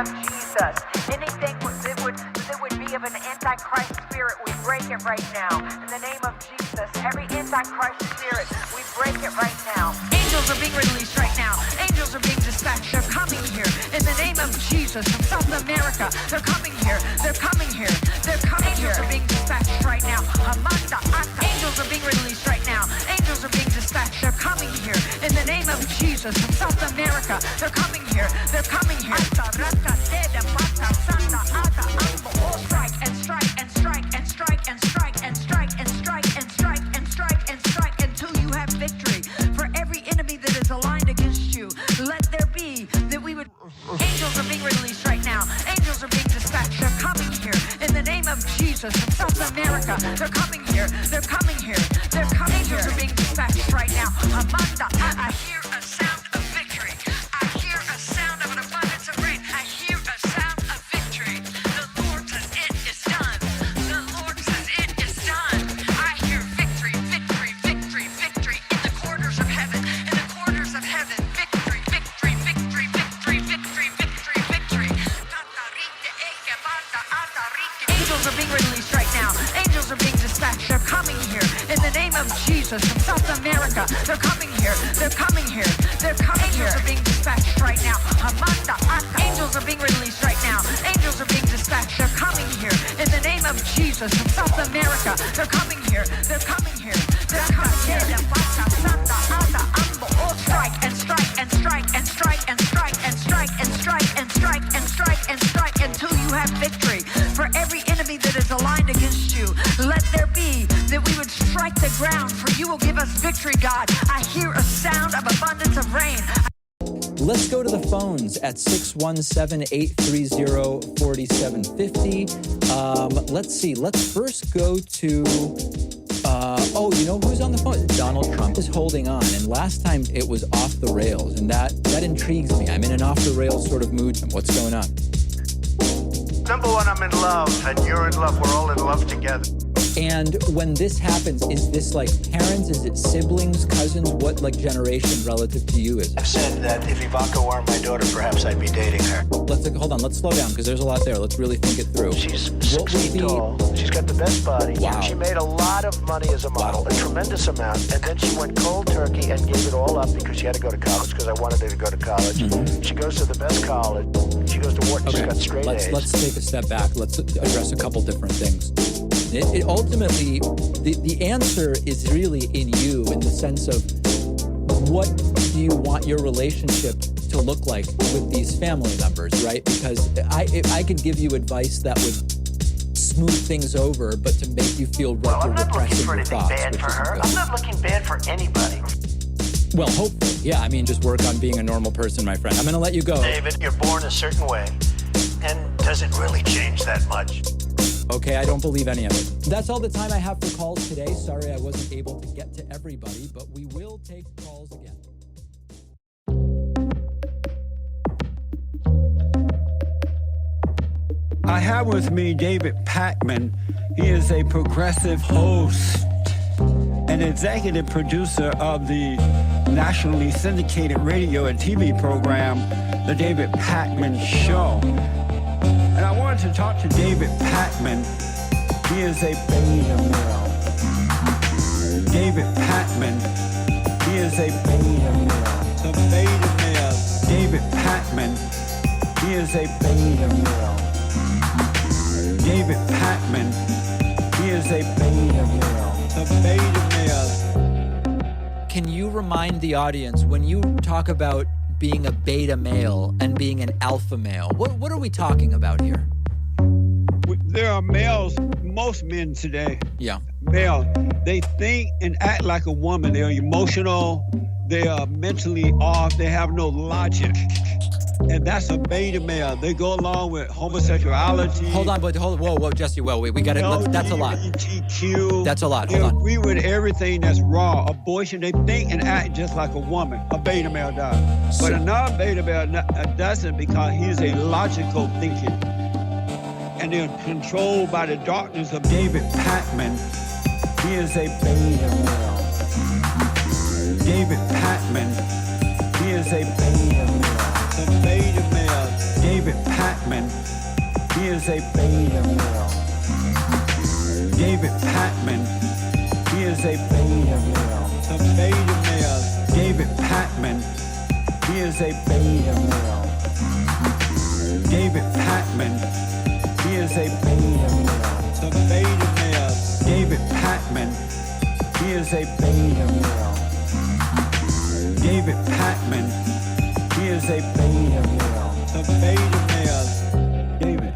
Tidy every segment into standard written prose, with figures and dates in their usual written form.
of Jesus. Anything that would be of an antichrist spirit, we break it right now. In the name of Jesus, every antichrist spirit, we break it right now. Angels are being released right now. Angels are being dispatched. They're coming here. In the name of Jesus, from South America, they're coming here. They're coming here. They're coming here. Angels are being dispatched right now. Angels are being released right now. Angels are being dispatched. They're coming here. In the name of Jesus, from South America, they're coming here. They're coming here. Strike and strike and strike and strike and strike and strike and strike and strike and strike and strike until you have victory. For every enemy that is aligned against you, let there be that we would. Angels are being released right now. Angels are being dispatched. They're coming here. In the name of Jesus, from South America, they're coming here. They're coming here. They're coming here. Angels are being dispatched right now. Amanda, I hear a sound of victory. I hear a sound of an abundance of rain. I hear a sound of victory. The Lord says it is done. The Lord says it is done. I hear victory, victory, victory, victory in the corridors of heaven. In the corridors of heaven, victory, victory, victory, victory, victory, victory, victory. Angels are being released right now. Angels are being dispatched. They're coming here. In the name of Jesus, from South America, they're coming here. They're coming here. They're coming here. Angels are being dispatched right now. Amanda, angels are being released right now. Angels are being dispatched. They're coming here. In the name of Jesus, from South America, they're coming here. They're coming here. They're coming here. Strike and strike and strike and strike and strike and strike and strike and strike and strike and strike until you have victory. For every enemy that is aligned against you, let there be that we would strike the ground, for you will give us victory, God. I hear a sound of abundance of rain. Let's go to the phones at 617-830-4750. Let's see. Let's first go to... oh, you know who's on the phone? Donald Trump is holding on, and last time it was off the rails, and that intrigues me. I'm in an off-the-rails sort of mood. What's going on? Number one, I'm in love, and you're in love. We're all in love together. And when this happens, is this like parents? Is it siblings, cousins? What like generation relative to you is it? I've said that if Ivanka were my daughter, perhaps I'd be dating her. Hold on. Let's slow down because there's a lot there. Let's really think it through. She's 6 feet tall. She's got the best body. Wow. She made a lot of money as a model, a tremendous amount, and then she went cold turkey and gave it all up because she had to go to college, because I wanted her to go to college. Mm-hmm. She goes to the best college. She goes to Wharton. Okay. She's got straight A's. Let's take a step back. Let's address a couple different things. It ultimately, the answer is really in you, in the sense of what do you want your relationship to look like with these family members, right? Because I could give you advice that would smooth things over, but to make you feel rough or repressing your thoughts. I'm not looking for anything bad for her. I'm not looking bad for anybody. Well, hopefully, yeah. I mean, just work on being a normal person, my friend. I'm going to let you go. David, you're born a certain way, and does it really change that much? Okay, I don't believe any of it. That's all the time I have for calls today. Sorry I wasn't able to get to everybody, but we will take calls again. I have with me David Pakman. He is a progressive host and executive producer of the nationally syndicated radio and TV program, The David Pakman Show. And I wanted to talk to David Pakman. He is a beta male. David Pakman. He is a beta male. The beta male. David Pakman. He is a beta male. David Pakman. He is a beta male. The beta male. Can you remind the audience, when you talk about being a beta male and being an alpha male, what are we talking about here? There are males, most men today. Yeah. Male. They think and act like a woman. They're emotional. They are mentally off. They have no logic. And that's a beta male. They go along with homosexuality. Whoa, Jesse, we got it. That's a lot. LGBTQ. That's a lot. They agree with everything that's wrong. Abortion, they think and act just like a woman. A beta male does. But a non-beta male doesn't, because he's a logical thinking. And they're controlled by the darkness of David Pakman. He is a beta male. David Pakman. He is a beta male. The beta male. David Pakman. is a beta male. David Patman, he is a beta male. The beta male. David Patman, he is a beta male. David Patman, he is a beta male. The beta male. David Patman, he is a beta male. David Patman, he is a beta male. The beta male. David,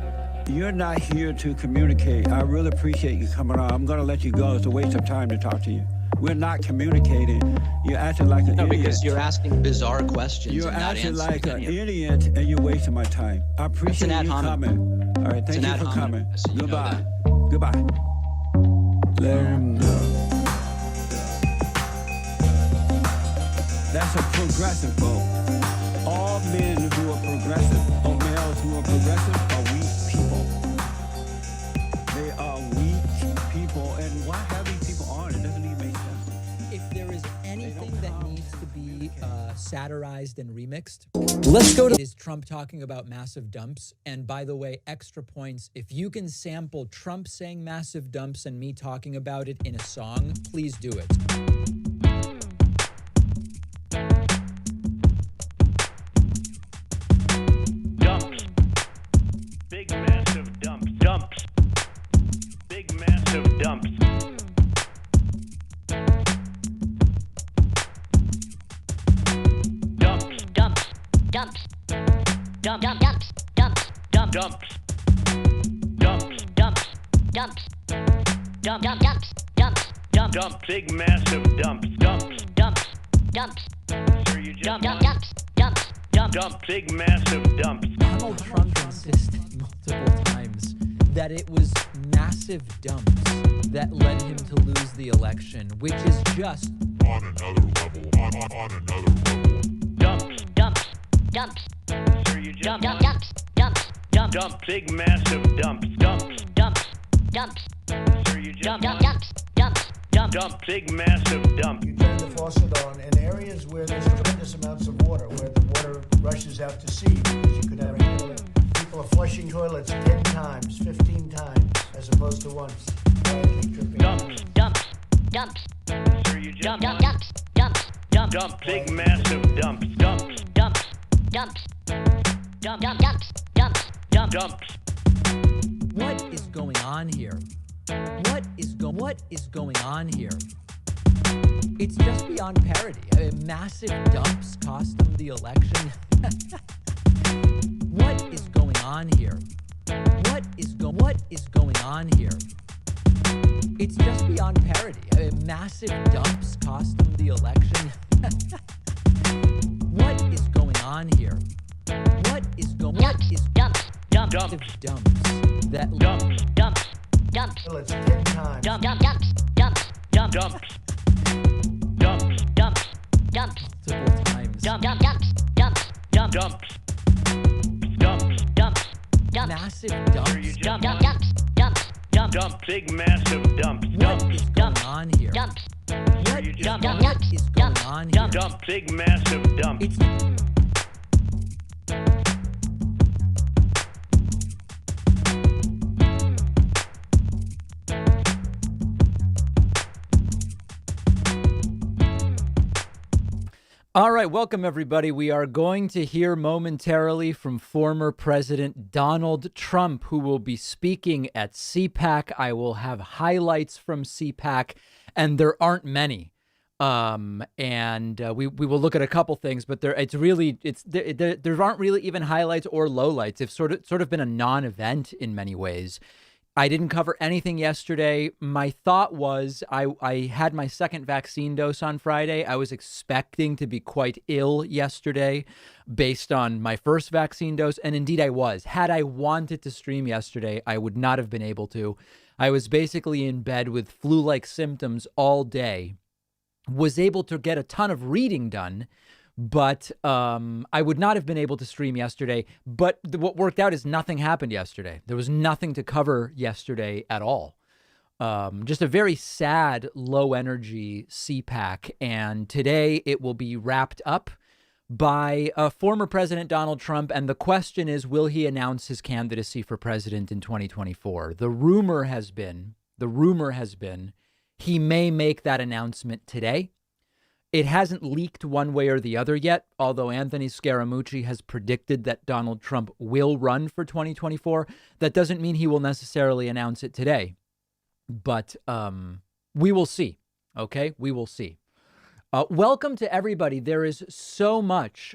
you're not here to communicate. I really appreciate you coming on. I'm going to let you go. It's a waste of time to talk to you. We're not communicating. You're acting like an idiot. No, because you're asking bizarre questions. You're and not acting answering like an any of them. idiot, and you're wasting my time. I appreciate ad you hominem. coming. All right, thank an you ad for hominem, coming. so you know Goodbye. that. Goodbye. Let him go. That's a progressive vote. All men who are progressive, or males who are progressive, are weak people. They are weak people, and why have these people on? It doesn't even make sense. If there is anything that needs to be satirized and remixed, let's go to is Trump talking about massive dumps. And by the way, extra points, if you can sample Trump saying massive dumps and me talking about it in a song, please do it. Dumps. Big massive dumps. Dumps. Big massive dumps. Dumps. Dumps. Dumps. Dump. Dump. Dumps. Dumps. Dump. Dumps. Dumps. Dumps. Dumps. Dump. Dump. Dumps. Dumps. Dump. Dump. Big massive dumps. Dumps. Dumps. Dumps. Sir, you just Dump. Dump. won. Dumps. Dumps. Dump. Dump. Big massive dumps. Donald Trump insisted multiple times that it was massive dumps that led him to lose the election, which is just on another level, on another level. Dumps. Dumps. Dumps. Sir, you just Dump. won. Dump. Dumps. Dumps. Dump. Dump. Big massive dumps. Dumps. Dumps. Dumps. Sir, you just Dump. won. Dump. Dumps. Dumps. Dump. Dump. Big massive dump. You turn the faucet on in areas where there's tremendous amounts of water, where the water rushes out to sea because you could never handle it. People are flushing toilets 10 times, 15 times, as opposed to once. Quietly dripping. Dumps. Dumps. Dumps. Sir, you just Dump. won. Dump. Dumps. Dumps. Dump. Dump. Big massive dumps. Dumps. Dumps. Dumps. Dump. Dump. Dumps. Dumps. Dump. Dumps. what is going on here? What is going on here? It's just beyond parody. I mean, massive dumps cost him the election. What is going on here? What is going on here? It's just beyond parody. I mean, massive dumps cost him the election. What is going on here? What is Dumps. Dumps. Dumps. massive dumps that Dumps. Dumps. Dumps. Toilets 10 times. Dump. Dump. Dumps. Dumps. Dumps. Dumps. Dumps. Dumps. Dumps. multiple times. Dump. Dump. Dumps. Dumps. Dump. Dumps. Dumps. Dumps. Dumps. Massive Sir, dumps. you just Dump. won. Dump. Dumps. Dumps. Dump. Dump. Big massive dumps. What Dumps. is going Dumps. on here? Dumps. What you is just Dump. won. Dump. what is Dumps. going Dumps. on here? Dump. Dump. Big massive dumps. It's All right, welcome everybody. We are going to hear momentarily from former President Donald Trump, who will be speaking at CPAC. I will have highlights from CPAC, and there aren't many. We will look at a couple things, but there aren't really even highlights or lowlights. It's sort of been a non-event in many ways. I didn't cover anything yesterday. My thought was I had my second vaccine dose on Friday. I was expecting to be quite ill yesterday based on my first vaccine dose, and indeed I was. Had I wanted to stream yesterday, I would not have been able to. I was basically in bed with flu-like symptoms all day, was able to get a ton of reading done, but I would not have been able to stream yesterday. But what worked out is nothing happened yesterday. There was nothing to cover yesterday at all. Just a very sad, low energy CPAC. And today it will be wrapped up by former President Donald Trump. And the question is, will he announce his candidacy for president in 2024? The rumor has been he may make that announcement today. It hasn't leaked one way or the other yet, although Anthony Scaramucci has predicted that Donald Trump will run for 2024. That doesn't mean he will necessarily announce it today, but we will see. OK, we will see. Welcome to everybody. There is so much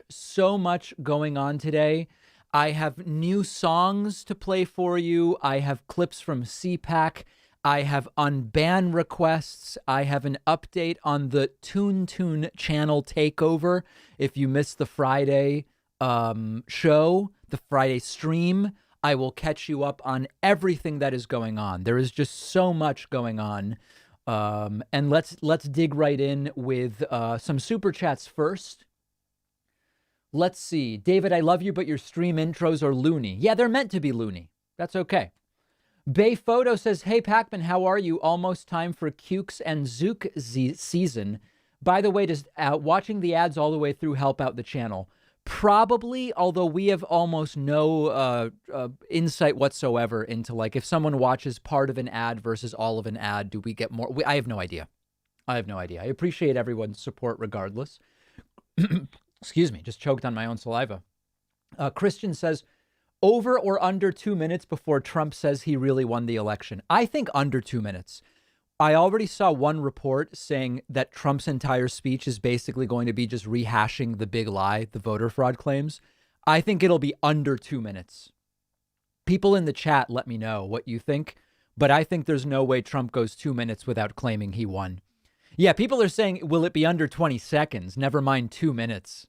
going on today. I have new songs to play for you. I have clips from CPAC. I have unban requests. I have an update on the Toon channel takeover. If you missed the Friday show, the Friday stream, I will catch you up on everything that is going on. There is just so much going on. And let's dig right in with some super chats first. Let's see. David, I love you, but your stream intros are loony. Yeah, they're meant to be loony. That's okay. Bay Photo says, hey, Pacman, how are you? Almost time for Cukes and Zook season. By the way, does watching the ads all the way through help out the channel? Probably, although we have almost no insight whatsoever into, like, if someone watches part of an ad versus all of an ad, do we get more? I have no idea. I appreciate everyone's support regardless. Excuse me, just choked on my own saliva. Christian says, over or under 2 minutes before Trump says he really won the election? I think under 2 minutes. I already saw one report saying that Trump's entire speech is basically going to be just rehashing the big lie, the voter fraud claims. I think it'll be under 2 minutes. People in the chat, let me know what you think, but I think there's no way Trump goes 2 minutes without claiming he won. Yeah, people are saying, will it be under 20 seconds? Never mind 2 minutes.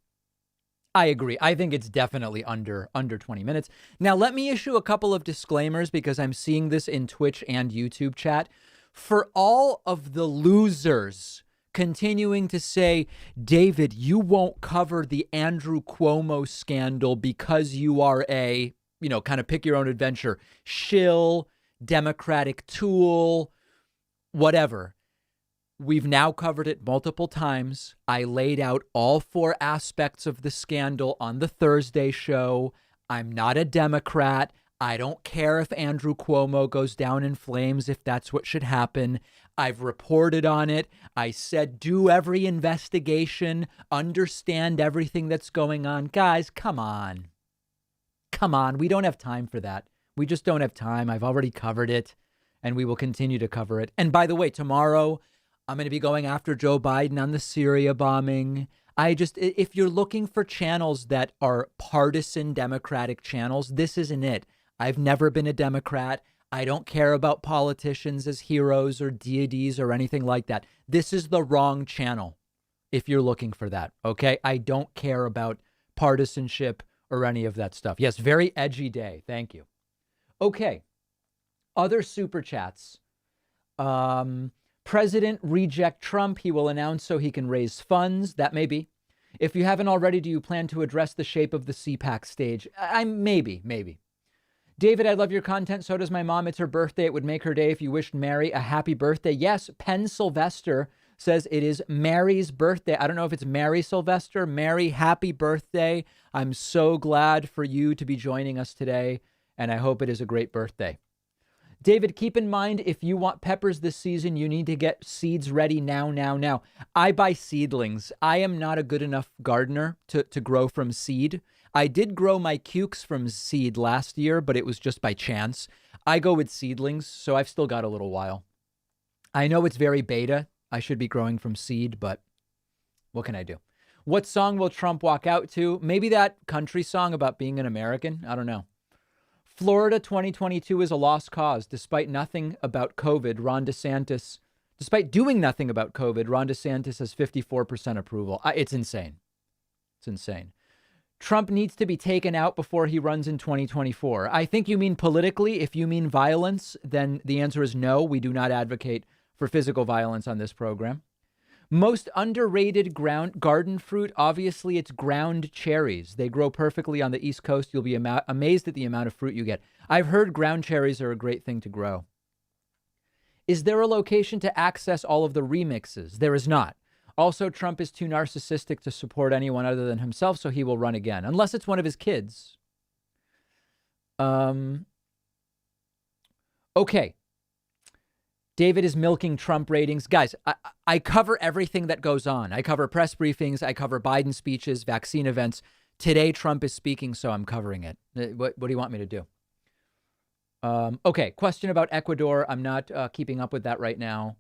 I agree. I think it's definitely under 20 minutes. Now, let me issue a couple of disclaimers because I'm seeing this in Twitch and YouTube chat. For all of the losers continuing to say, David, you won't cover the Andrew Cuomo scandal because you are a, kind of pick your own adventure, shill, Democratic tool, whatever. We've now covered it multiple times. I laid out all 4 aspects of the scandal on the Thursday show. I'm not a Democrat. I don't care if Andrew Cuomo goes down in flames, if that's what should happen. I've reported on it. I said, do every investigation, understand everything that's going on. Guys, come on. Come on. We don't have time for that. We just don't have time. I've already covered it, and we will continue to cover it. And by the way, tomorrow, I'm going to be going after Joe Biden on the Syria bombing. If you're looking for channels that are partisan Democratic channels, this isn't it. I've never been a Democrat. I don't care about politicians as heroes or deities or anything like that. This is the wrong channel if you're looking for that. Okay. I don't care about partisanship or any of that stuff. Yes. Very edgy day. Thank you. Okay. Other super chats. President reject Trump. He will announce so he can raise funds. That may be. If you haven't already, do you plan to address the shape of the CPAC stage? Maybe. David, I love your content. So does my mom. It's her birthday. It would make her day if you wished Mary a happy birthday. Yes, Penn Sylvester says it is Mary's birthday. I don't know if it's Mary Sylvester. Mary, happy birthday. I'm so glad for you to be joining us today, and I hope it is a great birthday. David, keep in mind, if you want peppers this season, you need to get seeds ready now. I buy seedlings. I am not a good enough gardener to grow from seed. I did grow my cukes from seed last year, but it was just by chance. I go with seedlings, so I've still got a little while. I know it's very beta. I should be growing from seed, but what can I do? What song will Trump walk out to? Maybe that country song about being an American? I don't know. Florida 2022 is a lost cause. Despite doing nothing about COVID, Ron DeSantis has 54% approval. It's insane. Trump needs to be taken out before he runs in 2024. I think you mean politically. If you mean violence, then the answer is no. We do not advocate for physical violence on this program. Most underrated garden fruit, obviously, it's ground cherries. They grow perfectly on the East Coast. You'll be amazed at the amount of fruit you get. I've heard ground cherries are a great thing to grow. Is there a location to access all of the remixes? There is not. Also, Trump is too narcissistic to support anyone other than himself, so he will run again, unless it's one of his kids. Okay. David is milking Trump ratings. Guys, I cover everything that goes on. I cover press briefings. I cover Biden speeches, vaccine events. Today, Trump is speaking, so I'm covering it. What do you want me to do? Okay, question about Ecuador. I'm not keeping up with that right now.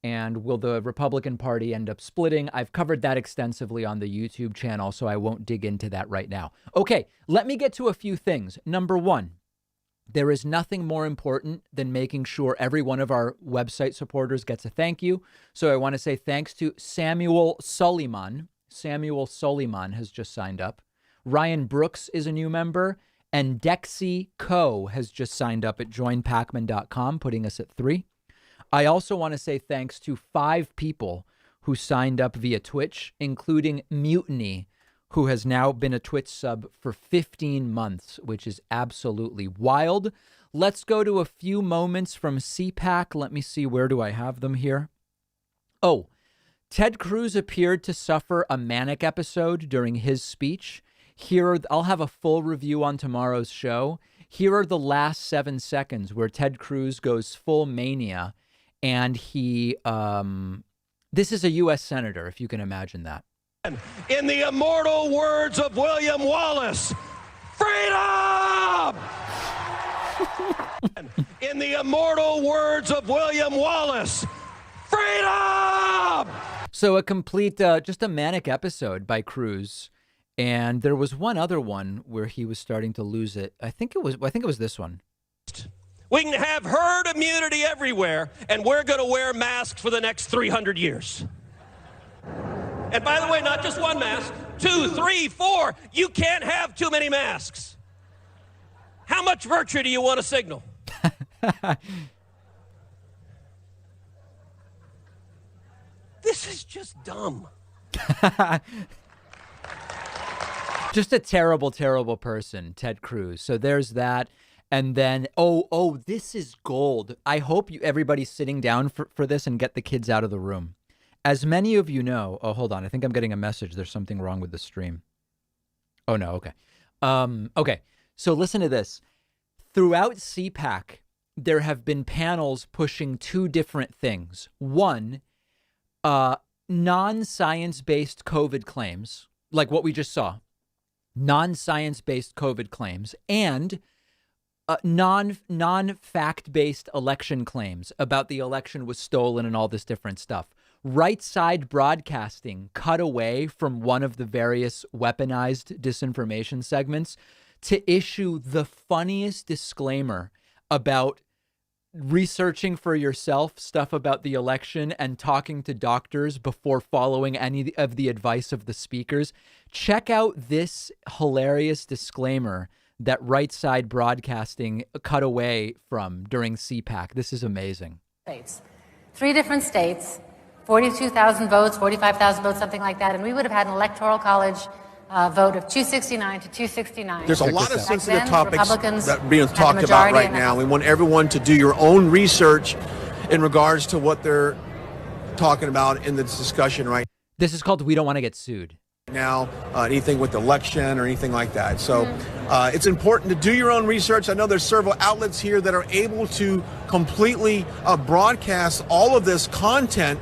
And will the Republican Party end up splitting? I've covered that extensively on the YouTube channel, so I won't dig into that right now. Okay, let me get to a few things. Number one, there is nothing more important than making sure every one of our website supporters gets a thank you. So I want to say thanks to Samuel Suleiman. Samuel Suleiman has just signed up. Ryan Brooks is a new member. And Dexy Co. has just signed up at joinpacman.com, putting us at 3. I also want to say thanks to 5 people who signed up via Twitch, including Mutiny, who has now been a Twitch sub for 15 months, which is absolutely wild. Let's go to a few moments from CPAC. Let me see, where do I have them here? Oh, Ted Cruz appeared to suffer a manic episode during his speech. Here, I'll have a full review on tomorrow's show. Here are the last 7 seconds where Ted Cruz goes full mania, and he, this is a U.S. senator, if you can imagine that. In the immortal words of William Wallace, freedom! In the immortal words of William Wallace, freedom! So a complete, just a manic episode by Cruz. And there was one other one where he was starting to lose it. I think it was this one. We can have herd immunity everywhere, and we're going to wear masks for the next 300 years. And by the way, not just one mask, 2, 3, 4. You can't have too many masks. How much virtue do you want to signal? This is just dumb. Just a terrible, terrible person, Ted Cruz. So there's that. And then, this is gold. I hope everybody's sitting down for this and get the kids out of the room. As many of you know, hold on. I think I'm getting a message. There's something wrong with the stream. Oh, no. Okay. Okay. So listen to this. Throughout CPAC, there have been panels pushing 2 different things. One, non-science-based COVID claims, like what we just saw. Non-science-based COVID claims, and non-fact-based election claims about the election was stolen and all this different stuff. Right Side Broadcasting cut away from one of the various weaponized disinformation segments to issue the funniest disclaimer about researching for yourself stuff about the election and talking to doctors before following any of the advice of the speakers. Check out this hilarious disclaimer that Right Side Broadcasting cut away from during CPAC. This is amazing. States. 3 different states, 42,000 votes, 45,000 votes, something like that, and we would have had an electoral college vote of 269 to 269. There's a lot of sensitive then, topics Republicans that are being had the talked about majority right in the now. House. We want everyone to do your own research in regards to what they're talking about in this discussion right This is called We Don't Want to Get Sued. now, anything with the election or anything like that. So it's important to do your own research. I know there's several outlets here that are able to completely broadcast all of this content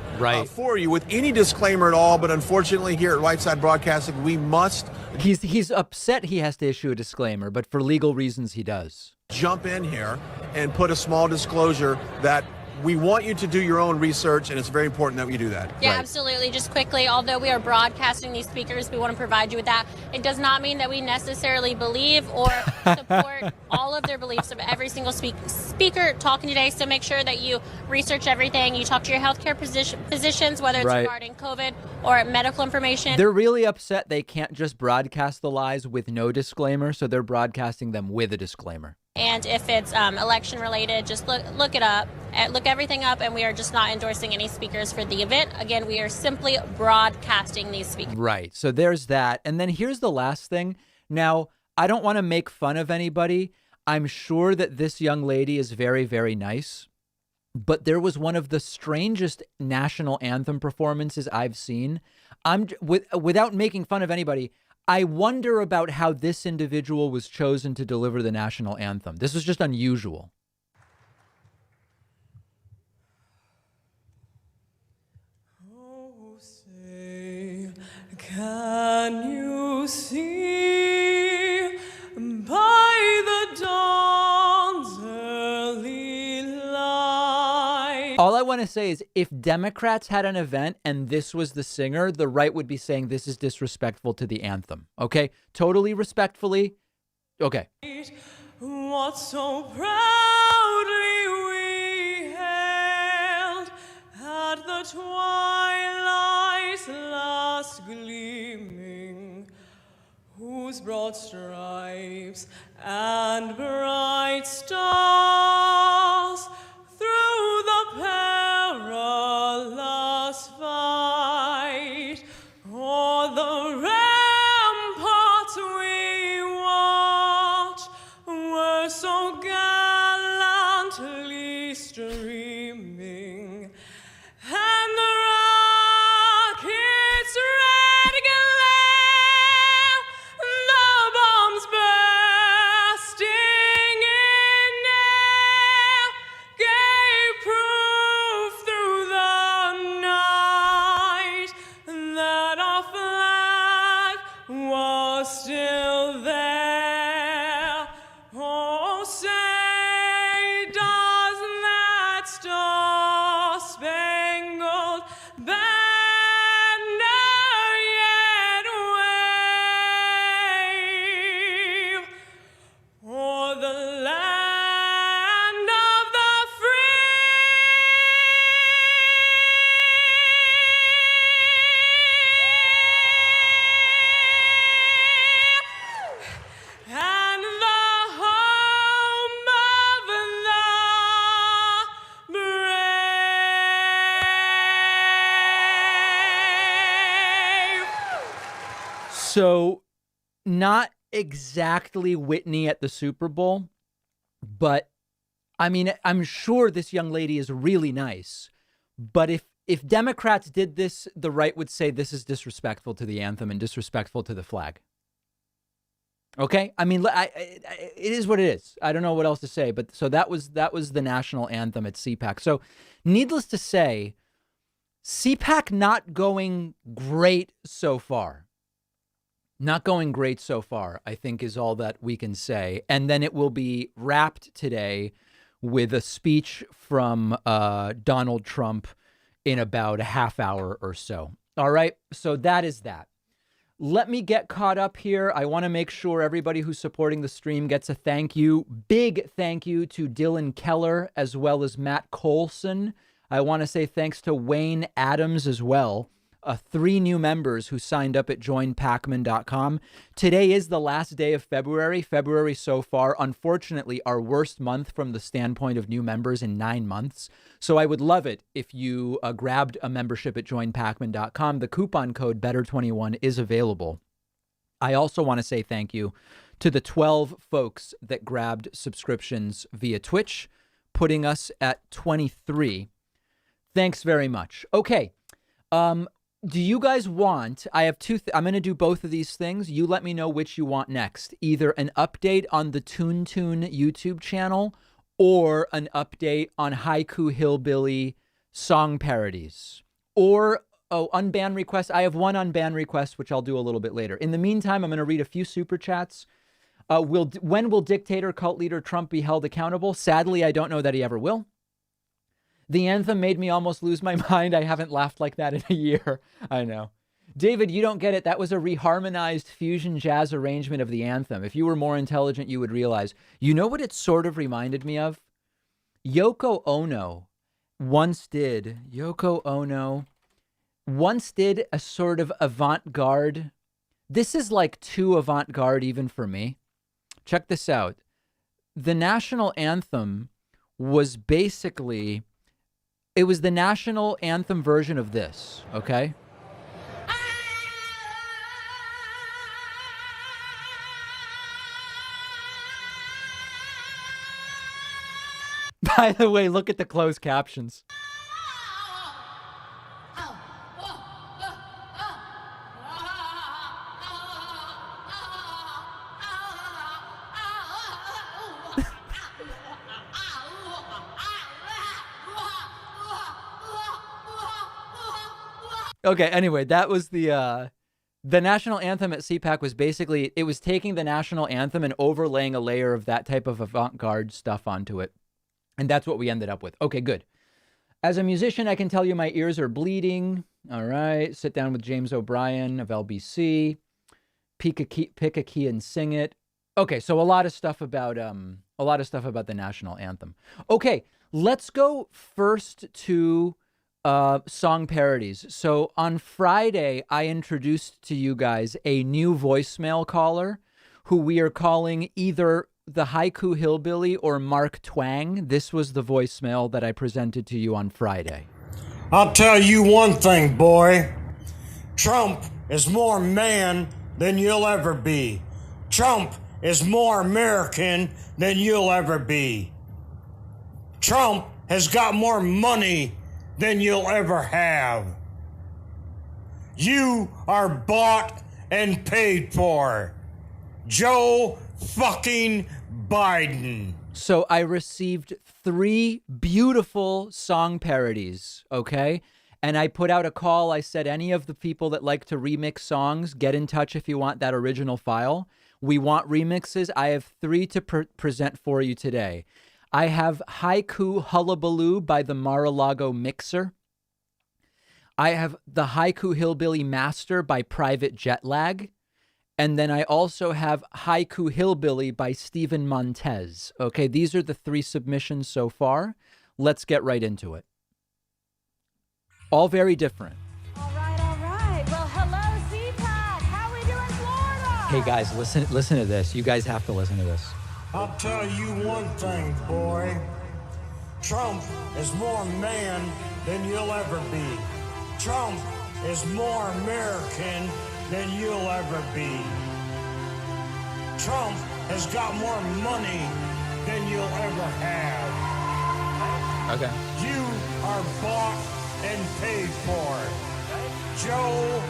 for you with any disclaimer at all. But unfortunately, here at Right Side Broadcasting, we must. He's upset he has to issue a disclaimer, but for legal reasons, he does. Jump in here and put a small disclosure that we want you to do your own research, and it's very important that we do that. Yeah, absolutely. Just quickly, although we are broadcasting these speakers, we want to provide you with that. It does not mean that we necessarily believe or support all of their beliefs of every single speaker talking today. So make sure that you research everything. You talk to your healthcare physicians, whether it's regarding COVID or medical information. They're really upset they can't just broadcast the lies with no disclaimer, so they're broadcasting them with a disclaimer. And if it's election related, just look it up, look everything up, and we are just not endorsing any speakers for the event. Again, we are simply broadcasting these speakers. Right. So there's that. And then here's the last thing. Now, I don't want to make fun of anybody. I'm sure that this young lady is very, very nice. but there was one of the strangest national anthem performances I've seen. Without making fun of anybody, I wonder about how this individual was chosen to deliver the national anthem. This was just unusual. Oh, say, can you see by the dawn's early light? All I want to say is if Democrats had an event and this was the singer, the right would be saying this is disrespectful to the anthem. Okay? Totally respectfully. Okay. What so proudly we hailed at the twilight's last gleaming, whose broad stripes and bright stars through the perilous fight o'er the ramparts we watched were so gallantly streaming, and the rockets' red glare, the bombs bursting in air, gave proof through the night that our flag was still there. Oh, say, does that star-spangled banner yet wave o'er the land of the free and the home of the brave? So not exactly Whitney at the Super Bowl, but I mean, I'm sure this young lady is really nice. But if Democrats did this, the right would say this is disrespectful to the anthem and disrespectful to the flag. Okay, I mean, it is what it is. I don't know what else to say. But so that was the national anthem at CPAC. So, needless to say, CPAC not going great so far. Not going great so far, I think, is all that we can say. And then it will be wrapped today with a speech from Donald Trump in about a half hour or so. All right. So that is that. Let me get caught up here. I want to make sure everybody who's supporting the stream gets a thank you. Big thank you to Dylan Keller as well as Matt Colson. I want to say thanks to Wayne Adams as well. 3 new members who signed up at joinpacman.com. Today is the last day of February. February so far, unfortunately, our worst month from the standpoint of new members in 9 months. So I would love it if you grabbed a membership at joinpacman.com. The coupon code BETTER21 is available. I also want to say thank you to the 12 folks that grabbed subscriptions via Twitch, putting us at 23. Thanks very much. Okay. Do you guys want, I have I'm going to do both of these things. You let me know which you want next. Either an update on the Toon YouTube channel or an update on Haiku Hillbilly song parodies. Or, unban requests. I have one unban request, which I'll do a little bit later. In the meantime, I'm going to read a few super chats. When will dictator cult leader Trump be held accountable? Sadly, I don't know that he ever will. The anthem made me almost lose my mind. I haven't laughed like that in a year. I know. David, you don't get it. That was a reharmonized fusion jazz arrangement of the anthem. If you were more intelligent, you would realize. You know what it sort of reminded me of? Yoko Ono once did a sort of avant-garde. This is like too avant-garde even for me. Check this out. The national anthem was basically... It was the national anthem version of this, okay? By the way, look at the closed captions. Okay, anyway, that was the national anthem at CPAC was basically, it was taking the national anthem and overlaying a layer of that type of avant-garde stuff onto it. And that's what we ended up with. Okay, good. As a musician, I can tell you my ears are bleeding. All right, sit down with James O'Brien of LBC. Pick a key and sing it. Okay, so a lot of stuff about the national anthem. Okay, let's go first to song parodies. So on Friday, I introduced to you guys a new voicemail caller who we are calling either the Haiku Hillbilly or Mark Twang. This was the voicemail that I presented to you on Friday. I'll tell you one thing, boy. Trump is more man than you'll ever be. Trump is more American than you'll ever be. Trump has got more money than you'll ever have. You are bought and paid for. Joe fucking Biden. So I received 3 beautiful song parodies, okay? And I put out a call. I said, any of the people that like to remix songs, get in touch if you want that original file. We want remixes. I have 3 to present for you today. I have Haiku Hullabaloo by the Mar-a-Lago Mixer. I have the Haiku Hillbilly Master by Private Jetlag. And then I also have Haiku Hillbilly by Stephen Montez. Okay, these are the 3 submissions so far. Let's get right into it. All very different. All right. Well, hello, CPAC. How we doing, Florida? Hey guys, listen to this. You guys have to listen to this. I'll tell you one thing, boy. Trump is more man than you'll ever be. Trump is more American than you'll ever be. Trump has got more money than you'll ever have. Okay. You are bought and paid for. Joe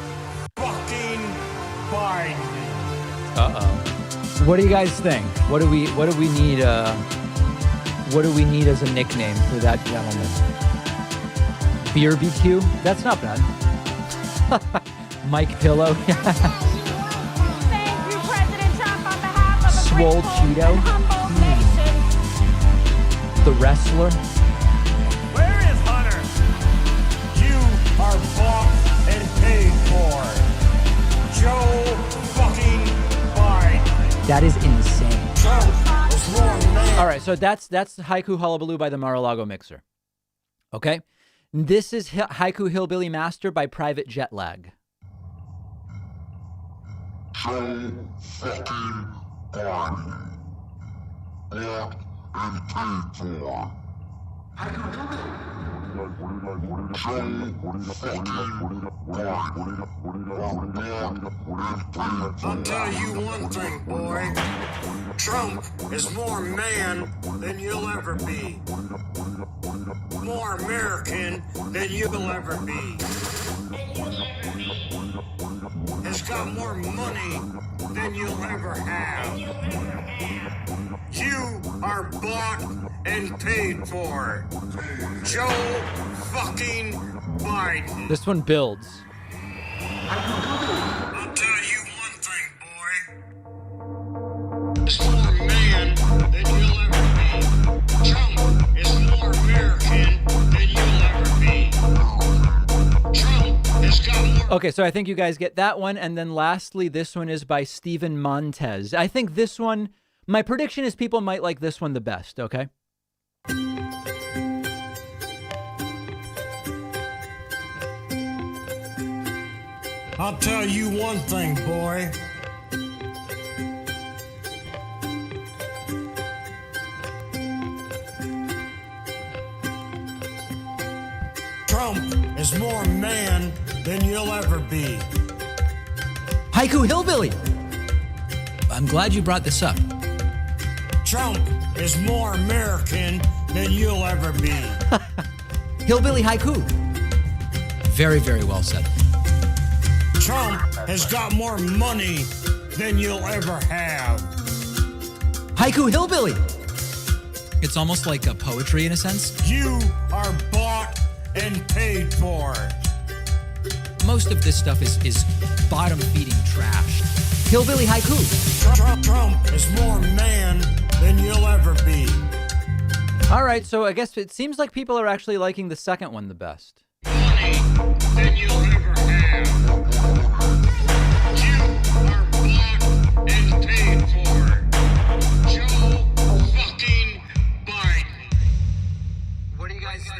fucking Biden. Uh-oh. What do you guys think? What do we need as a nickname for that gentleman? Beer BQ? That's not bad. Mike Pillow. Thank you, President Trump, on behalf of a Swole grateful Cheeto. and humble nation. The Wrestler. Where is Hunter? You are bought and paid for. Joe fucking Biden. That is insane. Trump is more man. All right, so that's Haiku Hullabaloo by the Mar-a-Lago Mixer. Okay? This is Haiku Hillbilly Master by Private Jetlag. Joe fucking Biden. Bought and paid for. I'll tell you one thing, boy. Trump is more man than you'll ever be. More American than you'll ever be. Has got more money than you'll ever have. You are bought and paid for. Joe fucking Biden. This one builds. I'll tell you one thing, boy. Is more man than you'll ever be. Trump is more American than you'll ever be. Trump has got more. Okay, so I think you guys get that one. And then lastly, this one is by Stephen Montez. I think this one, my prediction is people might like this one the best, okay? I'll tell you one thing, boy. Trump is more man than you'll ever be. Haiku Hillbilly. I'm glad you brought this up. Trump is more American than you'll ever be. Hillbilly haiku. Very, very well said. Trump has got more money than you'll ever have. Haiku hillbilly. It's almost like a poetry in a sense. You are bought and paid for. Most of this stuff is bottom-feeding trash. Hillbilly haiku. Trump is more man than you'll ever be. All right, so I guess it seems like people are actually liking the second one the best. Money than you'll ever have. You are bought and paid for. Joe fucking Biden. What do you guys think?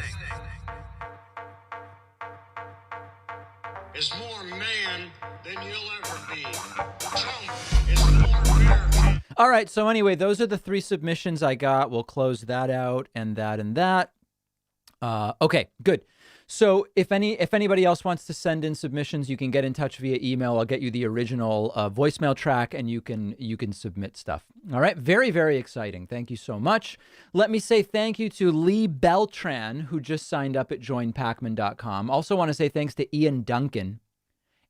Is more man than you'll ever be. Trump is more American. All right, so anyway, those are the 3 submissions I got. We'll close that out and that and that. Okay, good. So if anybody else wants to send in submissions, you can get in touch via email. I'll get you the original voicemail track, and you can submit stuff. All right, very, very exciting. Thank you so much. Let me say thank you to Lee Beltran, who just signed up at joinpacman.com. Also want to say thanks to Ian Duncan.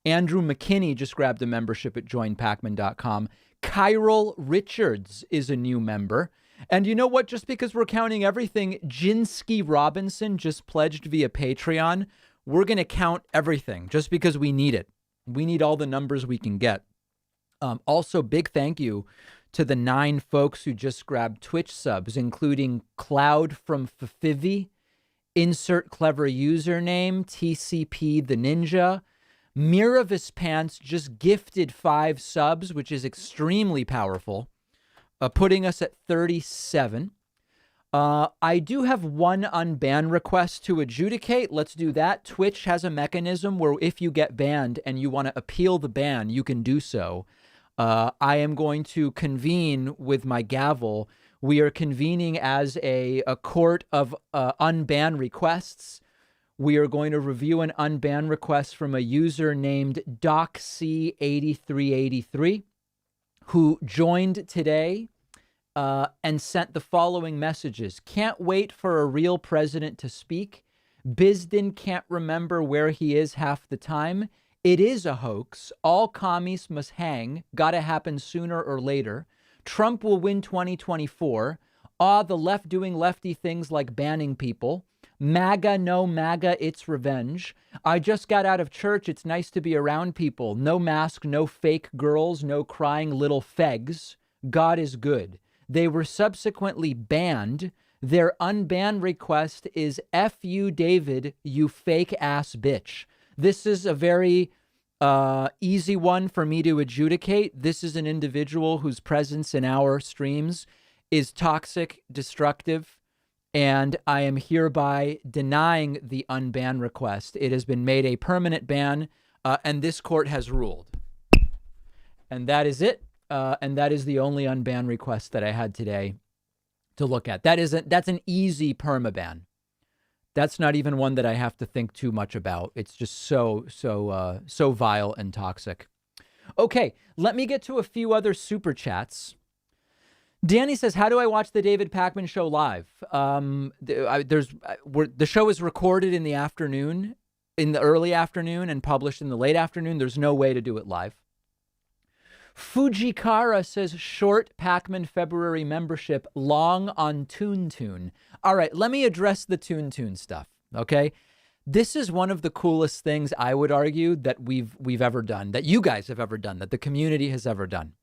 Andrew McKinney just grabbed a membership at joinpacman.com. Kyril Richards is a new member. And you know what? Just because we're counting everything, Jinsky Robinson just pledged via Patreon. We're going to count everything just because we need it. We need all the numbers we can get. Also, big thank you to the 9 folks who just grabbed Twitch subs, including Cloud from Fafivi, insert clever username, TCP the Ninja. Miravis Pants just gifted 5 subs, which is extremely powerful. Putting us at 37. I do have one unban request to adjudicate. Let's do that. Twitch has a mechanism where if you get banned and you want to appeal the ban, you can do so. I am going to convene with my gavel. We are convening as a court of unban requests. We are going to review an unban request from a user named DocC8383, who joined today and sent the following messages. Can't wait for a real president to speak. Bisden can't remember where he is half the time. It is a hoax. All commies must hang. Gotta happen sooner or later. Trump will win 2024. The left doing lefty things like banning people. MAGA, no MAGA, it's revenge. I just got out of church. It's nice to be around people. No mask, no fake girls, no crying little fegs. God is good. They were subsequently banned. Their unban request is F you, David, you fake ass bitch. This is a very easy one for me to adjudicate. This is an individual whose presence in our streams is toxic, destructive, and I am hereby denying the unban request. It has been made a permanent ban, and this court has ruled. And that is it. And that is the only unban request that I had today to look at. That's an easy permaban. That's not even one that I have to think too much about. It's just so vile and toxic. Okay, let me get to a few other super chats. Danny says, how do I watch the David Pakman show live? The show is recorded in the afternoon, in the early afternoon, and published in the late afternoon. There's no way to do it live. Fujikara says, short Pakman February membership, long on Toon. All right, let me address the Toon stuff, okay? This is one of the coolest things, I would argue, that we've ever done, that you guys have ever done, that the community has ever done.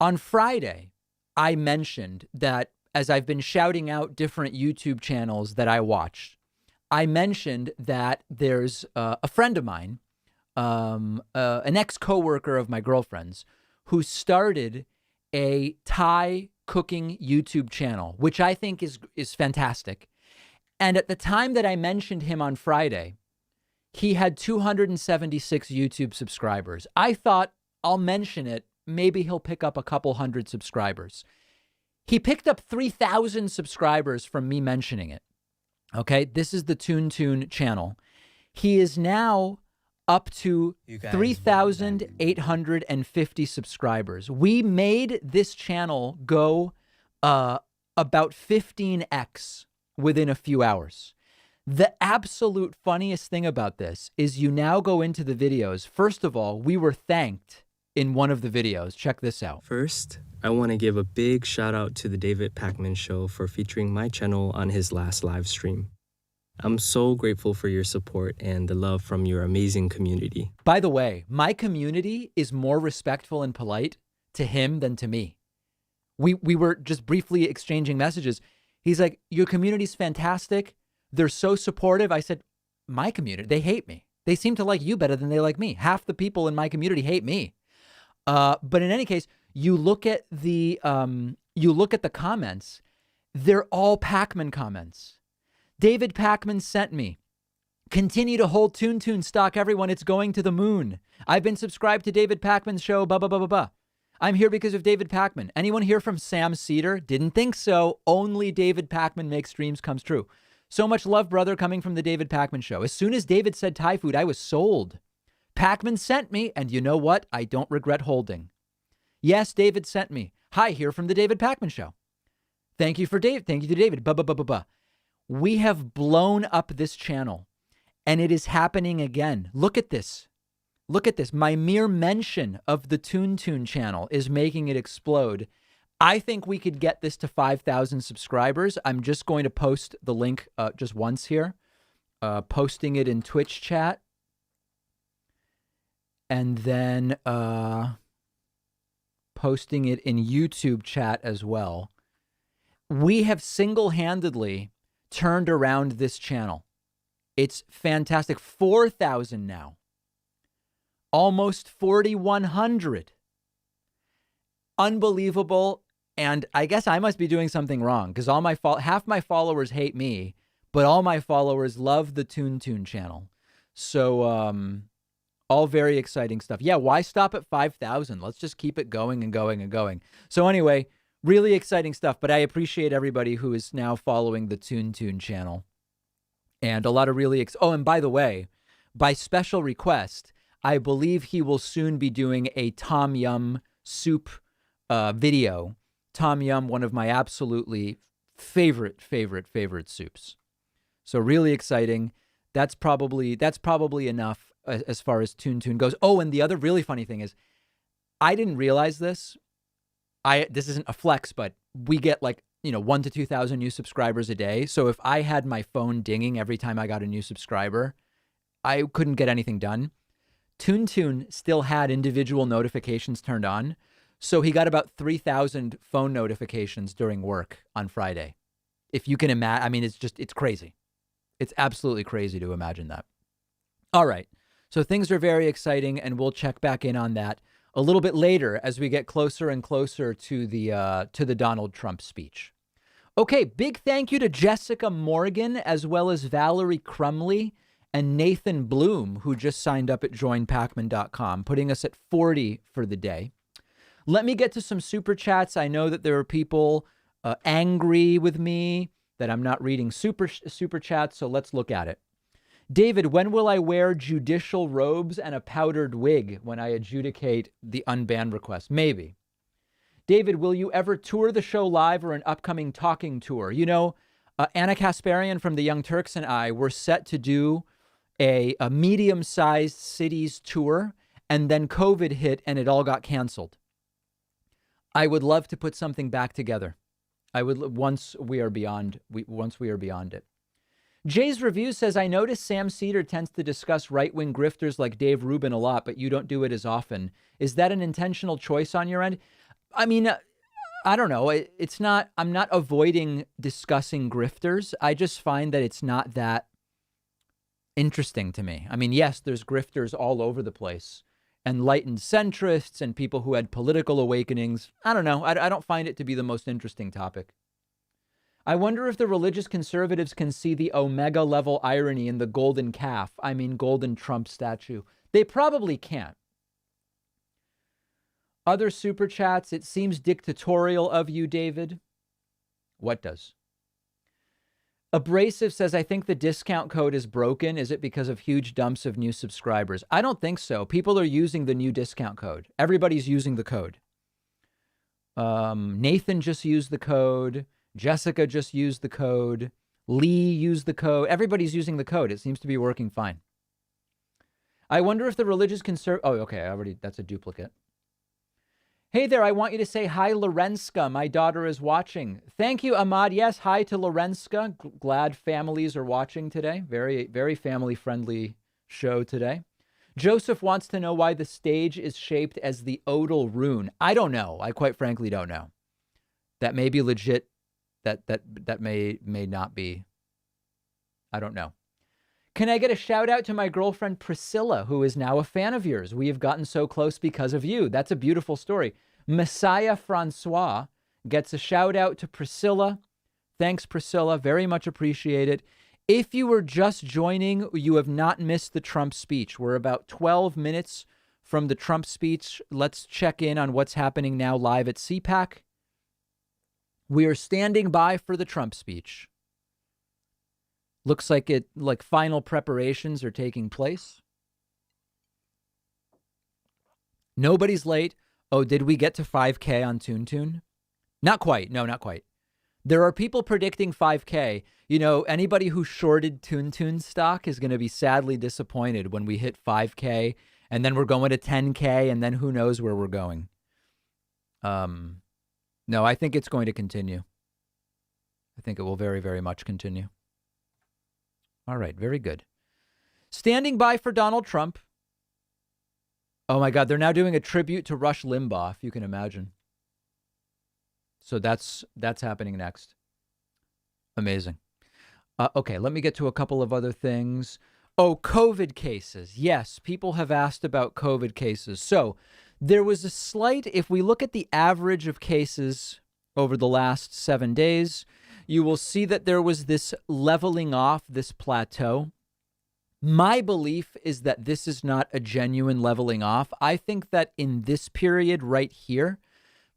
On Friday, I mentioned that as I've been shouting out different YouTube channels that I watched, I mentioned that there's a friend of mine, an ex-coworker of my girlfriend's, who started a Thai cooking YouTube channel, which I think is fantastic. And at the time that I mentioned him on Friday, he had 276 YouTube subscribers. I thought, I'll mention it. Maybe he'll pick up a couple hundred subscribers. He picked up 3,000 subscribers from me mentioning it. Okay, this is the Toon channel. He is now up to 3,850 subscribers. We made this channel go about 15x within a few hours. The absolute funniest thing about this is you now go into the videos. First of all, we were thanked in one of the videos. Check this out. First, I want to give a big shout out to the David Pakman Show for featuring my channel on his last live stream. I'm so grateful for your support and the love from your amazing community. By the way, my community is more respectful and polite to him than to me. We were just briefly exchanging messages. He's like, your community's fantastic. They're so supportive. I said, my community, they hate me. They seem to like you better than they like me. Half the people in my community hate me. But in any case, you look at the comments, they're all Pakman comments. David Pakman sent me, continue to hold Toon stock, everyone. It's going to the moon. I've been subscribed to David Pakman's show, blah, blah, blah, blah, blah. I'm here because of David Pakman. Anyone here from Sam Cedar? Didn't think so. Only David Pakman makes dreams come true. So much love, brother, coming from the David Pakman show. As soon as David said Thai food, I was sold. Pakman sent me, and you know what? I don't regret holding. Yes, David sent me. Hi, here from the David Pakman show. Thank you for Dave. Thank you to David. Blah, blah, blah, blah, blah. We have blown up this channel, and it is happening again. Look at this. Look at this. My mere mention of the Toon channel is making it explode. I think we could get this to 5,000 subscribers. I'm just going to post the link just once here, posting it in Twitch chat, and then posting it in YouTube chat as well. We have single-handedly turned around this channel. It's fantastic. 4,000 now. Almost 4,100. Unbelievable. And I guess I must be doing something wrong because half my followers hate me, but all my followers love the Toon channel. So all very exciting stuff. Yeah, why stop at 5,000? Let's just keep it going and going and going. So anyway, really exciting stuff, but I appreciate everybody who is now following the Toon channel. And a lot of really oh, and by the way, by special request, I believe he will soon be doing a Tom Yum soup video. Tom Yum, one of my absolutely favorite soups. So really exciting. That's probably enough as far as Toon goes. Oh, and the other really funny thing is, I didn't realize this. This isn't a flex, but we get 1,000 to 2,000 new subscribers a day. So if I had my phone dinging every time I got a new subscriber, I couldn't get anything done. Toon still had individual notifications turned on. So he got about 3,000 phone notifications during work on Friday. If you can imagine, I mean, it's crazy. It's absolutely crazy to imagine that. All right. So things are very exciting, and we'll check back in on that a little bit later as we get closer and closer to the Donald Trump speech. Okay, big thank you to Jessica Morgan, as well as Valerie Crumley and Nathan Bloom, who just signed up at joinpakman.com, putting us at 40 for the day. Let me get to some super chats. I know that there are people angry with me that I'm not reading super chats, so let's look at it. David, when will I wear judicial robes and a powdered wig when I adjudicate the unbanned request? Maybe. David, will you ever tour the show live or an upcoming talking tour? You know, Anna Kasparian from the Young Turks and I were set to do a medium-sized cities tour, and then COVID hit and it all got canceled. I would love to put something back together. I would once we are beyond it. Jay's review says, I notice Sam Cedar tends to discuss right-wing grifters like Dave Rubin a lot, but you don't do it as often. Is that an intentional choice on your end? I mean, I don't know. It's not, I'm not avoiding discussing grifters. I just find that it's not that interesting to me. I mean, yes, there's grifters all over the place. Enlightened centrists and people who had political awakenings. I don't know. I don't find it to be the most interesting topic. I wonder if the religious conservatives can see the omega level irony in the golden calf, golden Trump statue. They probably can't. Other super chats, it seems dictatorial of you, David. What does? Abrasive says, I think the discount code is broken. Is it because of huge dumps of new subscribers? I don't think so. People are using the new discount code. Everybody's using the code. Nathan just used the code. Jessica just used the code. Lee used the code. Everybody's using the code. It seems to be working fine. I wonder if the religious oh, okay, that's a duplicate. Hey there, I want you to say hi, Lorenska. My daughter is watching. Thank you, Ahmad. Yes, hi to Lorenska. Glad families are watching today. Very, very family-friendly show today. Joseph wants to know why the stage is shaped as the Odal rune. I don't know. I quite frankly don't know. That may be legit. That may not be. I don't know. Can I get a shout out to my girlfriend Priscilla, who is now a fan of yours? We have gotten so close because of you. That's a beautiful story. Messiah Francois gets a shout out to Priscilla. Thanks, Priscilla. Very much appreciate it. If you were just joining, you have not missed the Trump speech. We're about 12 minutes from the Trump speech. Let's check in on what's happening now live at CPAC. We are standing by for the Trump speech. Looks like final preparations are taking place. Nobody's late. Oh, did we get to 5K on TuneTune? Not quite. No, not quite. There are people predicting 5K. You know, anybody who shorted TuneTune stock is going to be sadly disappointed when we hit 5K and then we're going to 10K and then who knows where we're going. No, I think it's going to continue. I think it will very, very much continue. All right, very good. Standing by for Donald Trump. Oh my God, they're now doing a tribute to Rush Limbaugh, if you can imagine. So that's happening next. Amazing. Okay, let me get to a couple of other things. Oh, COVID cases. Yes, people have asked about COVID cases. So there was a slight, if we look at the average of cases over the last 7 days, you will see that there was this leveling off, this plateau. My belief is that this is not a genuine leveling off. I think that in this period right here,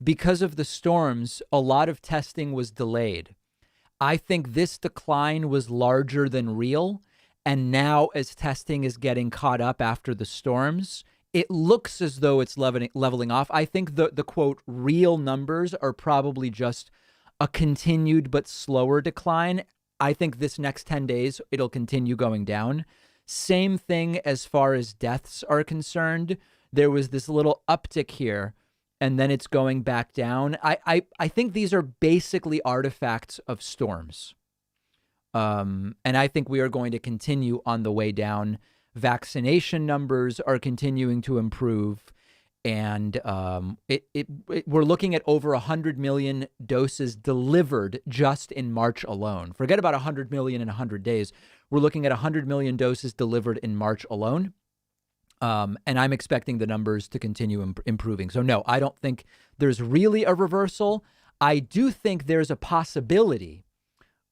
because of the storms, a lot of testing was delayed. I think this decline was larger than real. And now as testing is getting caught up after the storms, it looks as though it's leveling off. I think the quote, real numbers are probably just a continued but slower decline. I think this next 10 days, it'll continue going down. Same thing as far as deaths are concerned. There was this little uptick here, and then it's going back down. I think these are basically artifacts of storms. And I think we are going to continue on the way down. Vaccination numbers are continuing to improve. And we're looking at over 100 million doses delivered just in March alone. Forget about 100 million in 100 days. We're looking at 100 million doses delivered in March alone. And I'm expecting the numbers to continue improving. So no, I don't think there's really a reversal. I do think there's a possibility.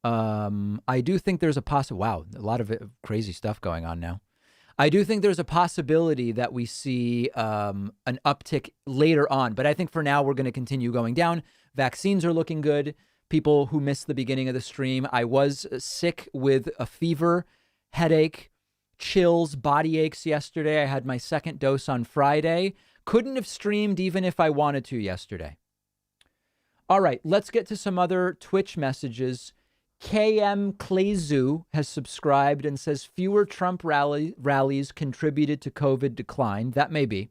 Wow, a lot of crazy stuff going on now. I do think there's a possibility that we see an uptick later on, but I think for now we're going to continue going down. Vaccines are looking good. People who missed the beginning of the stream, I was sick with a fever, headache, chills, body aches yesterday. I had my second dose on Friday. Couldn't have streamed even if I wanted to yesterday. All right, let's get to some other Twitch messages. KM Klezu has subscribed and says fewer Trump rallies contributed to COVID decline. That may be.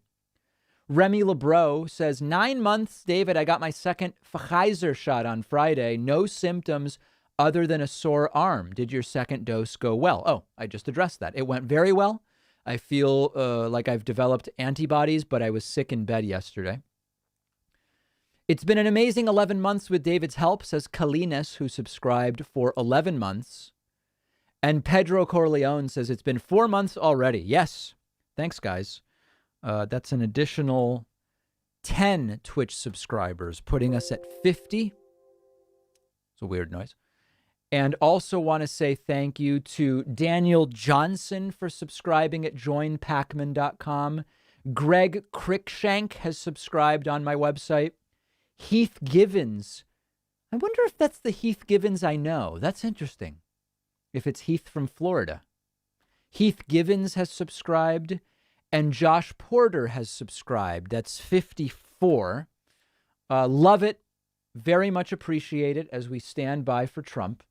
Remy Lebreau says 9 months, David, I got my second Pfizer shot on Friday. No symptoms other than a sore arm. Did your second dose go well? Oh, I just addressed that. It went very well. I feel like I've developed antibodies, but I was sick in bed yesterday. It's been an amazing 11 months with David's help, says Kalines, who subscribed for 11 months. And Pedro Corleone says it's been 4 months already. Yes. Thanks, guys. That's an additional 10 Twitch subscribers, putting us at 50. It's a weird noise. And also want to say thank you to Daniel Johnson for subscribing at joinpacman.com. Greg Crickshank has subscribed on my website. Heath Givens. I wonder if that's the Heath Givens I know. That's interesting. If it's Heath from Florida. Heath Givens has subscribed, and Josh Porter has subscribed. That's 54. Love it. Very much appreciate it as we stand by for Trump.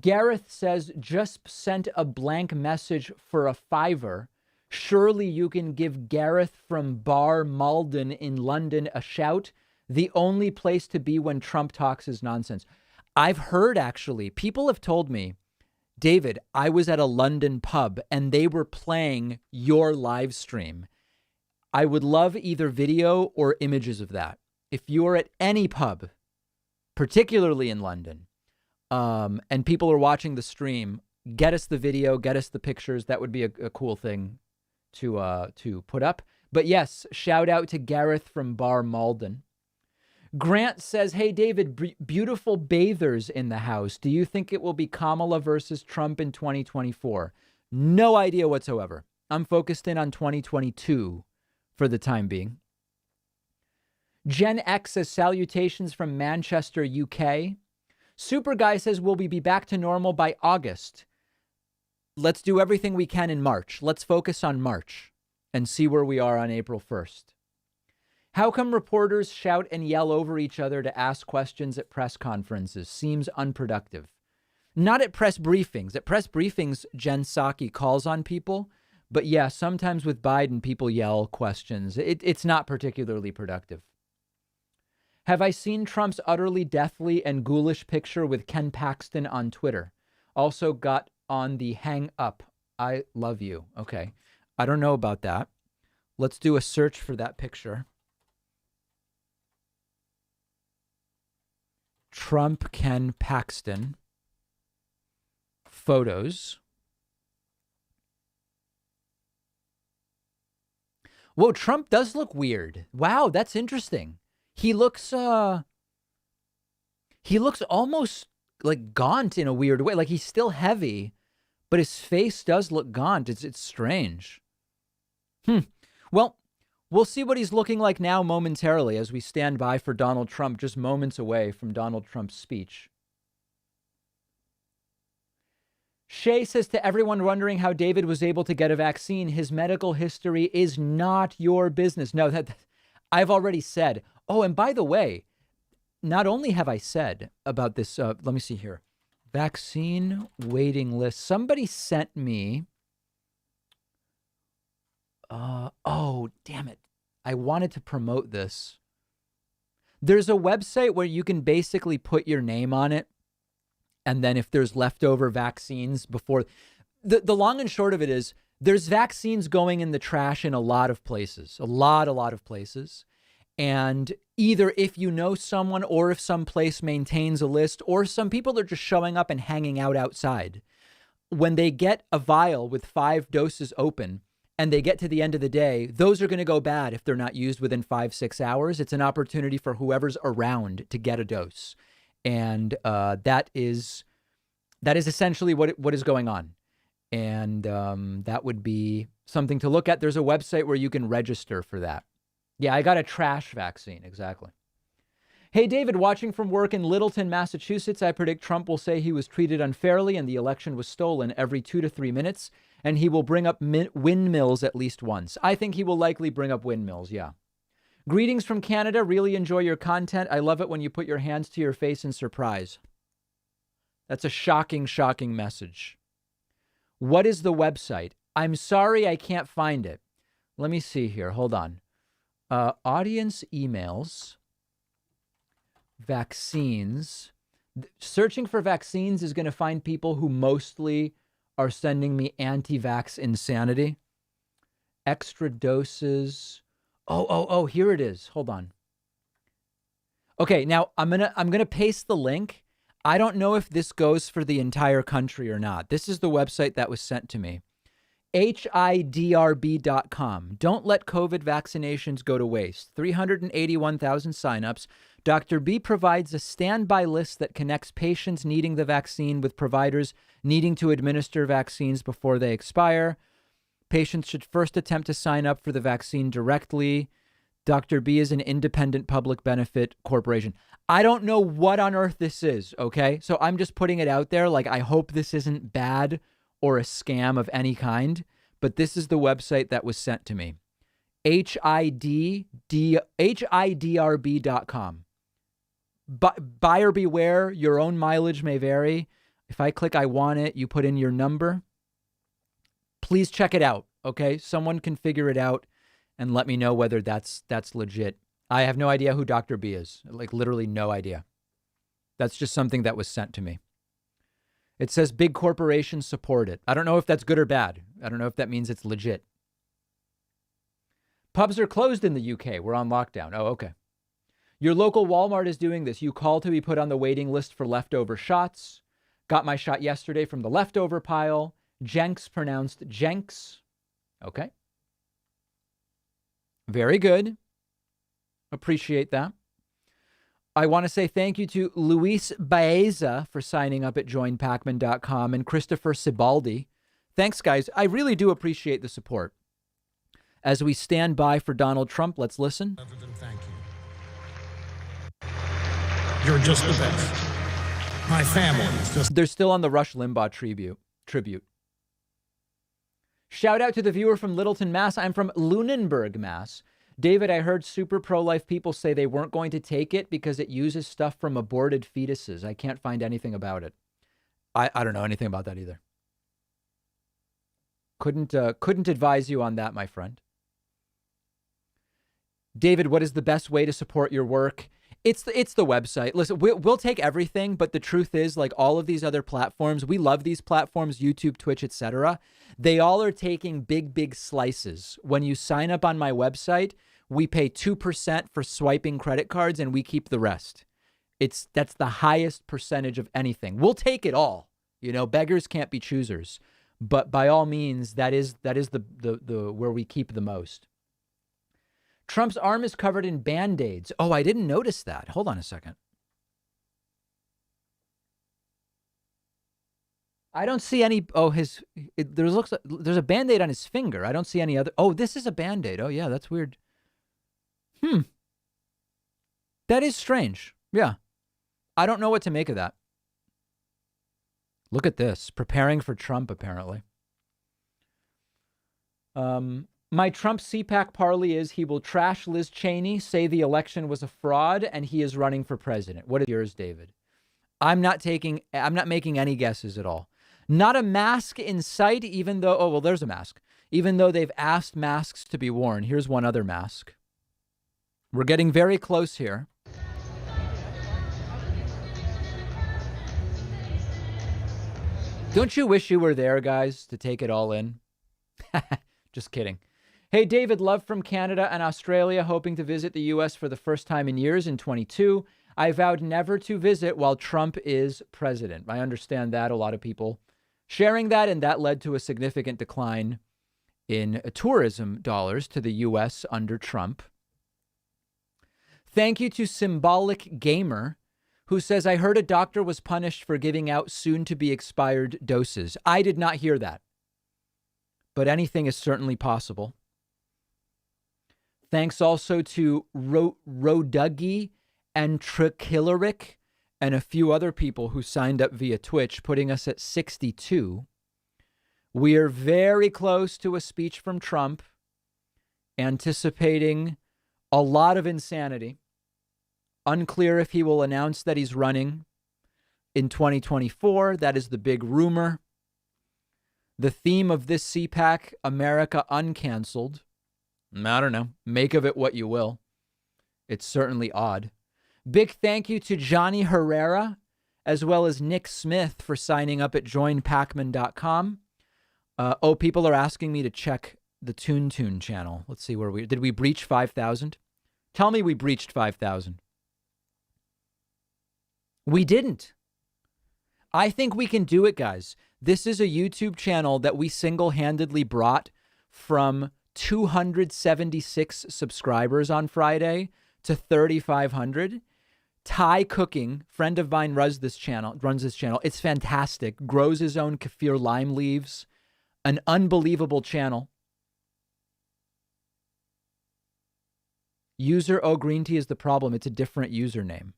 Gareth says, just sent a blank message for a $5. Surely you can give Gareth from Bar Malden in London a shout. The only place to be when Trump talks is nonsense. I've heard, actually, people have told me, David, I was at a London pub and they were playing your live stream. I would love either video or images of that. If you're at any pub, particularly in London, and people are watching the stream, get us the video, get us the pictures. That would be a cool thing to put up. But yes, shout out to Gareth from Bar Malden. Grant says, hey, David, beautiful bathers in the house. Do you think it will be Kamala versus Trump in 2024? No idea whatsoever. I'm focused in on 2022 for the time being. Gen X says, salutations from Manchester, UK. Super Guy says, will we be back to normal by August? Let's do everything we can in March. Let's focus on March and see where we are on April 1st. How come reporters shout and yell over each other to ask questions at press conferences? Seems unproductive. Not at press briefings. At press briefings, Jen Psaki calls on people. But yeah, sometimes with Biden, people yell questions. It's not particularly productive. Have I seen Trump's utterly deathly and ghoulish picture with Ken Paxton on Twitter? Also got on the hang up. I love you. Okay. I don't know about that. Let's do a search for that picture. Trump, Ken Paxton. Photos. Whoa, Trump does look weird. Wow, that's interesting. He looks almost like gaunt in a weird way. Like he's still heavy, but his face does look gaunt. It's strange. Well, we'll see what he's looking like now momentarily as we stand by for Donald Trump, just moments away from Donald Trump's speech. Shay says, to everyone wondering how David was able to get a vaccine, his medical history is not your business. No, that I've already said. Oh, and by the way, not only have I said about this, let me see here. Vaccine waiting list. Somebody sent me. Oh, damn it. I wanted to promote this. There's a website where you can basically put your name on it. And then if there's leftover vaccines before, the long and short of it is there's vaccines going in the trash in a lot of places, a lot of places. And either if you know someone or if some place maintains a list or some people are just showing up and hanging out outside, when they get a vial with 5 doses open and they get to the end of the day, those are going to go bad if they're not used within 5-6 hours. It's an opportunity for whoever's around to get a dose. And that is essentially what is going on. And that would be something to look at. There's a website where you can register for that. Yeah, I got a trash vaccine. Exactly. Hey, David, watching from work in Littleton, Massachusetts, I predict Trump will say he was treated unfairly and the election was stolen every 2 to 3 minutes. And he will bring up windmills at least once. I think he will likely bring up windmills. Yeah. Greetings from Canada. Really enjoy your content. I love it when you put your hands to your face in surprise. That's a shocking, shocking message. What is the website? I'm sorry, I can't find it. Let me see here. Hold on. Audience emails. Vaccines. Searching for vaccines is going to find people who mostly are sending me anti-vax insanity. Extra doses. Oh, here it is. Hold on. Okay, now I'm gonna paste the link. I don't know if this goes for the entire country or not. This is the website that was sent to me. HIDRB.com. Don't let COVID vaccinations go to waste. 381,000 signups. Dr. B provides a standby list that connects patients needing the vaccine with providers needing to administer vaccines before they expire. Patients should first attempt to sign up for the vaccine directly. Dr. B is an independent public benefit corporation. I don't know what on earth this is, okay? So I'm just putting it out there. Like, I hope this isn't bad or a scam of any kind, but this is the website that was sent to me. HIDRB.com. buyer beware, your own mileage may vary. If I click I want it, you put in your number. Please check it out, okay? Someone can figure it out and let me know whether that's legit. I have no idea who Dr. B is. Like, literally no idea. That's just something that was sent to me. It says big corporations support it. I don't know if that's good or bad. I don't know if that means it's legit. Pubs are closed in the UK. We're on lockdown. Oh, okay. Your local Walmart is doing this. You call to be put on the waiting list for leftover shots. Got my shot yesterday from the leftover pile. Jenks pronounced Jenks. Okay. Very good. Appreciate that. I want to say thank you to Luis Baeza for signing up at joinpacman.com and Christopher Sibaldi. Thanks, guys. I really do appreciate the support. As we stand by for Donald Trump, let's listen. Other than thank you. You're just the best. My family is just... They're still on the Rush Limbaugh tribute. Shout out to the viewer from Littleton, Mass. I'm from Lunenburg, Mass. David, I heard super pro-life people say they weren't going to take it because it uses stuff from aborted fetuses. I can't find anything about it. I don't know anything about that either. Couldn't advise you on that, my friend. David, what is the best way to support your work? It's the website. Listen, we'll take everything, but the truth is, like all of these other platforms, we love these platforms, YouTube, Twitch, etc. They all are taking big slices. When you sign up on my website, we pay 2% for swiping credit cards and we keep the rest. That's the highest percentage of anything. We'll take it all. You know, beggars can't be choosers. But by all means, that is the where we keep the most. Trump's arm is covered in Band-Aids. Oh, I didn't notice that. Hold on a second. I don't see any. Oh, there's a Band-Aid on his finger. I don't see any other. Oh, this is a Band-Aid. Oh, yeah, that's weird. That is strange. Yeah. I don't know what to make of that. Look at this. Preparing for Trump, apparently. My Trump CPAC parley is he will trash Liz Cheney, say the election was a fraud, and he is running for president. What is yours, David? I'm not making any guesses at all. Not a mask in sight, even though, oh, well, there's a mask. Even though they've asked masks to be worn. Here's one other mask. We're getting very close here. Don't you wish you were there, guys, to take it all in? Just kidding. Hey, David, love from Canada and Australia, hoping to visit the U.S. for the first time in years in 22. I vowed never to visit while Trump is president. I understand that. A lot of people sharing that, and that led to a significant decline in tourism dollars to the U.S. under Trump. Thank you to Symbolic Gamer, who says, I heard a doctor was punished for giving out soon-to-be expired doses. I did not hear that, but anything is certainly possible. Thanks also to Roduggy and Trakilleric and a few other people who signed up via Twitch, putting us at 62. We are very close to a speech from Trump, anticipating a lot of insanity. Unclear if he will announce that he's running in 2024. That is the big rumor. The theme of this CPAC, America Uncanceled. I don't know. Make of it what you will. It's certainly odd. Big thank you to Johnny Herrera, as well as Nick Smith for signing up at joinpacman.com. People are asking me to check the Toon channel. Let's see where did we breach 5,000? Tell me we breached 5,000. We didn't. I think we can do it, guys. This is a YouTube channel that we single-handedly brought from 276 subscribers on Friday to 3,500. Thai Cooking, friend of mine, runs this channel. It's fantastic. Grows his own kaffir lime leaves. An unbelievable channel. User O Green Tea is the problem. It's a different username.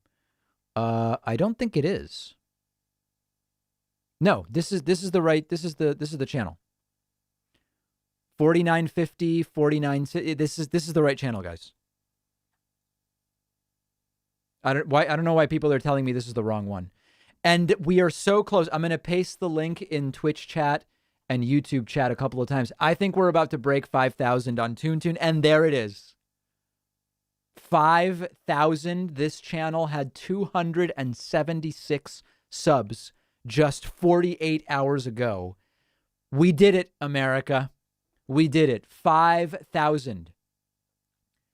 I don't think it is. No, this is the channel. 4950, 49. This is the right channel, guys. I don't know why people are telling me this is the wrong one. And we are so close. I'm going to paste the link in Twitch chat and YouTube chat a couple of times. I think we're about to break 5,000 on TuneTune, and there it is. 5,000. This channel had 276 subs just 48 hours ago. We did it, America. We did it. 5,000.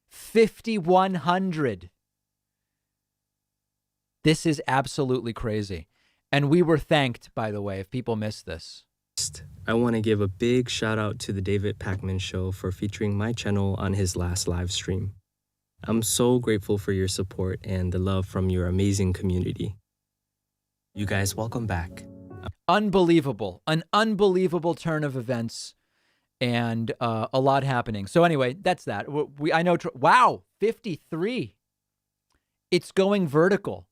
5,100. This is absolutely crazy. And we were thanked, by the way, if people missed this. I want to give a big shout out to the David Pakman Show for featuring my channel on his last live stream. I'm so grateful for your support and the love from your amazing community. You guys, welcome back. Unbelievable. An unbelievable turn of events and a lot happening. So anyway, that's that. I know. Wow, 53. It's going vertical.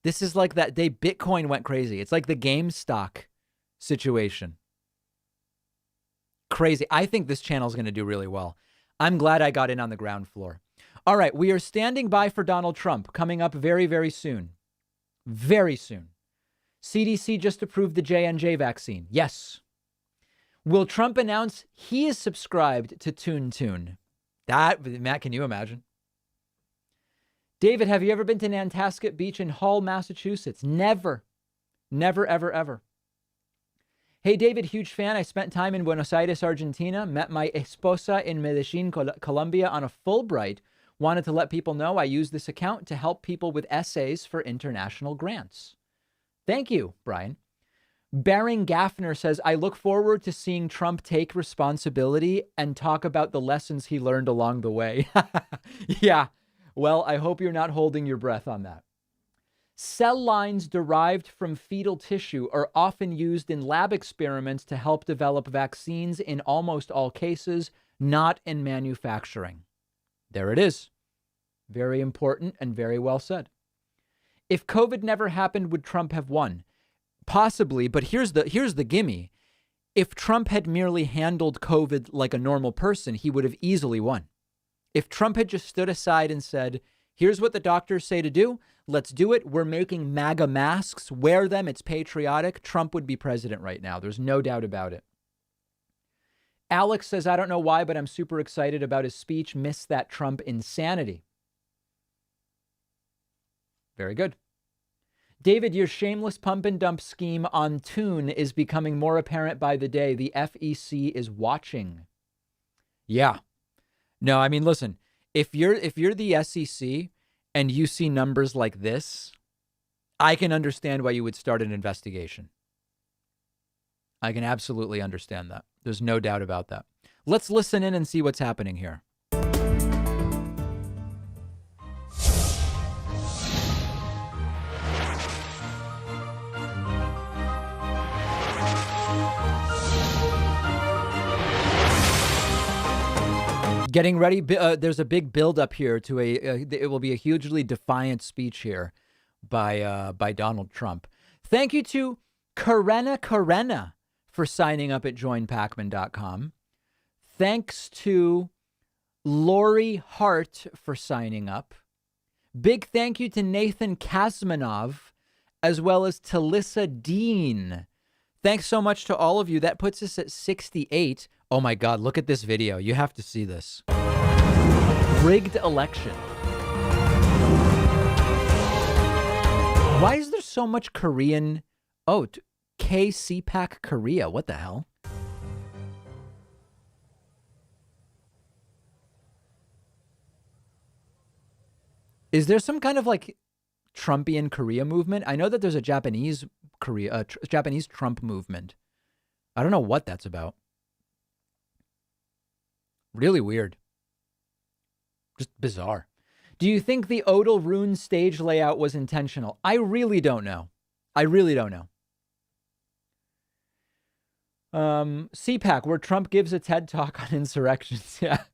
This is like that day Bitcoin went crazy. It's like the GameStop situation. Crazy. I think this channel is going to do really well. I'm glad I got in on the ground floor. All right, we are standing by for Donald Trump coming up very, very soon. Very soon. CDC just approved the J&J vaccine. Yes. Will Trump announce he is subscribed to TuneTune? Matt, can you imagine? David, have you ever been to Nantasket Beach in Hull, Massachusetts? Never. Never, ever, ever. Hey, David, huge fan. I spent time in Buenos Aires, Argentina. Met my esposa in Medellin, Colombia on a Fulbright. Wanted to let people know I use this account to help people with essays for international grants. Thank you, Brian. Baring Gaffner says, I look forward to seeing Trump take responsibility and talk about the lessons he learned along the way. Yeah. Well, I hope you're not holding your breath on that. Cell lines derived from fetal tissue are often used in lab experiments to help develop vaccines in almost all cases, not in manufacturing. There it is. Very important and very well said. If COVID never happened, would Trump have won? Possibly, but here's the gimme. If Trump had merely handled COVID like a normal person, he would have easily won. If Trump had just stood aside and said, here's what the doctors say to do, let's do it. We're making MAGA masks, wear them, it's patriotic. Trump would be president right now. There's no doubt about it. Alex says, I don't know why, but I'm super excited about his speech. Miss that Trump insanity. Very good. David, your shameless pump and dump scheme on Tune is becoming more apparent by the day. The FEC is watching. Yeah. No, I mean, listen, if you're the SEC and you see numbers like this, I can understand why you would start an investigation. I can absolutely understand that. There's no doubt about that. Let's listen in and see what's happening here. Getting ready. There's a big build up here to it will be a hugely defiant speech here by Donald Trump. Thank you to Karena for signing up at joinpacman.com. Thanks to Lori Hart for signing up. Big thank you to Nathan Kazmanov, as well as Talissa Dean. Thanks so much to all of you. That puts us at 68. Oh my God, look at this video. You have to see this. Rigged election. Why is there so much Korean? Oh, CPAC Korea. What the hell? Is there some kind of like Trumpian Korea movement? I know that there's a Japanese Korea, Japanese Trump movement. I don't know what that's about. Really weird. Just bizarre. Do you think the Odal Rune stage layout was intentional? I really don't know. I really don't know. CPAC, where Trump gives a TED talk on insurrections. Yeah.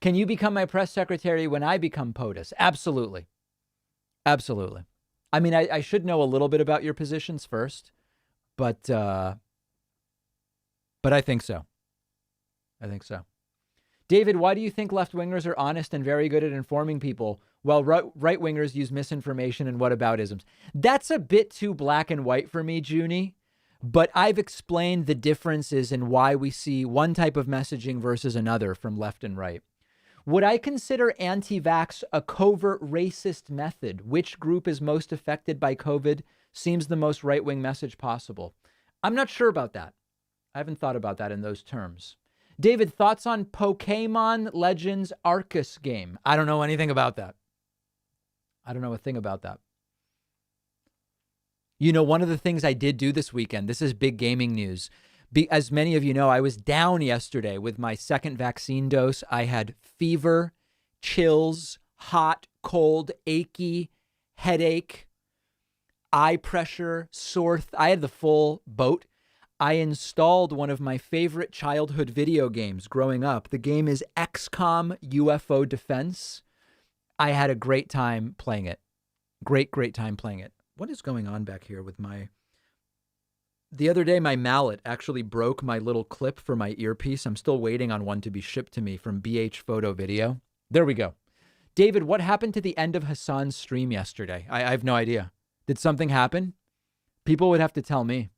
Can you become my press secretary when I become POTUS? Absolutely. Absolutely. I mean, I should know a little bit about your positions first, but I think so. I think so. David, why do you think left-wingers are honest and very good at informing people while right-wingers use misinformation and whataboutisms. That's a bit too black and white for me, Junie, but I've explained the differences in why we see one type of messaging versus another from left and right. Would I consider anti-vax a covert racist method? Which group is most affected by COVID seems the most right-wing message possible. I'm not sure about that. I haven't thought about that in those terms. David, thoughts on Pokemon Legends Arceus game? I don't know anything about that. I don't know a thing about that. You know, one of the things I did do this weekend, this is big gaming news. As many of you know, I was down yesterday with my second vaccine dose. I had fever, chills, hot, cold, achy, headache, eye pressure, sore. I had the full boat. I installed one of my favorite childhood video games growing up. The game is XCOM UFO Defense. I had a great time playing it. Great time playing it. What is going on back here with my... The other day, my mallet actually broke my little clip for my earpiece. I'm still waiting on one to be shipped to me from BH Photo Video. There we go. David, what happened to the end of Hassan's stream yesterday? I have no idea. Did something happen? People would have to tell me.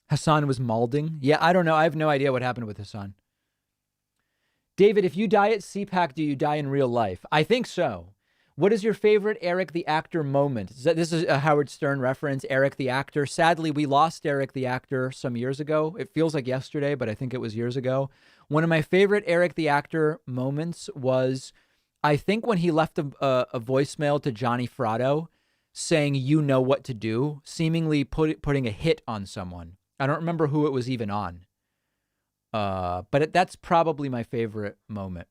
Hassan was malding? Yeah, I don't know. I have no idea what happened with Hassan. David, if you die at CPAC, do you die in real life? I think so. What is your favorite Eric the Actor moment? This is a Howard Stern reference, Eric the Actor. Sadly, we lost Eric the Actor some years ago. It feels like yesterday, but I think it was years ago. One of my favorite Eric the Actor moments was, I think, when he left a voicemail to Johnny Fratto saying, you know what to do, seemingly putting a hit on someone. I don't remember who it was even on. But that's probably my favorite moment.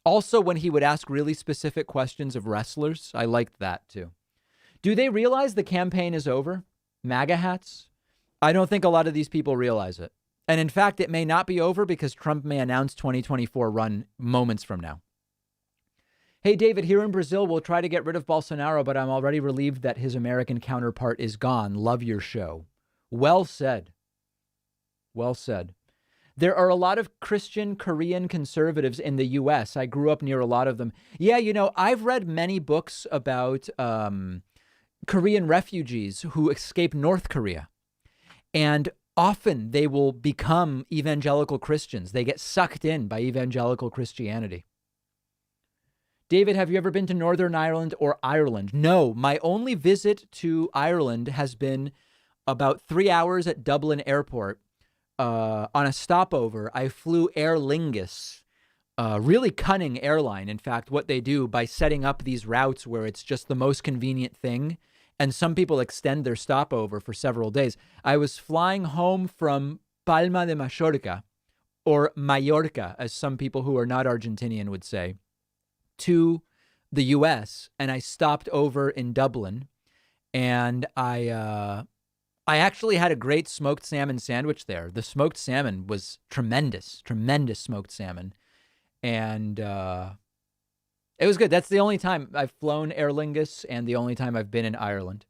Also, when he would ask really specific questions of wrestlers, I liked that too. Do they realize the campaign is over? MAGA hats? I don't think a lot of these people realize it. And in fact, it may not be over because Trump may announce 2024 run moments from now. Hey, David, here in Brazil, we'll try to get rid of Bolsonaro, but I'm already relieved that his American counterpart is gone. Love your show. Well said. Well said. There are a lot of Christian Korean conservatives in the U.S. I grew up near a lot of them. Yeah, you know, I've read many books about Korean refugees who escape North Korea. And often they will become evangelical Christians. They get sucked in by evangelical Christianity. David, have you ever been to Northern Ireland or Ireland? No, my only visit to Ireland has been about 3 hours at Dublin Airport. On a stopover, I flew Aer Lingus, really cunning airline. In fact, what they do by setting up these routes where it's just the most convenient thing, and some people extend their stopover for several days. I was flying home from Palma de Mallorca, or Mallorca, as some people who are not Argentinian would say, to the U.S., and I stopped over in Dublin, and I actually had a great smoked salmon sandwich there. The smoked salmon was tremendous smoked salmon, and it was good. That's the only time I've flown Aer Lingus and the only time I've been in Ireland.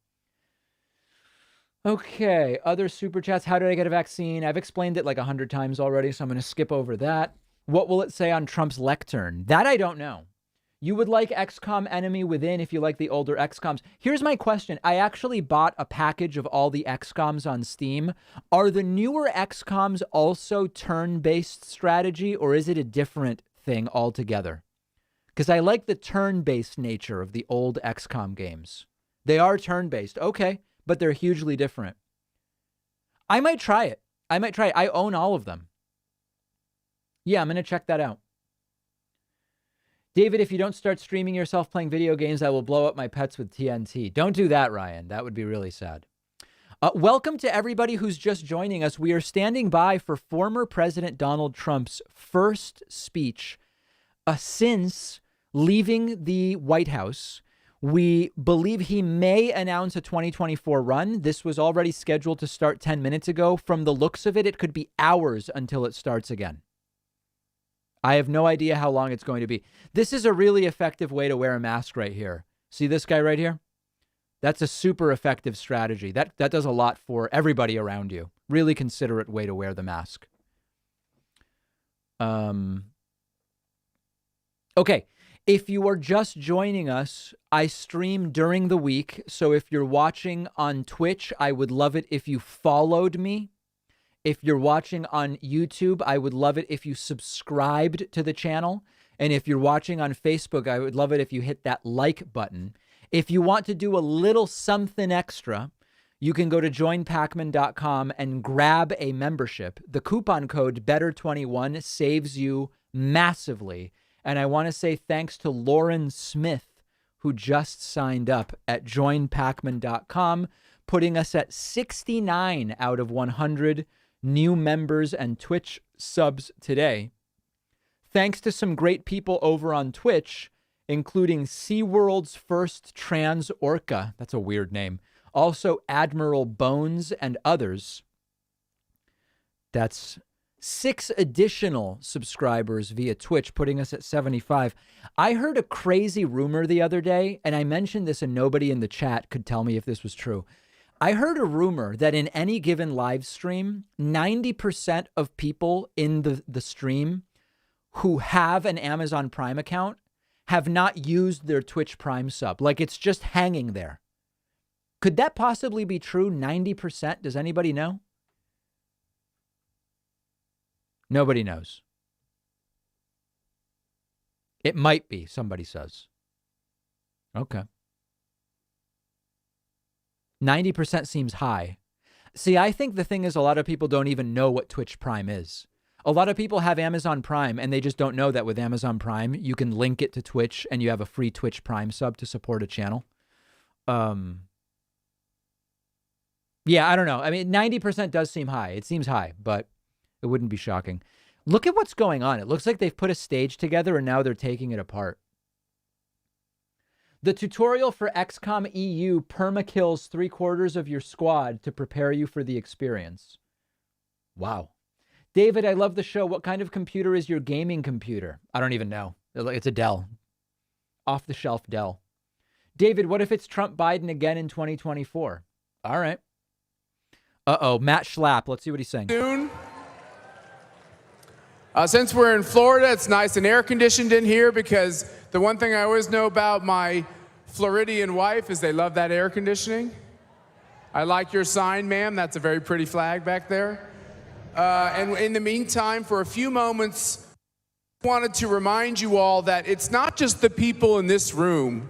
Okay, other super chats. How did I get a vaccine? I've explained it like 100 times already, so I'm going to skip over that. What will it say on Trump's lectern? That I don't know. You would like XCOM Enemy Within if you like the older XCOMs. Here's my question. I actually bought a package of all the XCOMs on Steam. Are the newer XCOMs also turn-based strategy, or is it a different thing altogether? Because I like the turn-based nature of the old XCOM games. They are turn-based. Okay, but they're hugely different. I might try it. I own all of them. Yeah, I'm going to check that out. David, if you don't start streaming yourself playing video games, I will blow up my pets with TNT. Don't do that, Ryan. That would be really sad. Welcome to everybody who's just joining us. We are standing by for former President Donald Trump's first speech since leaving the White House. We believe he may announce a 2024 run. This was already scheduled to start 10 minutes ago. From the looks of it, it could be hours until it starts again. I have no idea how long it's going to be. This is a really effective way to wear a mask right here. See this guy right here? That's a super effective strategy. That does a lot for everybody around you. Really considerate way to wear the mask. Okay. If you are just joining us, I stream during the week. So if you're watching on Twitch, I would love it if you followed me. If you're watching on YouTube, I would love it if you subscribed to the channel. And if you're watching on Facebook, I would love it if you hit that like button. If you want to do a little something extra, you can go to joinpacman.com and grab a membership. The coupon code BETTER21 saves you massively. And I want to say thanks to Lauren Smith, who just signed up at joinpacman.com, putting us at 69 out of 100 new members and Twitch subs today. Thanks to some great people over on Twitch, including SeaWorld's first trans orca. That's a weird name. Also Admiral Bones and others. That's 6 additional subscribers via Twitch, putting us at 75. I heard a crazy rumor the other day, and I mentioned this and nobody in the chat could tell me if this was true. I heard a rumor that in any given live stream, 90% of people in the stream who have an Amazon Prime account have not used their Twitch Prime sub. Like, it's just hanging there. Could that possibly be true? 90%? Does anybody know? Nobody knows. It might be, somebody says. Okay. 90% seems high. See, I think the thing is a lot of people don't even know what Twitch Prime is. A lot of people have Amazon Prime and they just don't know that with Amazon Prime, you can link it to Twitch and you have a free Twitch Prime sub to support a channel. Yeah, I don't know. I mean, 90% does seem high. It seems high, but it wouldn't be shocking. Look at what's going on. It looks like they've put a stage together and now they're taking it apart. The tutorial for XCOM EU perma-kills 3/4 of your squad to prepare you for the experience. Wow. David, I love the show. What kind of computer is your gaming computer? I don't even know. It's a Dell. Off-the-shelf Dell. David, what if it's Trump Biden again in 2024? All right. Uh-oh, Matt Schlapp. Let's see what he's saying. Soon. Since we're in Florida, it's nice and air-conditioned in here because the one thing I always know about my Floridian wife is they love that air conditioning. I like your sign, ma'am. That's a very pretty flag back there. And in the meantime, for a few moments, I wanted to remind you all that it's not just the people in this room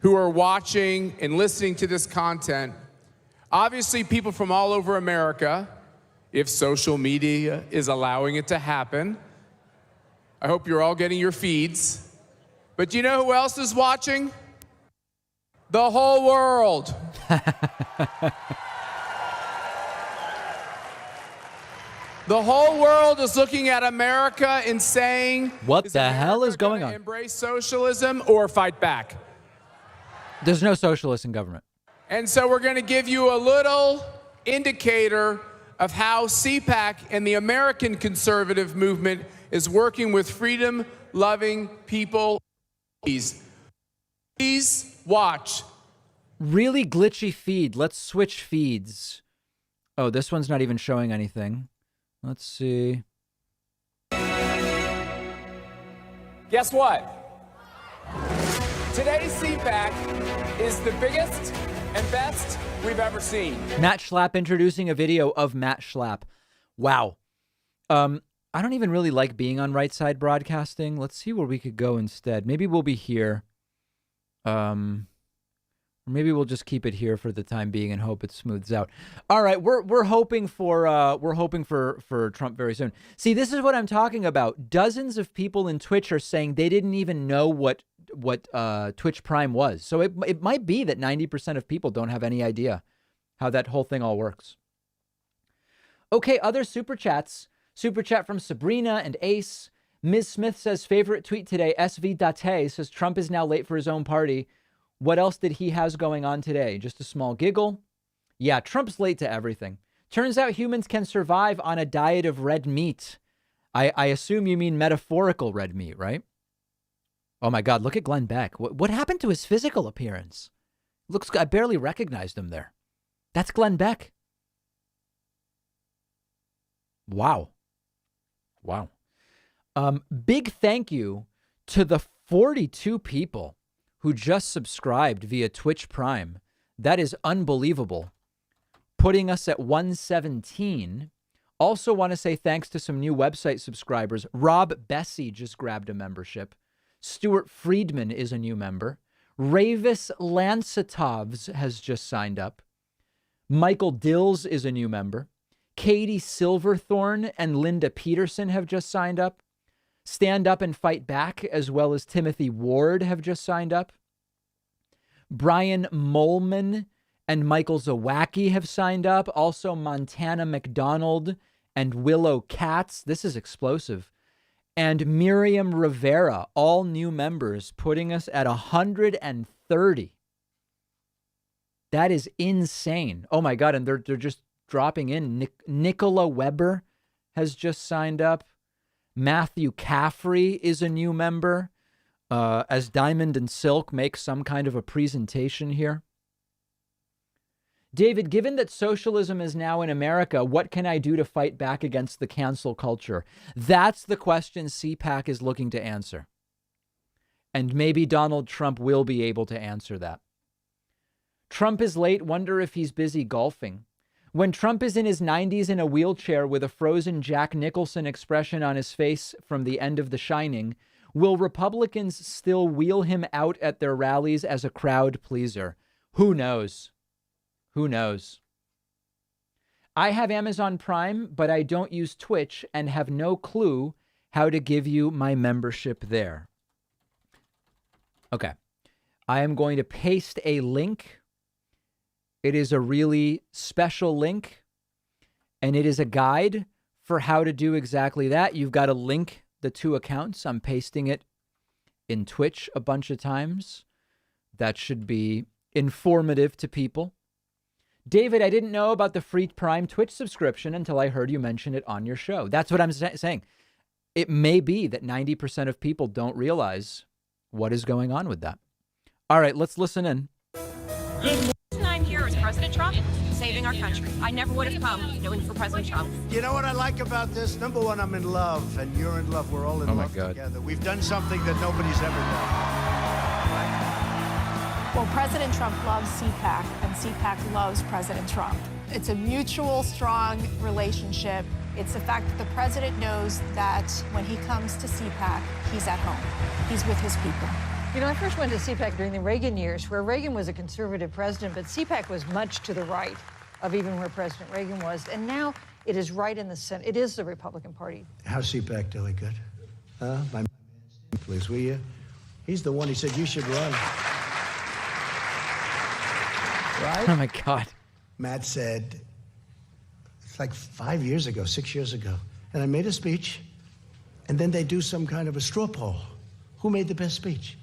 who are watching and listening to this content. Obviously, people from all over America, if social media is allowing it to happen. I hope you're all getting your feeds. But do you know who else is watching? The whole world. The whole world is looking at America and saying, what the hell is going on? Embrace socialism or fight back? There's no socialists in government. And so we're going to give you a little indicator of how CPAC and the American conservative movement is working with freedom-loving people. Please watch. Really glitchy feed. Let's switch feeds. Oh, this one's not even showing anything. Let's see. Guess what? Today's CPAC is the biggest and best we've ever seen. Matt Schlapp introducing a video of Matt Schlapp. Wow. I don't even really like being on Right Side Broadcasting. Let's see where we could go instead. Maybe we'll be here. Maybe we'll just keep it here for the time being and hope it smooths out. All right, we're hoping for Trump very soon. See, this is what I'm talking about. Dozens of people in Twitch are saying they didn't even know what Twitch Prime was. So it might be that 90% of people don't have any idea how that whole thing all works. Okay, other super chats. Super chat from Sabrina and Ace. Ms. Smith says, favorite tweet today, SV Date says Trump is now late for his own party. What else did he has going on today? Just a small giggle. Yeah, Trump's late to everything. Turns out humans can survive on a diet of red meat. I assume you mean metaphorical red meat, right? Oh my God, look at Glenn Beck. What happened to his physical appearance? I barely recognized him there. That's Glenn Beck. Wow. Big thank you to the 42 people who just subscribed via Twitch Prime. That is unbelievable. Putting us at 117. Also want to say thanks to some new website subscribers. Rob Bessie just grabbed a membership. Stuart Friedman is a new member. Ravis Lancetovs has just signed up. Michael Dills is a new member. Katie Silverthorne and Linda Peterson have just signed up. Stand Up and Fight Back, as well as Timothy Ward, have just signed up. Brian Molman and Michael Zawacki have signed up. Also, Montana McDonald and Willow Katz. This is explosive. And Miriam Rivera, all new members, putting us at 130. That is insane. Oh my God. And they're just dropping in. Nicola Weber has just signed up. Matthew Caffrey is a new member. As Diamond and Silk make some kind of a presentation here. David, given that socialism is now in America, what can I do to fight back against the cancel culture? That's the question CPAC is looking to answer. And maybe Donald Trump will be able to answer that. Trump is late. Wonder if he's busy golfing. When Trump is in his 90s in a wheelchair with a frozen Jack Nicholson expression on his face from the end of The Shining, will Republicans still wheel him out at their rallies as a crowd pleaser? Who knows? Who knows? I have Amazon Prime, but I don't use Twitch and have no clue how to give you my membership there. Okay. I am going to paste a link. It is a really special link, and it is a guide for how to do exactly that. You've got to link the two accounts. I'm pasting it in Twitch a bunch of times. That should be informative to people. David, I didn't know about the free Prime Twitch subscription until I heard you mention it on your show. That's what I'm saying. It may be that 90% of people don't realize what is going on with that. All right, let's listen in. I'm here as President Trump, saving our country. I never would have come knowing for President Trump. You know what I like about this? Number one, I'm in love, and you're in love. We're all in love together. We've done something that nobody's ever done. Well, President Trump loves CPAC, and CPAC loves President Trump. It's a mutual, strong relationship. It's the fact that the president knows that when he comes to CPAC, he's at home. He's with his people. You know, I first went to CPAC during the Reagan years, where Reagan was a conservative president, but CPAC was much to the right of even where President Reagan was. And now it is right in the center. It is the Republican Party. How's CPAC doing? Good? My man, please, will you? He's the one who said you should run. Right? Oh, my God. Matt said, it's like 5 years ago, 6 years ago. And I made a speech, and then they do some kind of a straw poll. Who made the best speech?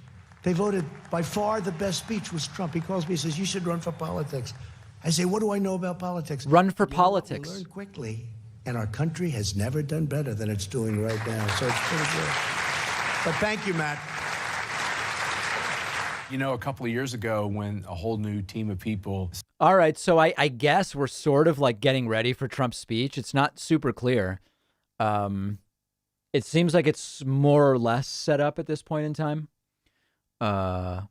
They voted, by far the best speech was Trump. He calls me, he says, you should run for politics. I say, what do I know about politics? Run for politics. We learn quickly, and our country has never done better than it's doing right now. So it's pretty good. But thank you, Matt. You know, a couple of years ago when a whole new team of people... All right, so I guess we're sort of like getting ready for Trump's speech. It's not super clear. It seems like it's more or less set up at this point in time. But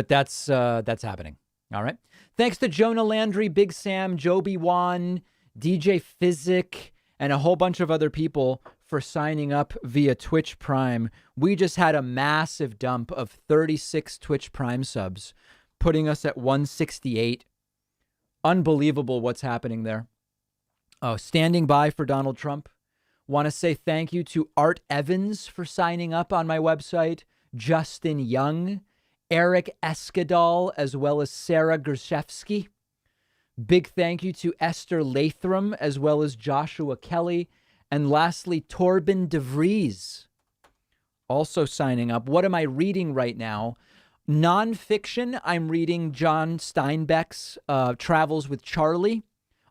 that's happening. All right. Thanks to Jonah Landry, Big Sam, Joby Wan, DJ Physic, and a whole bunch of other people for signing up via Twitch Prime. We just had a massive dump of 36 Twitch Prime subs, putting us at 168. Unbelievable what's happening there. Oh, standing by for Donald Trump. Want to say thank you to Art Evans for signing up on my website, Justin Young, Eric Eskadal, as well as Sarah Gershevsky. Big thank you to Esther Lathram, as well as Joshua Kelly. And lastly, Torben DeVries also signing up. What am I reading right now? Nonfiction, I'm reading John Steinbeck's Travels with Charlie.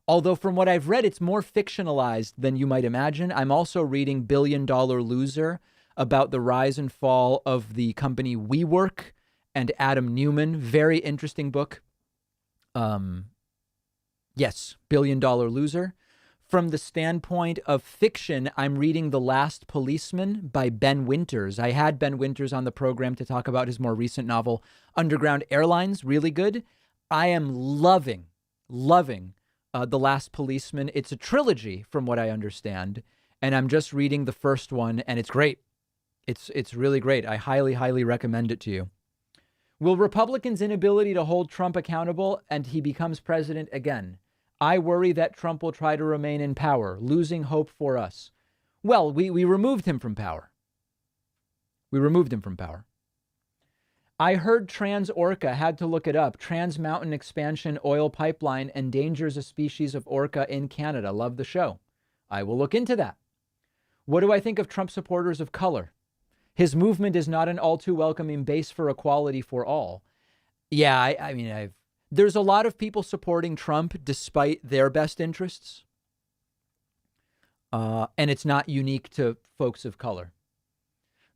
Although from what I've read, it's more fictionalized than you might imagine. I'm also reading Billion Dollar Loser about the rise and fall of the company WeWork and Adam Newman. Very interesting book. Yes, Billion Dollar Loser. From the standpoint of fiction, I'm reading The Last Policeman by Ben Winters. I had Ben Winters on the program to talk about his more recent novel, Underground Airlines. Really good. I am loving The Last Policeman. It's a trilogy, from what I understand, and I'm just reading the first one, and it's great. It's really great. I highly recommend it to you. Will Republicans' inability to hold Trump accountable and he becomes president again? I worry that Trump will try to remain in power, losing hope for us. Well, we removed him from power. I heard Trans Orca, had to look it up. Trans Mountain Expansion Oil Pipeline endangers a species of orca in Canada. Love the show. I will look into that. What do I think of Trump supporters of color? His movement is not an all too welcoming base for equality for all. Yeah, I mean, there's a lot of people supporting Trump despite their best interests. And it's not unique to folks of color.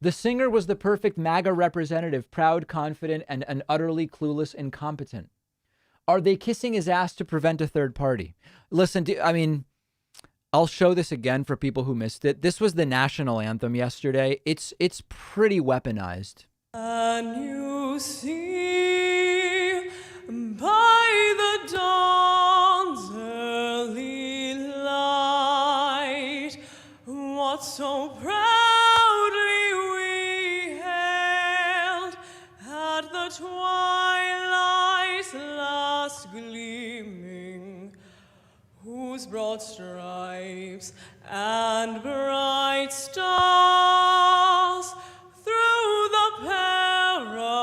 The singer was the perfect MAGA representative, proud, confident, and utterly clueless, incompetent. Are they kissing his ass to prevent a third party? Listen, I'll show this again for people who missed it. This was the national anthem yesterday. It's pretty weaponized. And you see by the dawn's early light what so proudly we hailed at the twilight's last gleaming, whose broad stripes and bright stars through the perilous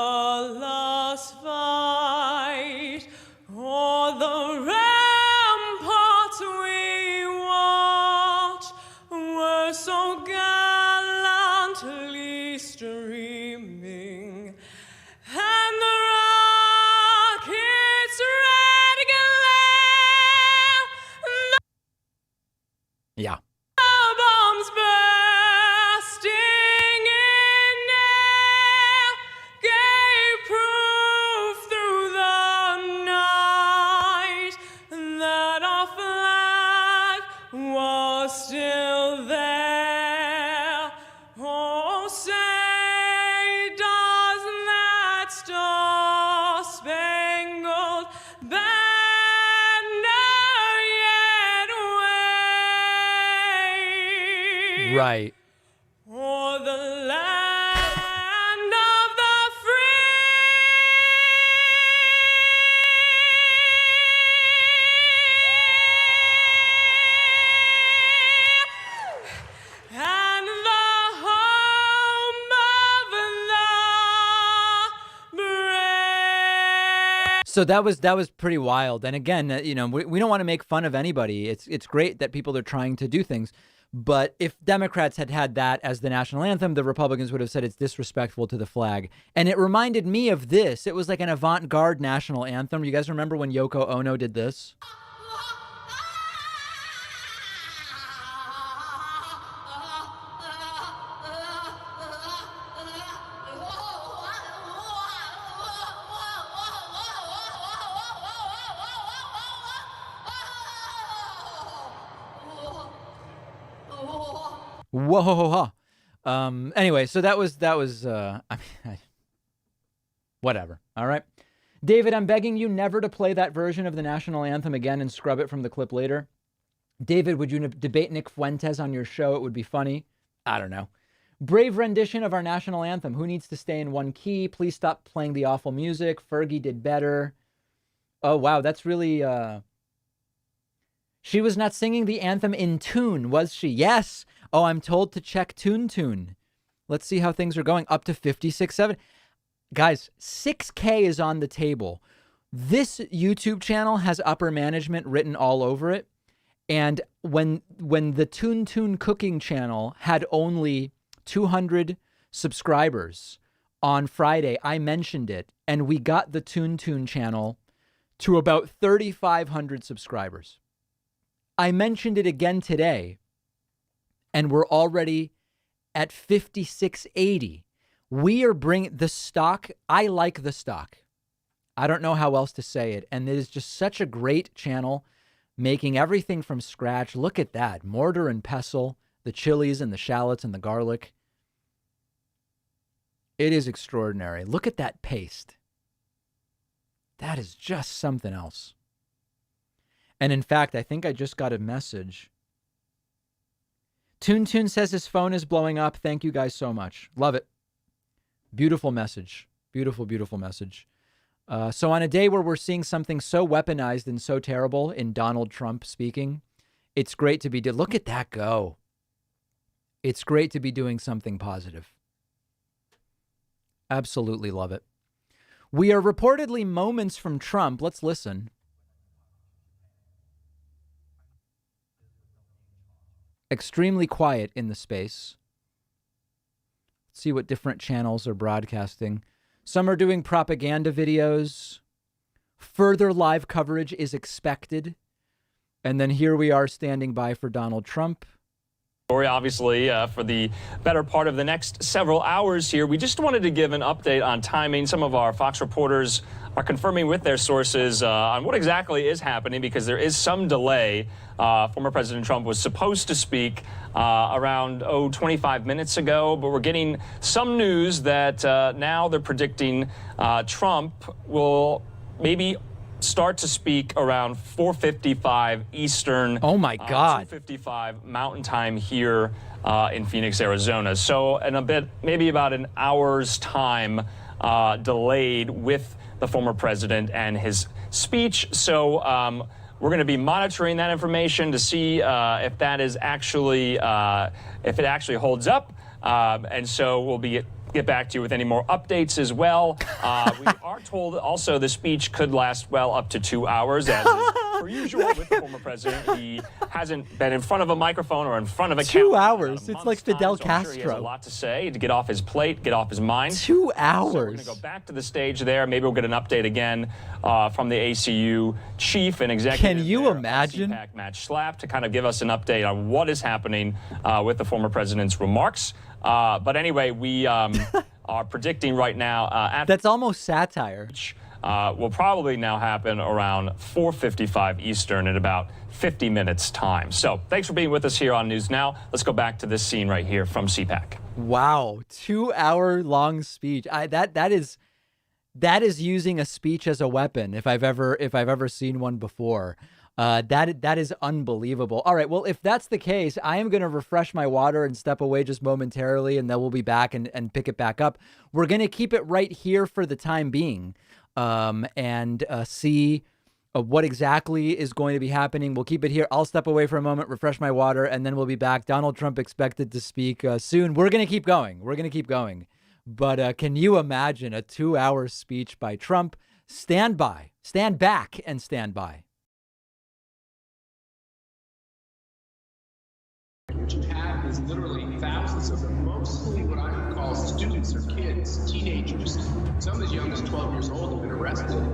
fight o'er the ramparts we watched were so gallantly streaming, and the rocket's red glare, Yeah. bombs bursting in air gave proof through the night that our flag was still there. Oh, say does that star-spangled banner yet wave? Right. O'er the land of the free and the home of the brave. So that was pretty wild. And again, we don't want to make fun of anybody. It's great that people are trying to do things. But if Democrats had had that as the national anthem, the Republicans would have said it's disrespectful to the flag. And it reminded me of this. It was like an avant-garde national anthem. You guys remember when Yoko Ono did this? Whoa. Anyway, so that was whatever. All right. David, I'm begging you never to play that version of the national anthem again and scrub it from the clip later. David, would you debate Nick Fuentes on your show? It would be funny. I don't know. Brave rendition of our national anthem. Who needs to stay in one key? Please stop playing the awful music. Fergie did better. Oh, wow. That's really... She was not singing the anthem in tune, was she? Yes. Oh, I'm told to check Tune. Let's see how things are going. Up to 56.7. Guys, 6K is on the table. This YouTube channel has upper management written all over it. And when the Tune cooking channel had only 200 subscribers on Friday, I mentioned it. And we got the Tune channel to about 3,500 subscribers. I mentioned it again today, and we're already at 5680. We are bringing the stock. I like the stock. I don't know how else to say it. And it is just such a great channel, making everything from scratch. Look at that. Mortar and pestle, the chilies and the shallots and the garlic. It is extraordinary. Look at that paste. That is just something else. And in fact, I think I just got a message. Toon says his phone is blowing up. Thank you guys so much. Love it. Beautiful message. Beautiful, beautiful message. So on a day where we're seeing something so weaponized and so terrible in Donald Trump speaking, it's great to be... Look at that go. It's great to be doing something positive. Absolutely love it. We are reportedly moments from Trump. Let's listen. Extremely quiet in the space. Let's see what different channels are broadcasting. Some are doing propaganda videos. Further live coverage is expected. And then here we are standing by for Donald Trump. Obviously, for the better part of the next several hours here, we just wanted to give an update on timing. Some of our Fox reporters are confirming with their sources on what exactly is happening, because there is some delay. Former President Trump was supposed to speak around 25 minutes ago, but we're getting some news that now they're predicting Trump will maybe start to speak around 4:55 Eastern. Oh my God. 2:55 Mountain Time here in Phoenix, Arizona. So in a bit, maybe about an hour's time delayed with the former president and his speech. So we're going to be monitoring that information to see if that is actually, if it actually holds up. And so we'll get back to you with any more updates as well. We are told also the speech could last well up to 2 hours, as is per usual with the former president. He hasn't been in front of a microphone or in front of a camera. 2 hours. It's like Fidel Castro. I'm sure he has a lot to say, to get off his plate, get off his mind. 2 hours. So we're going to go back to the stage there. Maybe we'll get an update again from the ACU chief and executive. Can you imagine? CPAC Matt Schlapp, to kind of give us an update on what is happening with the former president's remarks. But anyway, we are predicting right now. That's almost satire. Will probably now happen around 4:55 Eastern in about 50 minutes time. So thanks for being with us here on News Now. Let's go back to this scene right here from CPAC. Wow, 2 hour long speech. That is using a speech as a weapon. If I've ever seen one before. That is unbelievable. All right, well, if that's the case, I am going to refresh my water and step away just momentarily, and then we'll be back and pick it back up. We're going to keep it right here for the time being and see what exactly is going to be happening. We'll keep it here. I'll step away for a moment, refresh my water, and then we'll be back. Donald Trump expected to speak soon. We're going to keep going. We're going to keep going. But can you imagine a 2 hour speech by Trump? Stand by, stand back, and stand by. What you have is literally thousands of mostly what I would call students or kids, teenagers, some as young as 12 years old have been arrested.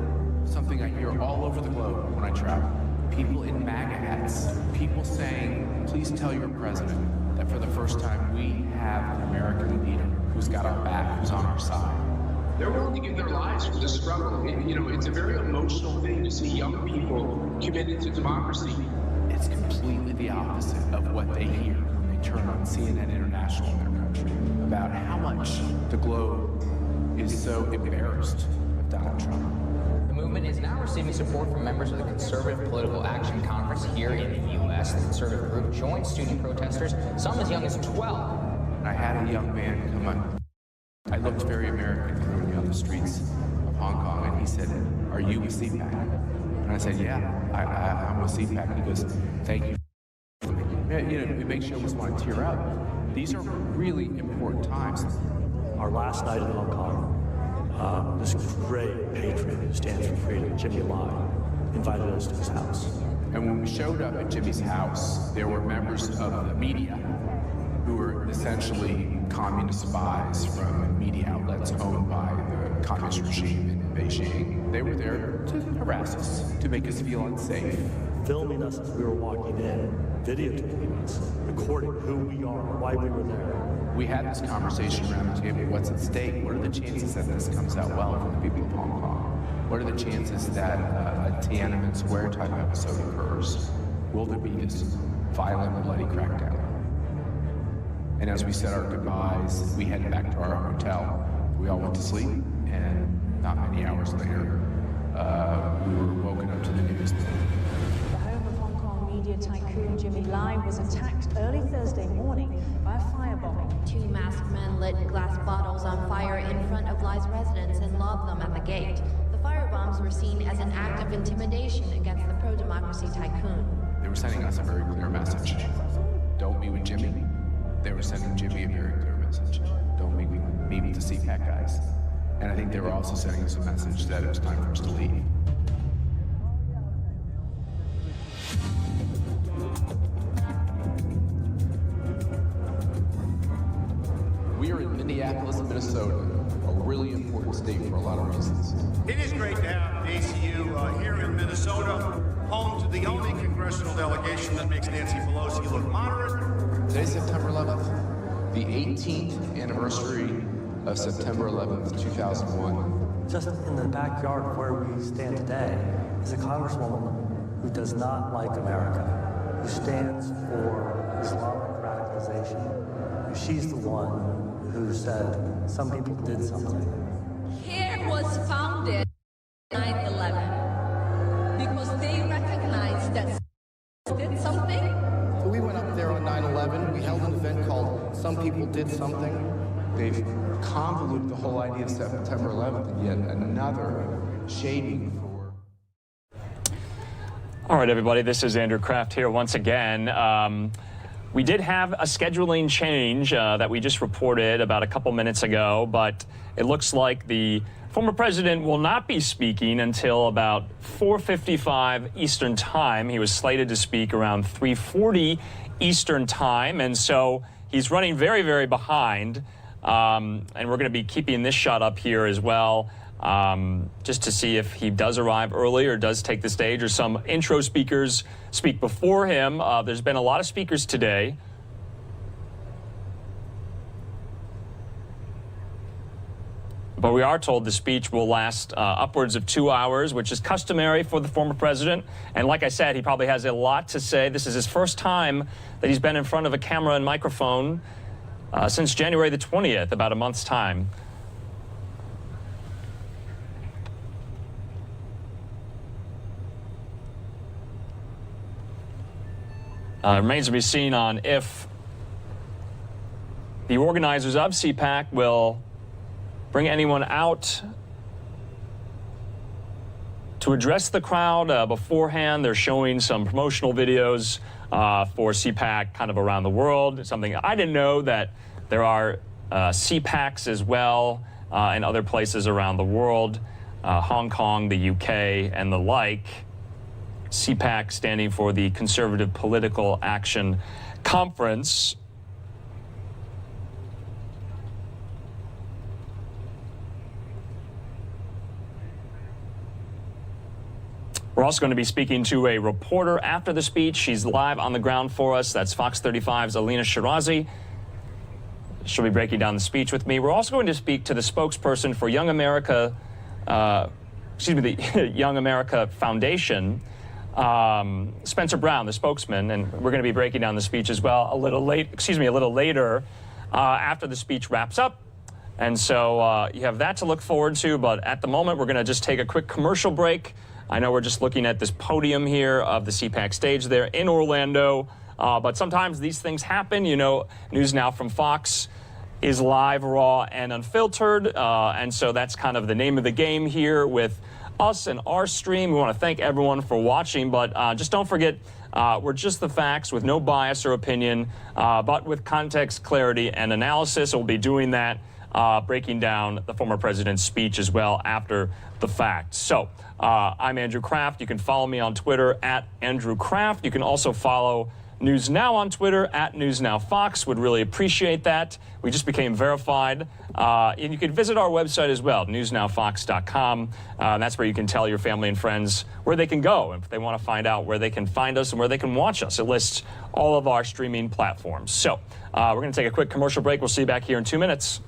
Something I hear all over the globe when I travel. People in MAGA hats, people saying, please tell your president that for the first time we have an American leader who's got our back, who's on our side. They're willing to give their lives for this struggle. It's a very emotional thing to see young people committed to democracy. It's completely the opposite of what they hear when they turn on CNN International in their country about how much the globe is so embarrassed of Donald Trump. The movement is now receiving support from members of the Conservative Political Action Conference here in the U.S. The conservative group joined student protesters, some as young as 12. I had a young man come up. I looked very American clearly on the streets of Hong Kong, and he said, "Are you with CPAC?" And I said, "Yeah, I'm with CPAC." He goes, "Thank you." It makes you almost want to tear up. These are really important times. Our last night in Hong Kong, this great patriot who stands for freedom, Jimmy Lai, invited us to his house. And when we showed up at Jimmy's house, there were members of the media who were essentially communist spies from media outlets owned by the communist regime in Beijing. They were there to harass us, to make us feel unsafe. Filming us as we were walking in, videotaping us, recording who we are, why we were there. We had this conversation around the table. What's at stake? What are the chances that this comes out well for the people of Hong Kong? What are the chances that a Tiananmen Square type episode occurs? Will there be this violent, bloody crackdown? And as we said our goodbyes, we headed back to our hotel. We all went to sleep, and not many hours later, we were woken up to the news. The home of Hong Kong media tycoon Jimmy Lai was attacked early Thursday morning by a firebombing. Two masked men lit glass bottles on fire in front of Lai's residence and lobbed them at the gate. The firebombs were seen as an act of intimidation against the pro-democracy tycoon. They were sending us a very clear message. Don't meet with Jimmy. They were sending Jimmy a very clear message. Don't meet with the CPAC guys. And I think they were also sending us a message that it was time for us to leave. We are in Minneapolis, Minnesota, a really important state for a lot of reasons. It is great to have the ACU here in Minnesota, home to the only congressional delegation that makes Nancy Pelosi look moderate. Today's September 11th, the 18th anniversary of September 11th, 2001. Just in the backyard of where we stand today is a congresswoman who does not like America, who stands for Islamic radicalization. She's the one who said some people did something. CARE was founded 9/11 because they recognized that did something. So we went up there on 9/11. We held an event called Some People Did Something. They've convoluted the whole idea of September 11th and yet another shading for. All right, everybody, this is Andrew Kraft here once again. We did have a scheduling change that we just reported about a couple minutes ago, but it looks like the former president will not be speaking until about 4:55 Eastern Time. He was slated to speak around 3:40 Eastern Time, and so he's running very, very behind. And we're going to be keeping this shot up here as well, just to see if he does arrive early or does take the stage, or some intro speakers speak before him. There's been a lot of speakers today. But we are told the speech will last upwards of 2 hours, which is customary for the former president. And like I said, he probably has a lot to say. This is his first time that he's been in front of a camera and microphone since January the 20th, about a month's time. Remains to be seen on if the organizers of CPAC will bring anyone out to address the crowd beforehand. They're showing some promotional videos for CPAC kind of around the world. Something I didn't know, that there are CPACs as well in other places around the world, Hong Kong, the UK, and the like. CPAC standing for the Conservative Political Action Conference. We're also going to be speaking to a reporter after the speech. She's live on the ground for us. That's Fox 35's Alina Shirazi. She'll be breaking down the speech with me. We're also going to speak to the spokesperson for Young America, the Young America Foundation, Spencer Brown, the spokesman, and we're going to be breaking down the speech as well a little later after the speech wraps up. And so you have that to look forward to, but at the moment we're going to just take a quick commercial break. I know we're just looking at this podium here of the CPAC stage there in Orlando, but sometimes these things happen. You know, News Now from Fox is live, raw, and unfiltered, and so that's kind of the name of the game here with us and our stream. We want to thank everyone for watching, but just don't forget, we're just the facts with no bias or opinion, but with context, clarity, and analysis. We'll be doing that, breaking down the former president's speech as well after the fact. So I'm Andrew Kraft. You can follow me on Twitter at Andrew Kraft. You can also follow News Now on Twitter, at News Now Fox. Would really appreciate that. We just became verified. And you can visit our website as well, newsnowfox.com. That's where you can tell your family and friends where they can go if they want to find out where they can find us and where they can watch us. It lists all of our streaming platforms. So we're going to take a quick commercial break. We'll see you back here in 2 minutes.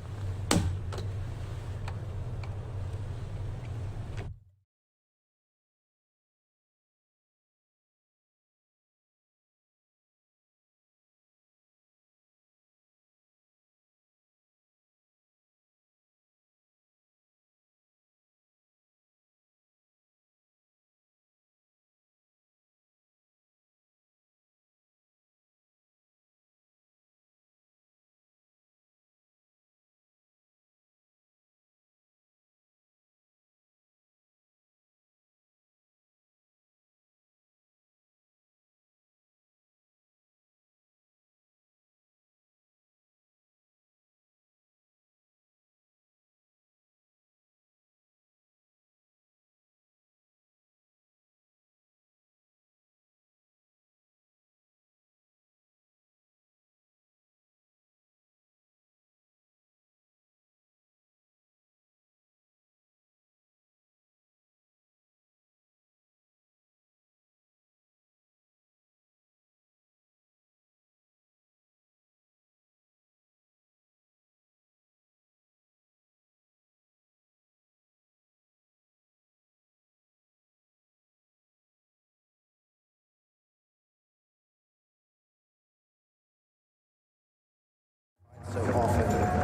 So often,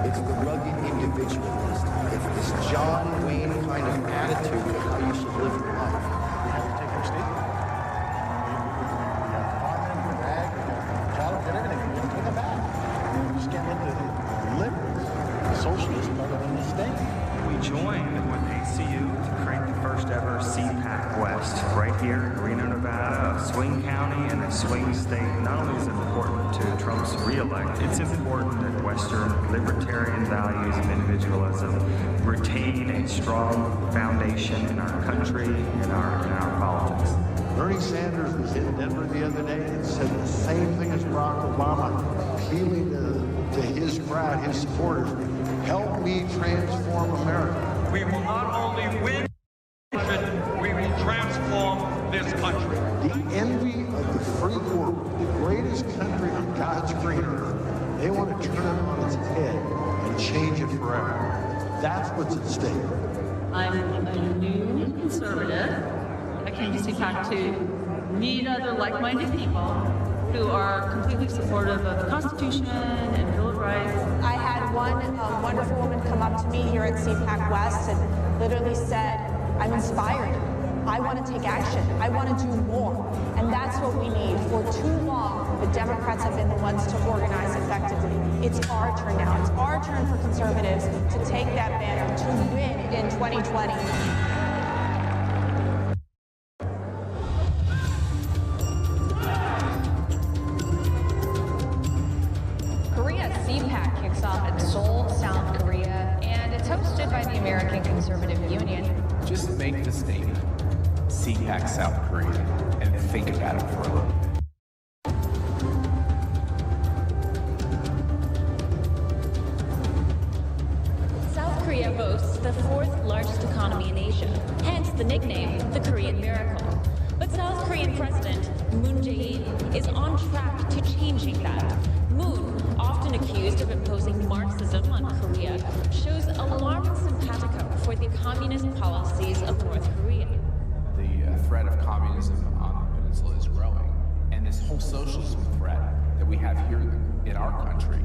it's the rugged individualist. It's this John Wayne kind of attitude of how you should live your life. We have to take our state. We have the firemen, we have ag, we have child, we have everything. We have to take it back. We just can't let the liberals, the socialists, run in the state. We joined with ACU to create the first ever CPAC West right here in Reno, Nevada, a swing county and a swing state. Not only is it important to Trump's re-elect, it's important that Western libertarian values of individualism retain a strong foundation in our country, in our politics. Bernie Sanders was in Denver the other day and said the same thing as Barack Obama, appealing to his crowd, his supporters, help me transform America. We will not only win, we will transform this country. The envy of the free world, the greatest country on God's green earth, they want to turn it on its head and change it forever. That's what's at stake. I'm a new conservative. I came to CPAC to meet other like-minded people who are completely supportive of the Constitution and Bill of Rights. I had one wonderful woman come up to me here at CPAC West and literally said, I'm inspired. I want to take action. I want to do more. And that's what we need. For too long, the Democrats have been the ones to organize effectively. It's our turn now. It's our turn for conservatives to take that banner, to win in 2020. Just make the statement, CPAC South Korea, and think about it for a little bit. South Korea boasts the fourth largest economy in Asia, hence the nickname, the Korean Miracle. But South Korean President Moon Jae-in is on track to changing that. Moon, often accused of imposing Marxism on Korea, shows alarming simpatico for the communist policies of North Korea. The threat of communism on the peninsula is growing, and this whole socialism threat that we have here in our country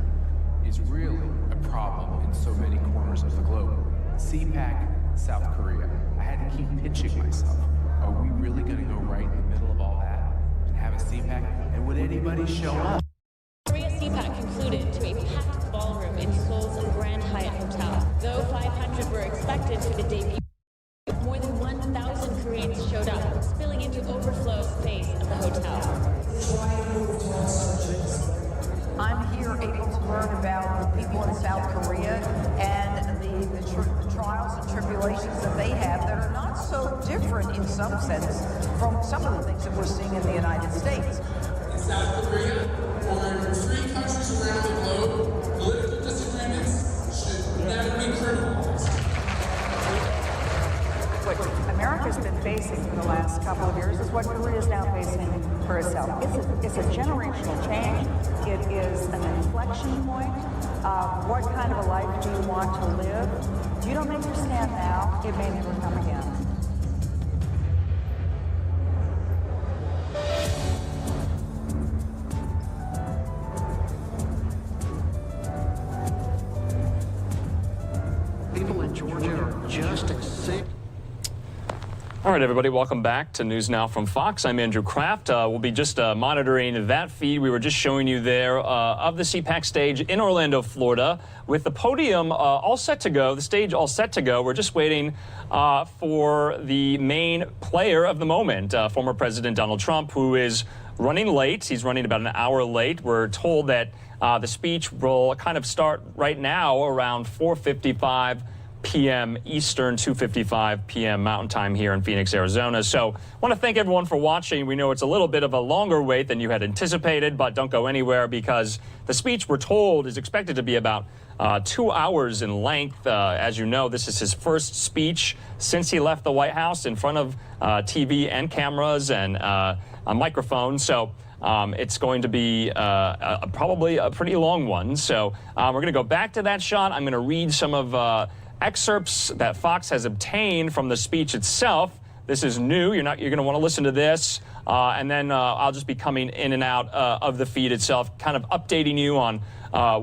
is really a problem in so many corners of the globe. CPAC, South Korea. I had to keep pitching myself. Are we really going to go right in the middle of all that and have a CPAC? And would anybody show up? Korea CPAC concluded to a packed ballroom in Seoul's Grand Hyatt Hotel. Though 500 were expected for the debut, more than 1,000 Koreans showed up, spilling into overflow space at the hotel. I'm here able to learn about the people in South Korea and the trials and tribulations that they have that are not so different in some sense from some of the things that we're seeing in the United States. In South Korea, facing for the last couple of years is what Korea is now facing for itself. It's a generational change. It is an inflection point. What kind of a life do you want to live? If you don't make your stand now, it may never come again. People in Georgia are just sick. All right, everybody, welcome back to News Now from Fox. I'm Andrew Kraft. We'll be just monitoring that feed we were just showing you there of the CPAC stage in Orlando, Florida, with the podium all set to go, the stage all set to go. We're just waiting for the main player of the moment, former President Donald Trump, who is running late. He's running about an hour late. We're told that the speech will kind of start right now around 4:55 p.m. Eastern, 2:55 p.m. Mountain Time here in Phoenix, Arizona. So I want to thank everyone for watching. We know it's a little bit of a longer wait than you had anticipated, but don't go anywhere because the speech, we're told, is expected to be about 2 hours in length. As you know, this is his first speech since he left the White House in front of TV and cameras and a microphone. So it's going to be probably a pretty long one. So we're going to go back to that shot. I'm going to read some of excerpts that Fox has obtained from the speech itself. This is new. You're going to want to listen to this, and then I'll just be coming in and out of the feed itself, kind of updating you on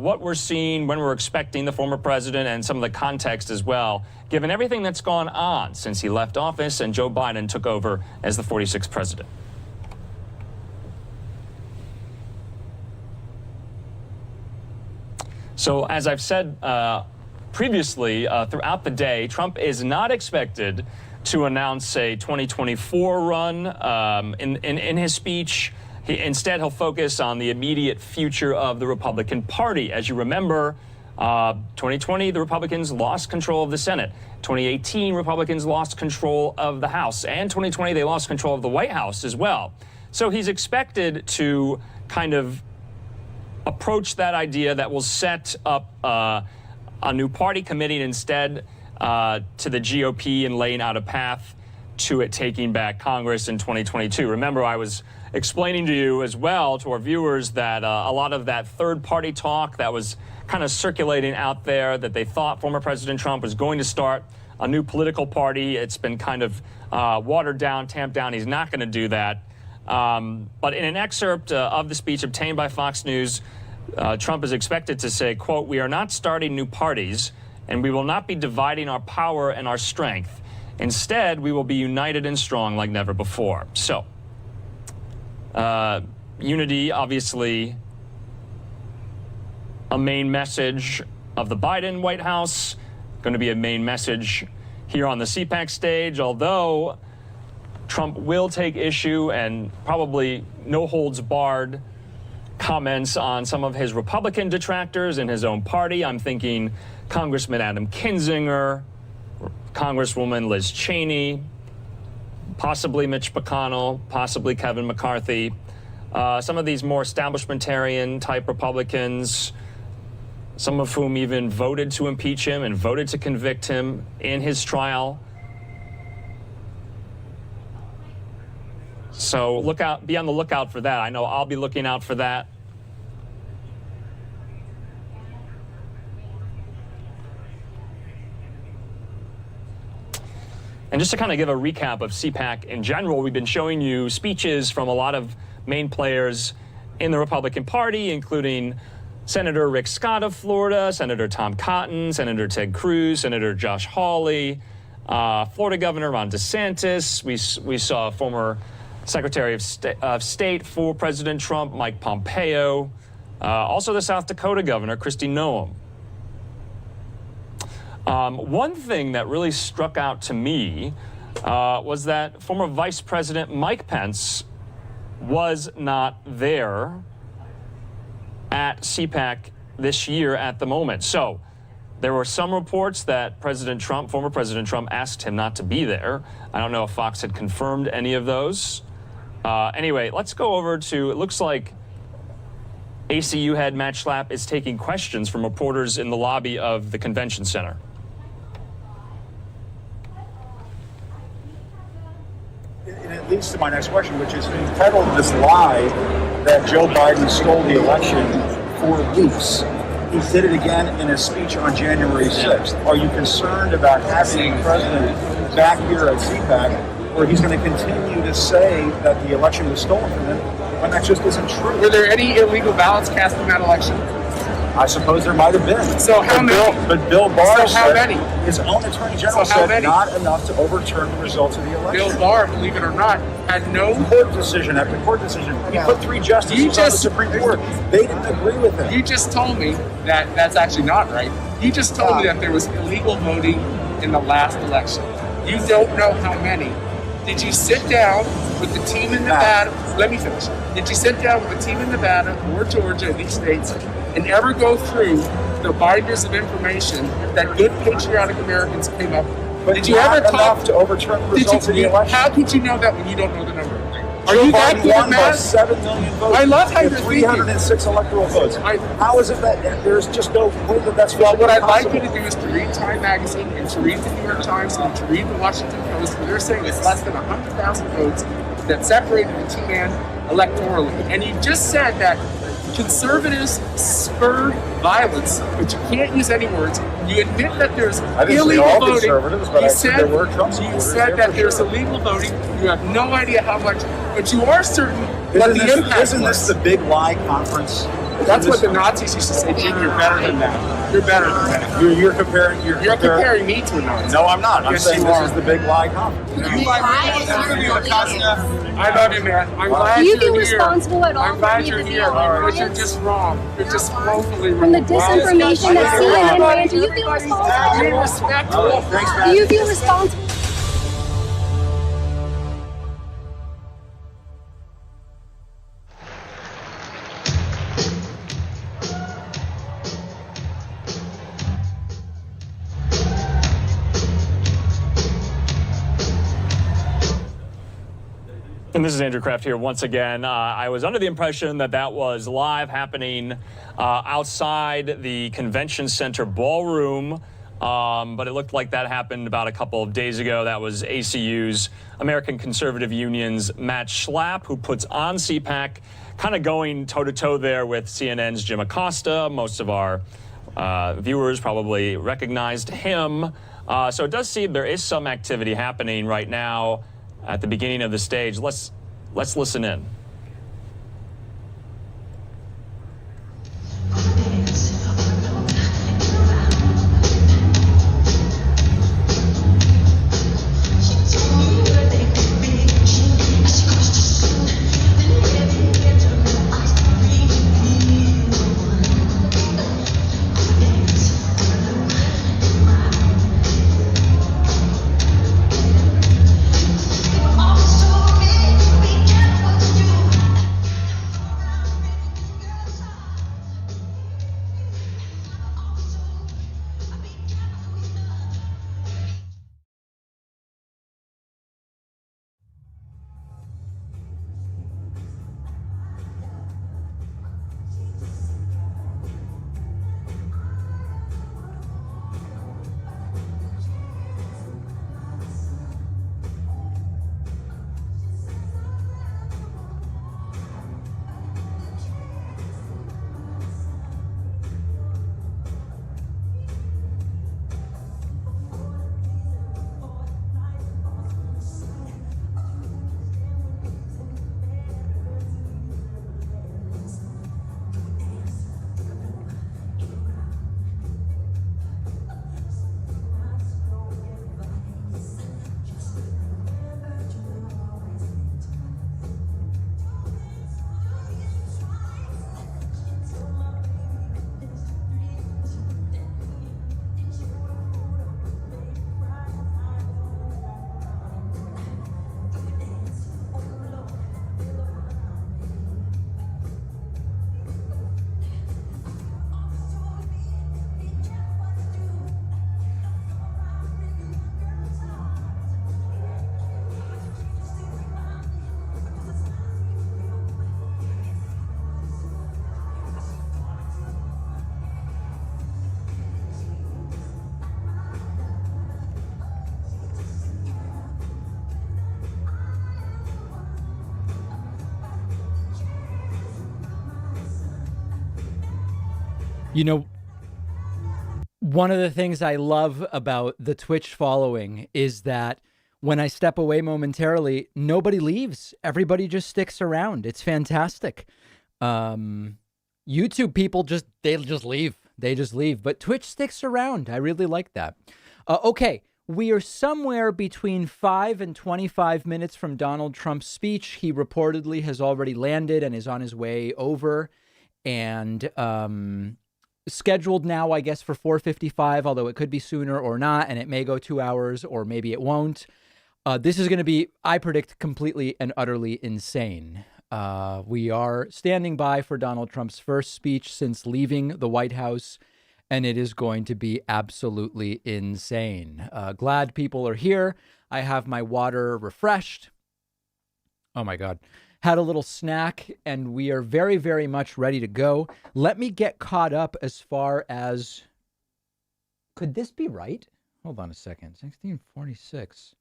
what we're seeing, when we're expecting the former president, and some of the context as well, given everything that's gone on since he left office and Joe Biden took over as the 46th president. So as I've said previously, throughout the day, Trump is not expected to announce a 2024 run in his speech. Instead, he'll focus on the immediate future of the Republican Party. As you remember, 2020, the Republicans lost control of the Senate. 2018, Republicans lost control of the House. And 2020, they lost control of the White House as well. So he's expected to kind of approach that idea that will set up a new party, committing instead to the GOP and laying out a path to it taking back Congress in 2022. Remember, I was explaining to you as well, to our viewers, that a lot of that third party talk that was kind of circulating out there, that they thought former President Trump was going to start a new political party. It's been kind of watered down, tamped down. He's not going to do that. But in an excerpt of the speech obtained by Fox News, Trump is expected to say, quote, "We are not starting new parties, and we will not be dividing our power and our strength. Instead, we will be united and strong like never before." So, unity, obviously, a main message of the Biden White House, going to be a main message here on the CPAC stage, although Trump will take issue and probably no holds barred comments on some of his Republican detractors in his own party. I'm thinking Congressman Adam Kinzinger, Congresswoman Liz Cheney, possibly Mitch McConnell, possibly Kevin McCarthy. Some of these more establishmentarian type Republicans, some of whom even voted to impeach him and voted to convict him in his trial. So be on the lookout for that. I know I'll be looking out for that. And just to kind of give a recap of CPAC in general, we've been showing you speeches from a lot of main players in the Republican Party, including Senator Rick Scott of Florida, Senator Tom Cotton, Senator Ted Cruz, Senator Josh Hawley, Florida Governor Ron DeSantis. We saw former Secretary of State for President Trump, Mike Pompeo. Also the South Dakota Governor, Kristi Noem. One thing that really struck out to me was that former Vice President Mike Pence was not there at CPAC this year at the moment. So there were some reports that former President Trump asked him not to be there. I don't know if Fox had confirmed any of those. Anyway, let's go over to, it looks like ACU head Matt Schlapp is taking questions from reporters in the lobby of the convention center. that leads to my next question, which is, he peddled this lie that Joe Biden stole the election for weeks. He did it again in his speech on January 6th. Are you concerned about having the president back here at CPAC, where he's going to continue to say that the election was stolen from him when that just isn't true? Were there any illegal ballots cast in that election? I suppose there might have been. So how many? But Bill Barr So how said, many? his own attorney general said not enough to overturn the results of the election. Bill Barr, believe it or not, had no court decision after court decision. He put 3 justices on the Supreme Court. They didn't agree with him. You just told me that that's actually not right. You just told me that there was illegal voting in the last election. You don't know how many. Did you sit down with the team in Nevada? Let me finish. Did you sit down with the team in Nevada or Georgia, in these states, and ever go through the binders of information that good patriotic Americans came up with? But did you ever talk to overturn the results of the election? How could you know that when you don't know the number? Are Joe you that Biden good at won by math? 7 million votes. I love how you're 306 electoral votes. How is it that there's just no way that that's Well, what I'd like possible? you to do is to read Time Magazine and to read the New York Times and to read the Washington Post, where they're saying it's less than 100,000 votes that separated the two men electorally. And you just said that conservatives spur violence, but you can't use any words. You admit that there's I didn't say illegal all voting. conservatives, but You I said there were Trump you supporters said there that for there's sure. illegal voting. You have no idea how much, but you are certain what the impact Isn't was. this the big lie conference? That's what the Nazis used to say, Jim. You're better than that. You're better than that. You're comparing. You're comparing me to a Nazi. No, I'm not. I'm Yes, saying you this are. is the big lie conference. I love you, man. I'm glad Do you you're feel here. responsible at all I'm for glad any you're of the here, but you're riots? just wrong. You're just woefully wrong. From the disinformation that CNN ran, do you feel Be responsible? respectful. Do you feel responsible? And this is Andrew Kraft here once again. I was under the impression that that was live happening outside the convention center ballroom, but it looked like that happened about a couple of days ago. That was ACU's, American Conservative Union's Matt Schlapp, who puts on CPAC, kind of going toe-to-toe there with CNN's Jim Acosta. Most of our viewers probably recognized him. So it does seem there is some activity happening right now at the beginning of the stage. Let's listen in. Oh, so big, be careful what you do. You know, one of the things I love about the Twitch following is that when I step away momentarily, nobody leaves. Everybody just sticks around. It's fantastic. YouTube people they just leave. They just leave. But Twitch sticks around. I really like that. Okay, we are somewhere between 5 and 25 minutes from Donald Trump's speech. He reportedly has already landed and is on his way over. And scheduled now, I guess, for 4:55, although it could be sooner or not, and it may go 2 hours or maybe it won't. This is going to be, I predict, completely and utterly insane. We are standing by for Donald Trump's first speech since leaving the White House, and it is going to be absolutely insane. Glad people are here. I have my water refreshed. Oh, my God. Had a little snack, and we are very, very much ready to go. Let me get caught up as far as... Could this be right? Hold on a second. 1646.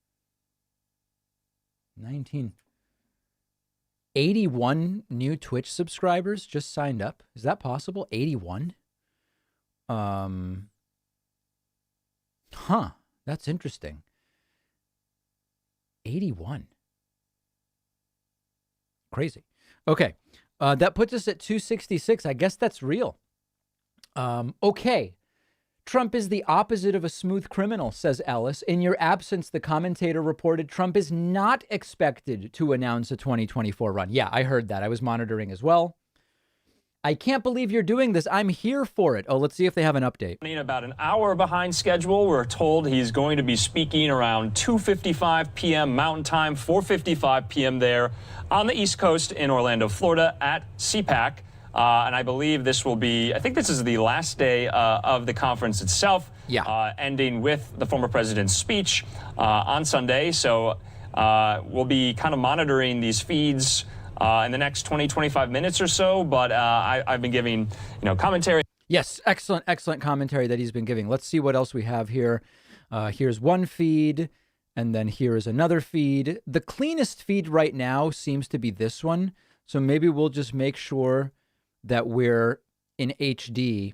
81 new Twitch subscribers just signed up. Is that possible? 81? That's interesting. 81. Crazy. Okay. That puts us at 266. I guess that's real. Okay. Trump is the opposite of a smooth criminal, says Ellis. In your absence, the commentator reported Trump is not expected to announce a 2024 run. Yeah, I heard that. I was monitoring as well. I can't believe you're doing this. I'm here for it. Oh, let's see if they have an update. About an hour behind schedule. We're told he's going to be speaking around 2:55 p.m. Mountain Time, 4:55 p.m. there on the East Coast in Orlando, Florida at CPAC. And I believe this will be, I think this is the last day of the conference itself. Yeah. Ending with the former president's speech on Sunday. So we'll be kind of monitoring these feeds in the next 25 minutes or so. But I've been giving, commentary. Yes, excellent commentary that he's been giving. Let's see what else we have here. Here's one feed, and then here is another feed. The cleanest feed right now seems to be this one. So maybe we'll just make sure that we're in HD.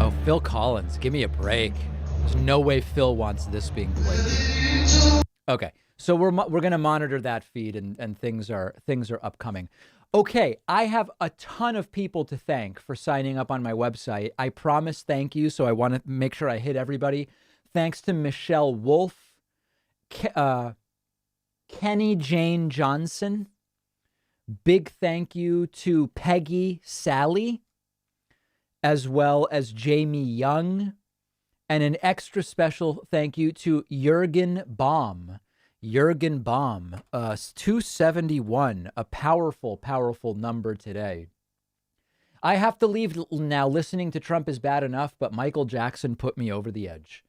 Oh, Phil Collins, give me a break. There's no way Phil wants this being played here. Okay, so we're going to monitor that feed, and things are upcoming. Okay, I have a ton of people to thank for signing up on my website. I promise thank you, so I want to make sure I hit everybody. Thanks to Michelle Wolf, Kenny Jane Johnson. Big thank you to Peggy Sally, as well as Jamie Young, and an extra special thank you to Jurgen Baum. 271, a powerful number today. I have to leave now. Listening to Trump is bad enough, but Michael Jackson put me over the edge.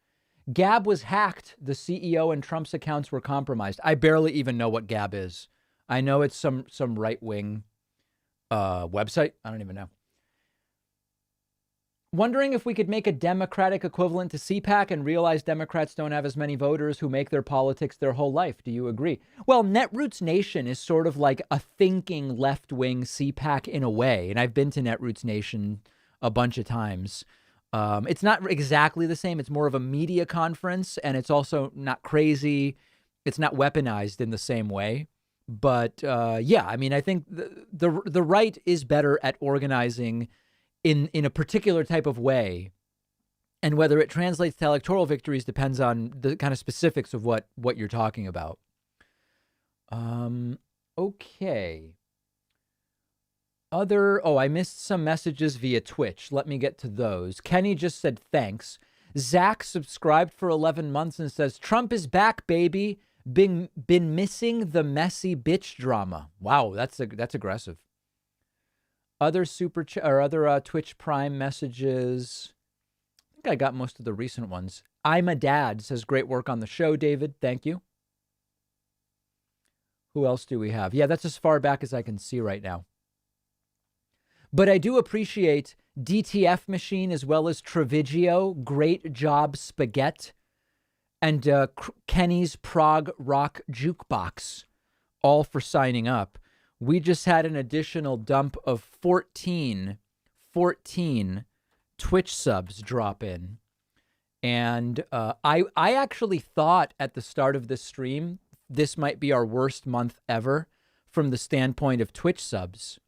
Gab was hacked. The CEO and Trump's accounts were compromised. I barely even know what Gab is. I know it's some right-wing website. I don't even know. Wondering if we could make a Democratic equivalent to CPAC and realize Democrats don't have as many voters who make their politics their whole life. Do you agree? Well, Netroots Nation is sort of like a thinking left-wing CPAC in a way. And I've been to Netroots Nation a bunch of times. It's not exactly the same. It's more of a media conference, and it's also not crazy. It's not weaponized in the same way. But yeah, I mean, I think the right is better at organizing in a particular type of way, and whether it translates to electoral victories depends on the kind of specifics of what you're talking about. Okay. I missed some messages via Twitch. Let me get to those. Kenny just said thanks. Zach subscribed for 11 months and says Trump is back, baby. Been missing the messy bitch drama. Wow, that's aggressive. Other Twitch Prime messages. I think I got most of the recent ones. I'm a dad says great work on the show, David. Thank you. Who else do we have? Yeah, that's as far back as I can see right now. But I do appreciate DTF Machine as well as Trevigio. Great job, Spaghetti. And Kenny's Prague Rock Jukebox, all for signing up. We just had an additional dump of 14 Twitch subs drop in. And I actually thought at the start of this stream, this might be our worst month ever from the standpoint of Twitch subs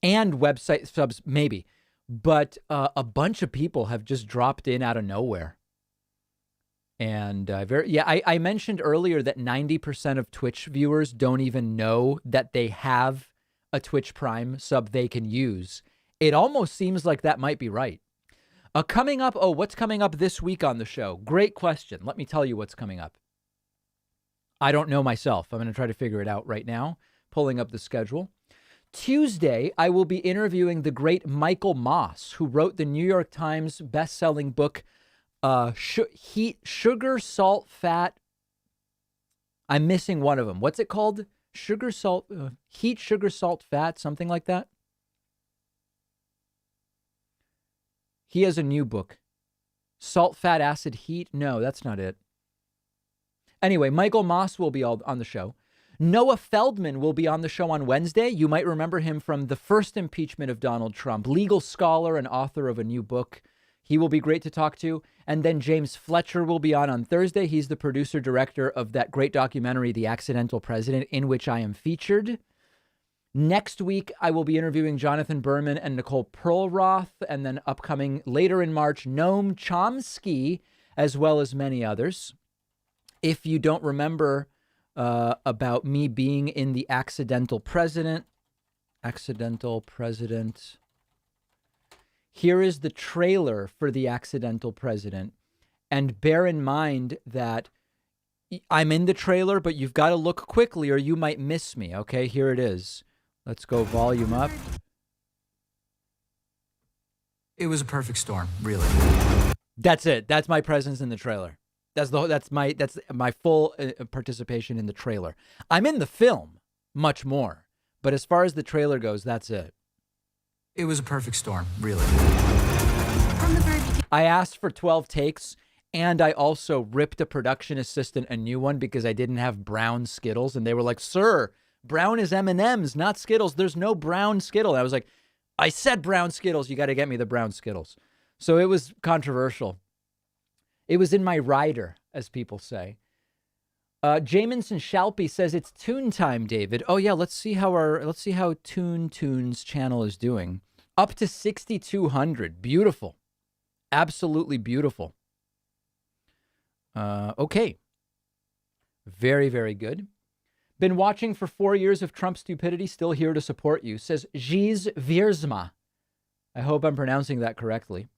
and website subs, maybe. But a bunch of people have just dropped in out of nowhere. And I mentioned earlier that 90% of Twitch viewers don't even know that they have a Twitch Prime sub they can use. It almost seems like that might be right. Coming up, what's coming up this week on the show? Great question. Let me tell you what's coming up. I don't know myself. I'm going to try to figure it out right now, pulling up the schedule. Tuesday, I will be interviewing the great Michael Moss, who wrote the New York Times best-selling book, Heat, Sugar, Salt, Fat. I'm missing one of them. What's it called? Sugar, Salt, Heat, Sugar, Salt, Fat, something like that. He has a new book. Salt, Fat, Acid, Heat. No, that's not it. Anyway, Michael Moss will be on the show. Noah Feldman will be on the show on Wednesday. You might remember him from the first impeachment of Donald Trump. Legal scholar and author of a new book. He will be great to talk to. And then James Fletcher will be on Thursday. He's the producer-director of that great documentary, The Accidental President, in which I am featured. Next week, I will be interviewing Jonathan Berman and Nicole Perlroth, and then upcoming later in March, Noam Chomsky, as well as many others. If you don't remember about me being in The Accidental President, here is the trailer for The Accidental President. And bear in mind that I'm in the trailer, but you've got to look quickly or you might miss me. Okay, here it is. Let's go volume up. It was a perfect storm, really. That's it. That's my presence in the trailer. That's my full participation in the trailer. I'm in the film much more, but as far as the trailer goes, that's it. It was a perfect storm, really. I asked for 12 takes, and I also ripped a production assistant a new one because I didn't have brown Skittles, and they were like, "Sir, brown is M&M's, not Skittles. There's no brown Skittle." And I was like, "I said brown Skittles. You got to get me the brown Skittles." So it was controversial. It was in my rider, as people say. Jamison Shalpy says it's tune time, David. Oh yeah, let's see how Tunes channel is doing. Up to 6,200. Beautiful. Absolutely beautiful. Okay. Very, very good. Been watching for 4 years of Trump stupidity, still here to support you, says Giz Viersma. I hope I'm pronouncing that correctly.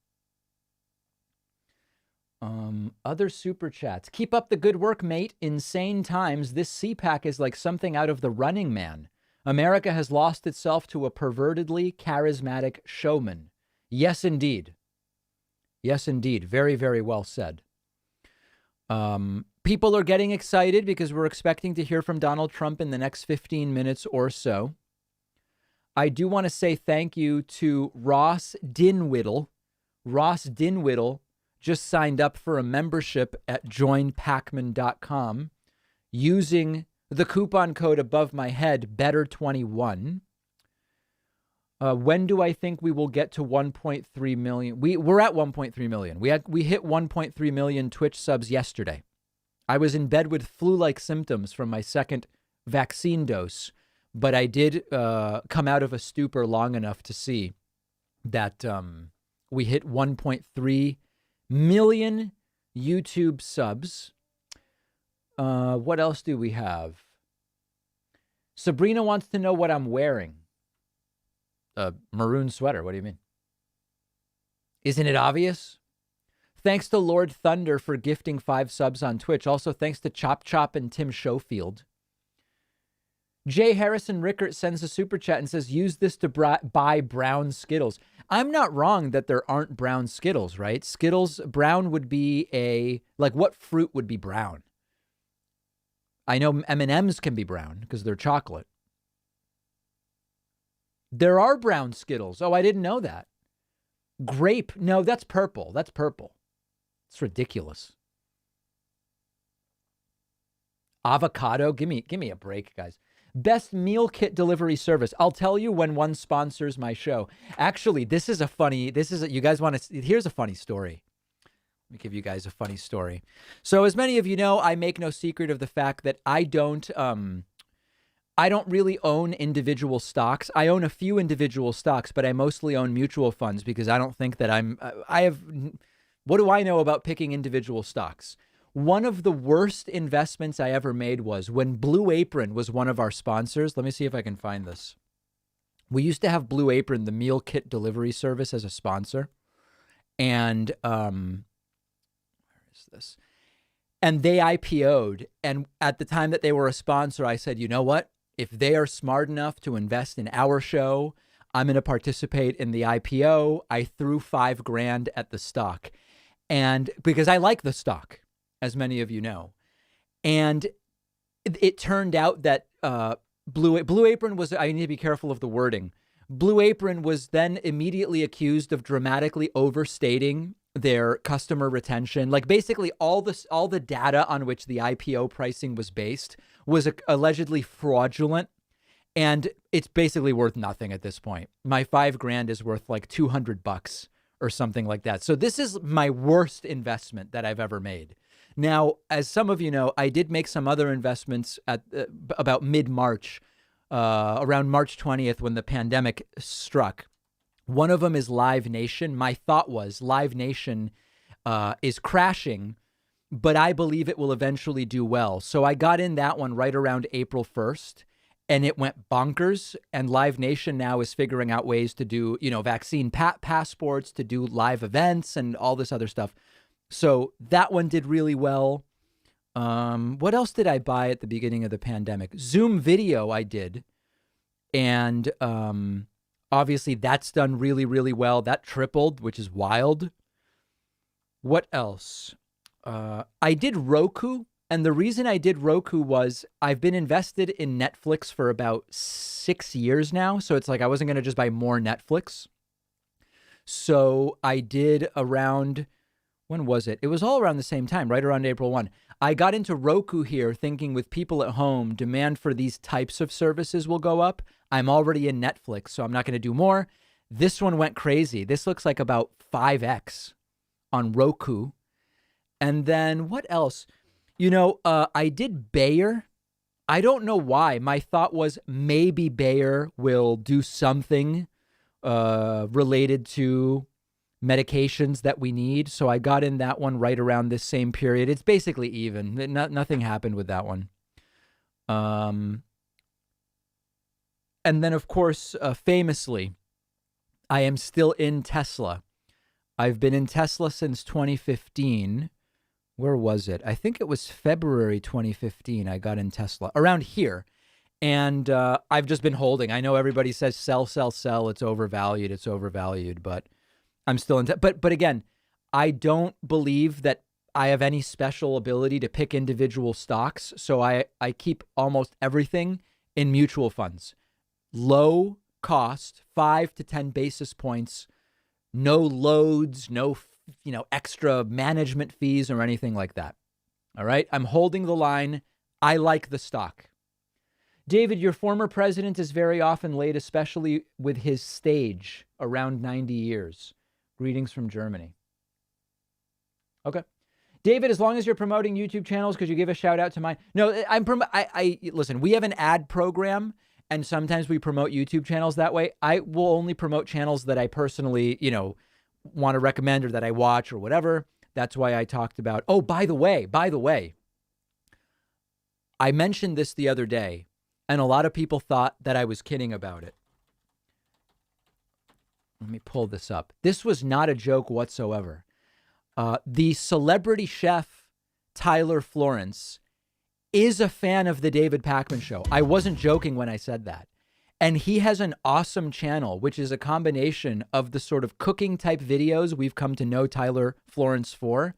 Other super chats. Keep up the good work, mate. Insane times. This CPAC is like something out of The Running Man. America has lost itself to a pervertedly charismatic showman. Yes, indeed. Yes, indeed. Very, very well said. People are getting excited because we're expecting to hear from Donald Trump in the next 15 minutes or so. I do want to say thank you to Ross Dinwiddle. Ross Dinwiddle just signed up for a membership at joinpacman.com using the coupon code above my head, BETTER21. When do I think we will get to 1.3 million? We're at 1.3 million. We hit 1.3 million Twitch subs yesterday. I was in bed with flu-like symptoms from my second vaccine dose, but I did come out of a stupor long enough to see that we hit 1.3 million YouTube subs. What else do we have? Sabrina wants to know what I'm wearing. A maroon sweater. What do you mean? Isn't it obvious? Thanks to Lord Thunder for gifting 5 subs on Twitch. Also, thanks to Chop Chop and Tim Schofield. Jay Harrison Rickert sends a super chat and says, use this to buy brown Skittles. I'm not wrong that there aren't brown Skittles, right? Skittles, brown would be what fruit would be brown? I know M&M's can be brown because they're chocolate. There are brown Skittles. Oh, I didn't know that. Grape. No, that's purple. That's purple. It's ridiculous. Avocado. Give me a break, guys. Best meal kit delivery service. I'll tell you when one sponsors my show. Actually, you guys want to, here's a funny story. Let me give you guys a funny story. So as many of you know, I make no secret of the fact that I don't really own individual stocks. I own a few individual stocks, but I mostly own mutual funds because I don't think that what do I know about picking individual stocks? One of the worst investments I ever made was when Blue Apron was one of our sponsors. Let me see if I can find this. We used to have Blue Apron, the meal kit delivery service, as a sponsor. And where is this? And they IPO'd. And at the time that they were a sponsor, I said, you know what? If they are smart enough to invest in our show, I'm going to participate in the IPO. I threw $5,000 at the stock. And because I like the stock, as many of you know. And it turned out that Blue Apron was, I need to be careful of the wording. Blue Apron was then immediately accused of dramatically overstating their customer retention. Like basically all the data on which the IPO pricing was based was allegedly fraudulent. And it's basically worth nothing at this point. My $5,000 is worth like $200 or something like that. So this is my worst investment that I've ever made. Now, as some of you know, I did make some other investments at about mid-March, around March 20th when the pandemic struck. One of them is Live Nation. My thought was Live Nation is crashing, but I believe it will eventually do well. So I got in that one right around April 1st, and it went bonkers. And Live Nation now is figuring out ways to do, vaccine passports, to do live events and all this other stuff. So that one did really well. What else did I buy at the beginning of the pandemic? Zoom Video I did. And obviously that's done really, really well. That tripled, which is wild. What else? I did Roku. And the reason I did Roku was I've been invested in Netflix for about 6 years now. So it's like I wasn't going to just buy more Netflix. So I did around... When was it? It was all around the same time, right around April 1. I got into Roku here thinking with people at home, demand for these types of services will go up. I'm already in Netflix, so I'm not going to do more. This one went crazy. This looks like about 5x on Roku. And then what else? I did Bayer. I don't know why. My thought was maybe Bayer will do something related to medications that we need. So I got in that one right around this same period. It's basically even. Nothing happened with that one. And then, of course, famously, I am still in Tesla. I've been in Tesla since 2015. Where was it? I think it was February 2015 I got in Tesla. Around here. And I've just been holding. I know everybody says sell, sell, sell. It's overvalued. But I'm still in. But again, I don't believe that I have any special ability to pick individual stocks. So I keep almost everything in mutual funds. Low cost, 5 to 10 basis points, no loads, no extra management fees or anything like that. All right. I'm holding the line. I like the stock. David, your former president is very often late, especially with his stage, around 90 years. Greetings from Germany. Okay. David, as long as you're promoting YouTube channels, could you give a shout out to mine? No, listen, we have an ad program and sometimes we promote YouTube channels that way. I will only promote channels that I personally, want to recommend or that I watch or whatever. That's why I talked about, by the way, I mentioned this the other day and a lot of people thought that I was kidding about it. Let me pull this up. This was not a joke whatsoever. The celebrity chef, Tyler Florence, is a fan of the David Pakman Show. I wasn't joking when I said that. And he has an awesome channel, which is a combination of the sort of cooking type videos we've come to know Tyler Florence for,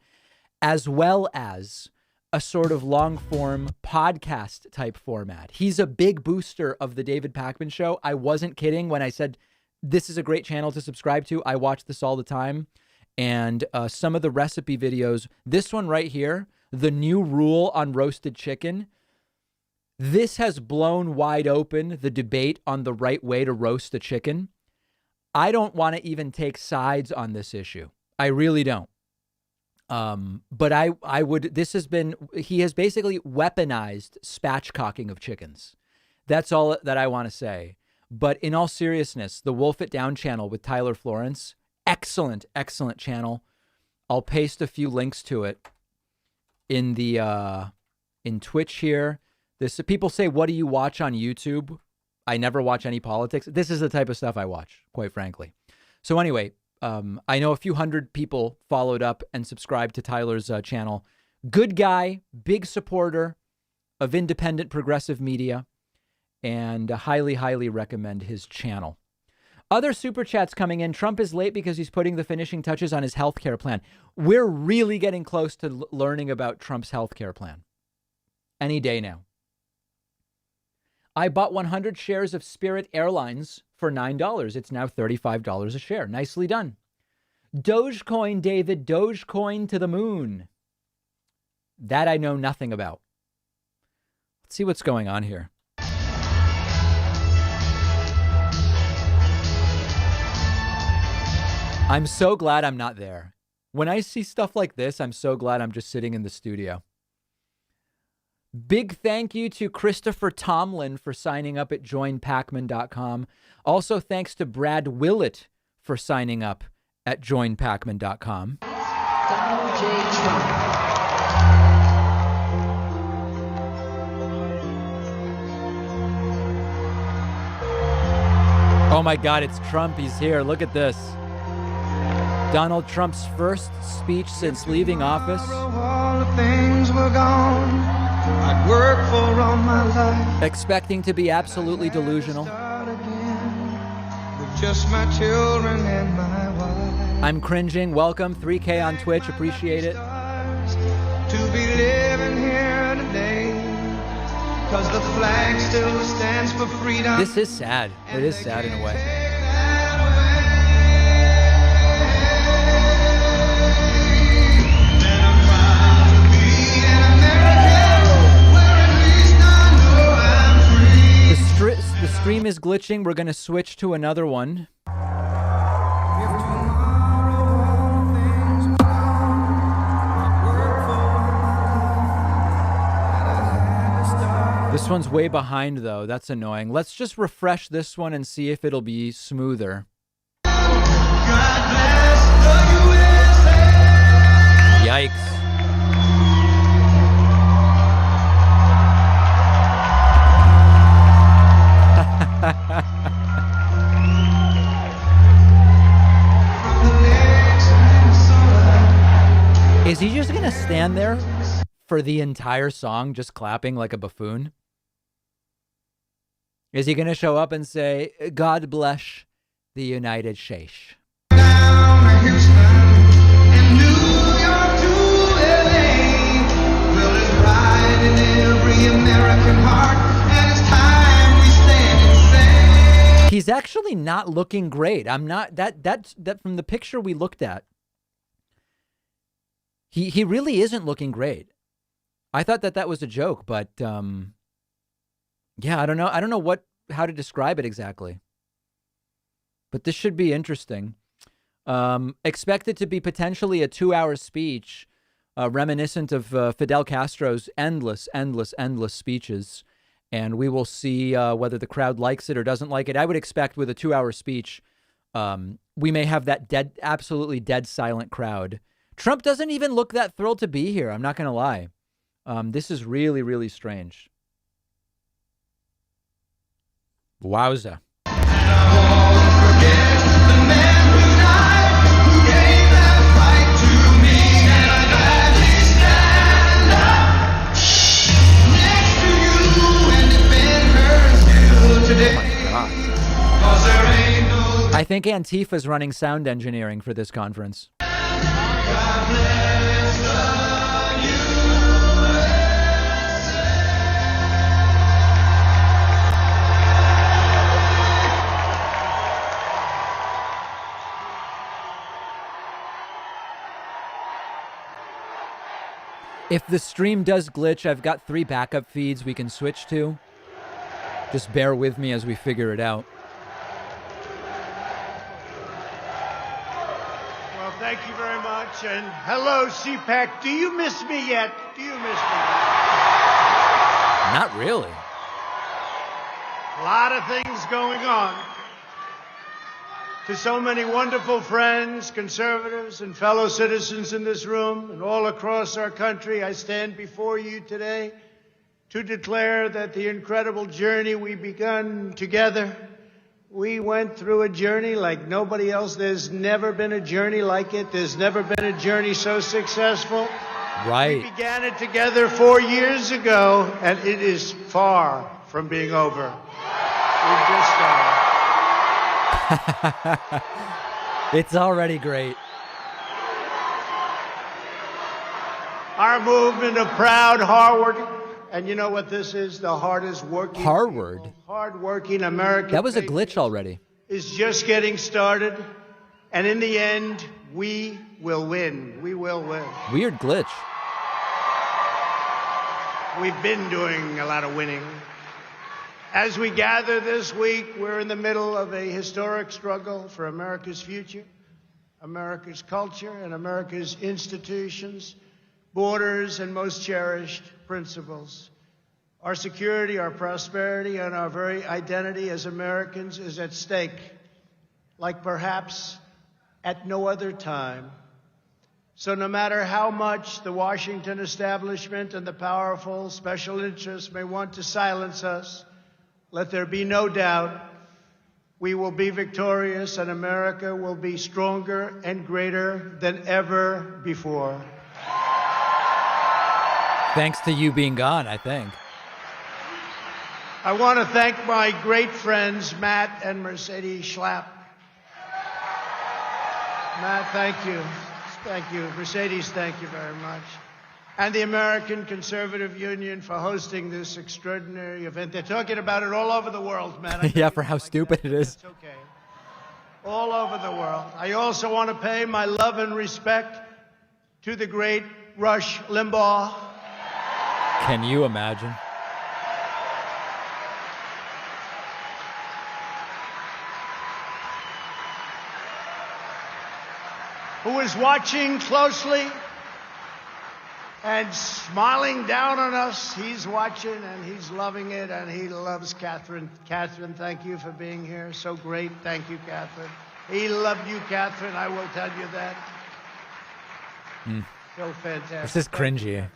as well as a sort of long form podcast type format. He's a big booster of the David Pakman Show. I wasn't kidding when I said, this is a great channel to subscribe to. I watch this all the time. And some of the recipe videos, this one right here, the new rule on roasted chicken. This has blown wide open the debate on the right way to roast a chicken. I don't want to even take sides on this issue. I really don't. But I would, he has basically weaponized spatchcocking of chickens. That's all that I want to say. But in all seriousness, the Wolf It Down channel with Tyler Florence, excellent, excellent channel. I'll paste a few links to it in the, in Twitch here. People say, what do you watch on YouTube? I never watch any politics. This is the type of stuff I watch, quite frankly. So anyway, I know a few hundred people followed up and subscribed to Tyler's channel. Good guy, big supporter of independent progressive media, and highly, highly recommend his channel. Other super chats coming in. Trump is late because he's putting the finishing touches on his healthcare plan. We're really getting close to learning about Trump's healthcare plan. Any day now. I bought 100 shares of Spirit Airlines for $9. It's now $35 a share. Nicely done. Dogecoin, David. Dogecoin to the moon. That I know nothing about. Let's see what's going on here. I'm so glad I'm not there. When I see stuff like this, I'm so glad I'm just sitting in the studio. Big thank you to Christopher Tomlin for signing up at joinpacman.com. Also, thanks to Brad Willett for signing up at joinpacman.com. Donald J. Trump. Oh my God, it's Trump. He's here. Look at this. Donald Trump's first speech since leaving office. All the things were gone. I'd work for all my life. Expecting to be absolutely delusional. With just my children and my wife. I'm cringing. Welcome. 3K on Twitch. Appreciate it. To be living here today. Because the flag still stands for freedom. This is sad. It is sad in a way. The stream is glitching. We're going to switch to another one. This one's way behind, though. That's annoying. Let's just refresh this one and see if it'll be smoother. Yikes. Is he just gonna stand there for the entire song just clapping like a buffoon? Is he gonna show up and say, God bless the United States? He's actually not looking great. I'm not that from the picture we looked at. He really isn't looking great. I thought that was a joke, but yeah, I don't know. I don't know how to describe it exactly. But this should be interesting. Expected to be potentially a 2-hour speech, reminiscent of Fidel Castro's endless speeches. And we will see whether the crowd likes it or doesn't like it. I would expect with a 2-hour speech, we may have that absolutely dead silent crowd. Trump doesn't even look that thrilled to be here. I'm not going to lie. This is really, really strange. Wowza. I think Antifa's running sound engineering for this conference. If the stream does glitch, I've got 3 backup feeds we can switch to. Just bear with me as we figure it out. Well, thank you very much. And hello, CPAC. Do you miss me yet? Do you miss me? Not really. A lot of things going on. To so many wonderful friends, conservatives, and fellow citizens in this room and all across our country, I stand before you today to declare that the incredible journey we begun together, we went through a journey like nobody else. There's never been a journey like it. There's never been a journey so successful. Right. We began it together 4 years ago, and it is far from being over. We've just started. It's already great. Our movement of proud, hard-working, and you know what this is? The hardest working, hard-working American. That was a glitch already. Is just getting started, and in the end, we will win. We will win. Weird glitch. We've been doing a lot of winning. As we gather this week, we're in the middle of a historic struggle for America's future, America's culture, and America's institutions, borders, and most cherished principles. Our security, our prosperity, and our very identity as Americans is at stake, like perhaps at no other time. So no matter how much the Washington establishment and the powerful special interests may want to silence us, let there be no doubt we will be victorious and America will be stronger and greater than ever before. Thanks to you being gone, I think. I want to thank my great friends, Matt and Mercedes Schlapp. Matt, thank you. Thank you. Mercedes, thank you very much. And the American Conservative Union for hosting this extraordinary event. They're talking about it all over the world, Matt. Yeah, for how stupid it is. It's okay. All over the world. I also want to pay my love and respect to the great Rush Limbaugh. Can you imagine? Who is watching closely and smiling down on us. He's watching and he's loving it, and he loves Catherine. Catherine, thank you for being here. So great. Thank you, Catherine. He loved you, Catherine. I will tell you that. So fantastic. This is cringy.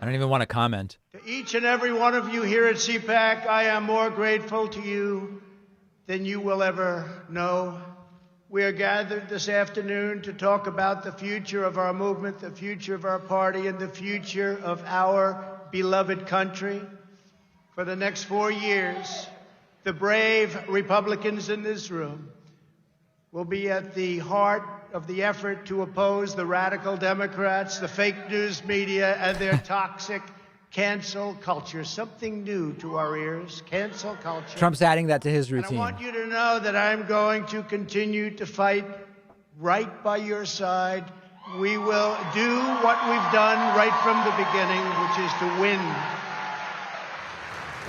I don't even want to comment. To each and every one of you here at CPAC, I am more grateful to you than you will ever know. We are gathered this afternoon to talk about the future of our movement, the future of our party, and the future of our beloved country. For the next 4 years, the brave Republicans in this room will be at the heart of the effort to oppose the radical Democrats, the fake news media, and their toxic cancel culture. Something new to our ears, cancel culture. Trump's adding that to his routine. And I want you to know that I'm going to continue to fight right by your side. We will do what we've done right from the beginning, which is to win.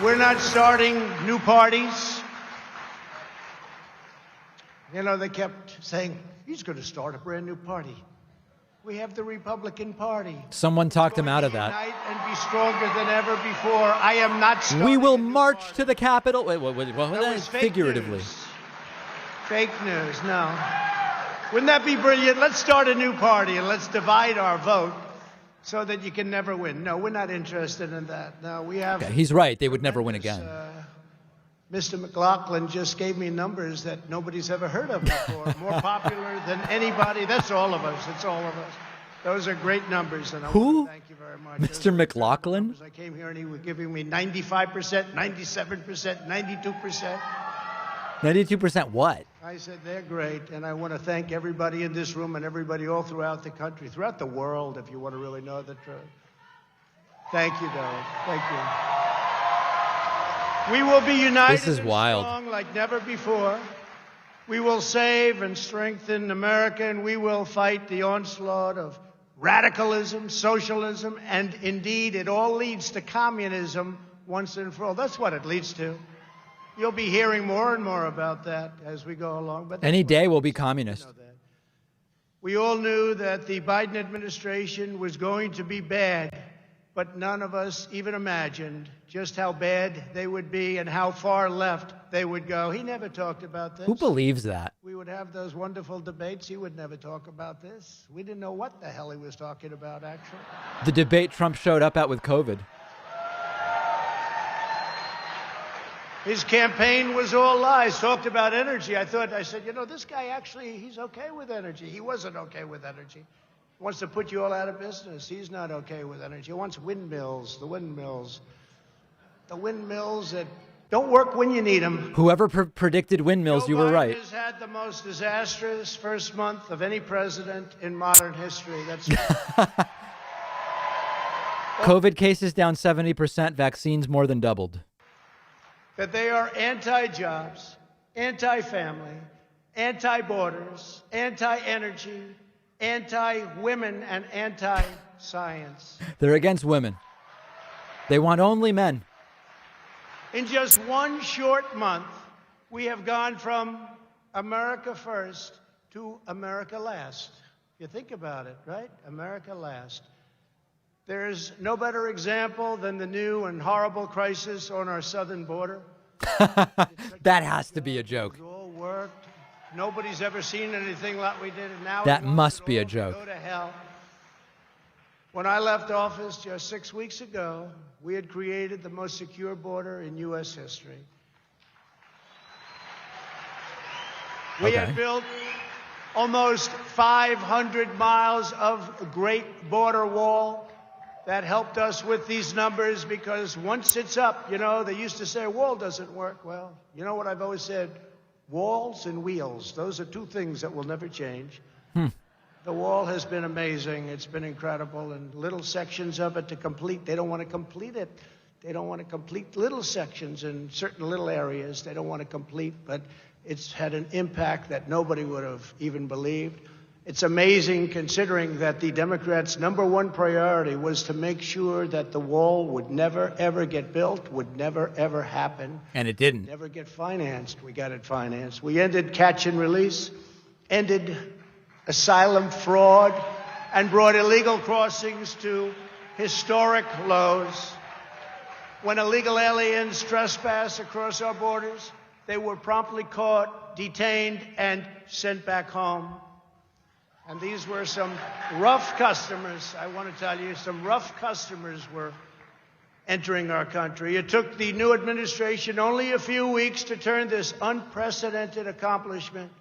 We're not starting new parties. You know, they kept saying, he's going to start a brand new party. We have the Republican Party. Someone talked him out of that. Unite and be stronger than ever before. I am not starting. We will march to the Capitol. Wait, what That was fake figuratively. news. Fake news, no. Wouldn't that be brilliant? Let's start a new party and let's divide our vote so that you can never win. No, we're not interested in that. No, we have. Yeah, he's right. They would never win again. Mr. McLaughlin just gave me numbers that nobody's ever heard of before. More popular than anybody. That's all of us. It's all of us. Those are great numbers. And I Who? want to thank you very much. Mr. McLaughlin? I came here and he was giving me 95%, 97%, 92%. 92% what? I said, they're great. And I want to thank everybody in this room and everybody all throughout the country, throughout the world, if you want to really know the truth. Thank you, Doug. Thank you. We will be united This is and wild. strong like never before. We will save and strengthen America, and we will fight the onslaught of radicalism, socialism, and indeed it all leads to communism once and for all. That's what it leads to. You'll be hearing more and more about that as we go along. But Any day we'll be communist. we all knew that the Biden administration was going to be bad, but none of us even imagined just how bad they would be and how far left they would go. He never talked about this. Who believes that? We would have those wonderful debates. He would never talk about this. We didn't know what the hell he was talking about, actually. The debate Trump showed up at with COVID. His campaign was all lies, talked about energy. I said, you know, this guy actually, he's okay with energy. He wasn't okay with energy. He wants to put you all out of business. He's not okay with energy. He wants windmills, the windmills that don't work when you need them. Whoever predicted windmills, you were right. Joe Biden has had the most disastrous first month of any president in modern history. That's COVID cases down 70%, vaccines more than doubled. That they are anti-jobs, anti-family, anti-borders, anti-energy, anti-women, and anti-science. They're against women. They want only men. In just one short month, we have gone from America first to America last. You think about it, right? America last. There's no better example than the new and horrible crisis on our southern border. That has to be a joke. It all worked. Nobody's ever seen anything like we did. And now that must be a joke. Go to hell. When I left office just 6 weeks ago, we had created the most secure border in U.S. history. We had built almost 500 miles of great border wall. That helped us with these numbers because once it's up, you know, they used to say a wall doesn't work. Well, you know what I've always said? Walls and wheels. Those are two things that will never change. The wall has been amazing. It's been incredible. And little sections of it to complete. They don't want to complete it. They don't want to complete little sections in certain little areas. They don't want to complete. But it's had an impact that nobody would have even believed. It's amazing considering that the Democrats' number one priority was to make sure that the wall would never, ever get built, would never, ever happen. And it didn't. Never get financed. We got it financed. We ended catch and release, ended asylum fraud, and brought illegal crossings to historic lows. When illegal aliens trespass across our borders, they were promptly caught, detained, and sent back home. And these were some rough customers. I want to tell you, some rough customers were entering our country. It took the new administration only a few weeks to turn this unprecedented accomplishment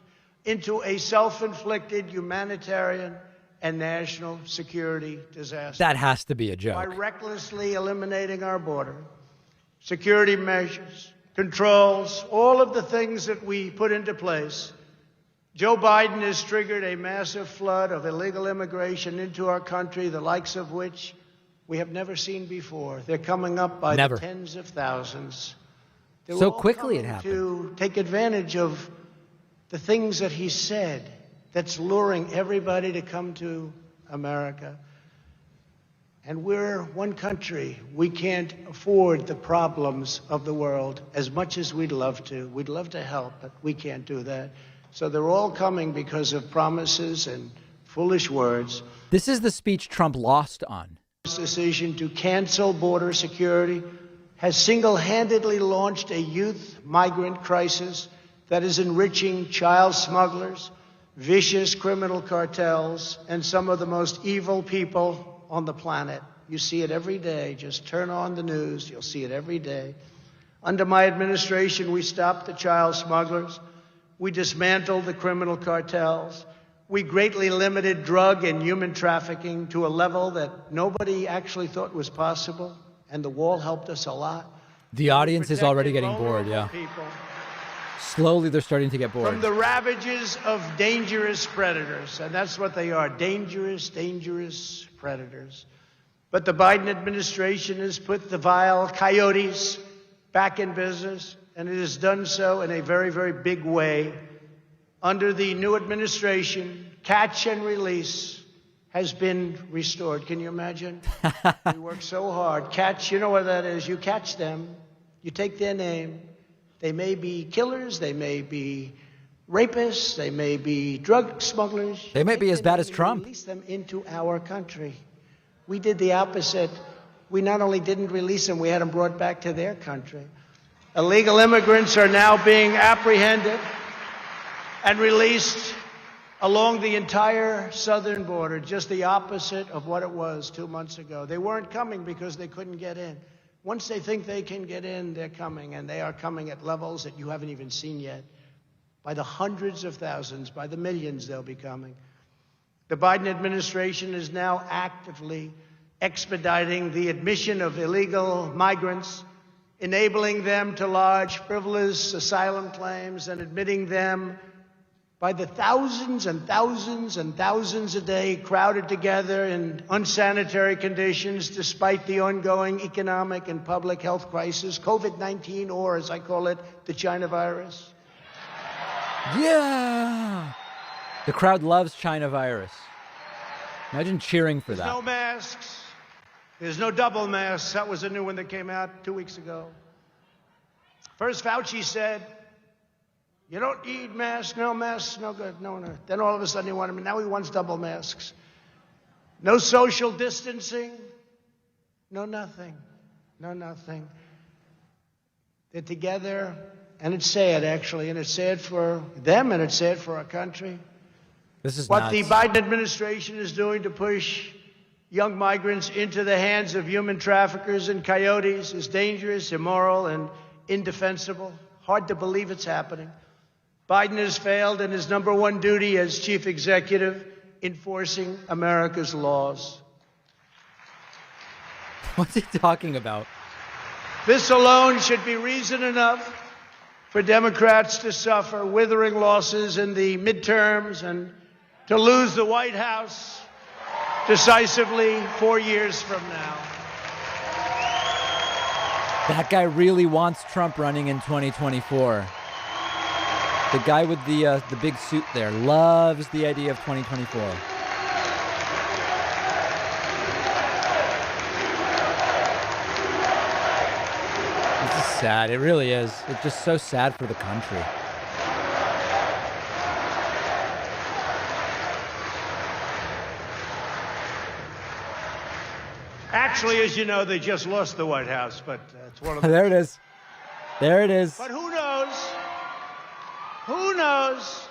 into a self-inflicted humanitarian and national security disaster. That has to be a joke. By recklessly eliminating our border, security measures, controls, all of the things that we put into place, Joe Biden has triggered a massive flood of illegal immigration into our country, the likes of which we have never seen before. They're coming up by the tens of thousands. So quickly it happened. To take advantage of the things that he said that's luring everybody to come to America. And we're one country. We can't afford the problems of the world as much as we'd love to. We'd love to help, but we can't do that. So they're all coming because of promises and foolish words. This is the speech Trump lost on. This decision to cancel border security has single-handedly launched a youth migrant crisis that is enriching child smugglers, vicious criminal cartels, and some of the most evil people on the planet. You see it every day. Just turn on the news. You'll see it every day. Under my administration, we stopped the child smugglers. We dismantled the criminal cartels. We greatly limited drug and human trafficking to a level that nobody actually thought was possible, and the wall helped us a lot. The audience is already getting bored, yeah. People. Slowly they're starting to get bored. From the ravages of dangerous predators, and that's what they are, dangerous, dangerous predators. But the Biden administration has put the vile coyotes back in business, and it has done so in a very, very big way. Under the new administration, catch and release has been restored. Can you imagine? We work so hard. Catch, you know what that is. You catch them. You take their name. They may be killers. They may be rapists. They may be drug smugglers. They might be as bad as Trump. Release them into our country. We did the opposite. We not only didn't release them, we had them brought back to their country. Illegal immigrants are now being apprehended and released along the entire southern border, just the opposite of what it was 2 months ago. They weren't coming because they couldn't get in. Once they think they can get in, they're coming, and they are coming at levels that you haven't even seen yet. By the hundreds of thousands, by the millions, they'll be coming. The Biden administration is now actively expediting the admission of illegal migrants, enabling them to lodge frivolous asylum claims and admitting them by the thousands and thousands and thousands a day, crowded together in unsanitary conditions despite the ongoing economic and public health crisis, COVID-19, or as I call it, the China virus. Yeah! The crowd loves China virus. Imagine cheering for that. There's no masks. There's no double masks. That was a new one that came out 2 weeks ago. First, Fauci said, you don't need masks, no good, no. Then all of a sudden he wanted, now he wants double masks. No social distancing, no nothing. They're together, and it's sad, actually, and it's sad for them, and it's sad for our country. This is what nuts. the Biden administration is doing to push young migrants into the hands of human traffickers and coyotes is dangerous, immoral, and indefensible. Hard to believe it's happening. Biden has failed in his number one duty as chief executive, enforcing America's laws. What's he talking about? This alone should be reason enough for Democrats to suffer withering losses in the midterms and to lose the White House decisively 4 years from now. That guy really wants Trump running in 2024. The guy with the big suit there loves the idea of 2024. This is sad. It really is. It's just so sad for the country. Actually, as you know, they just lost the White House, but it's one of the... There it is. There it is. But who knows? Who knows?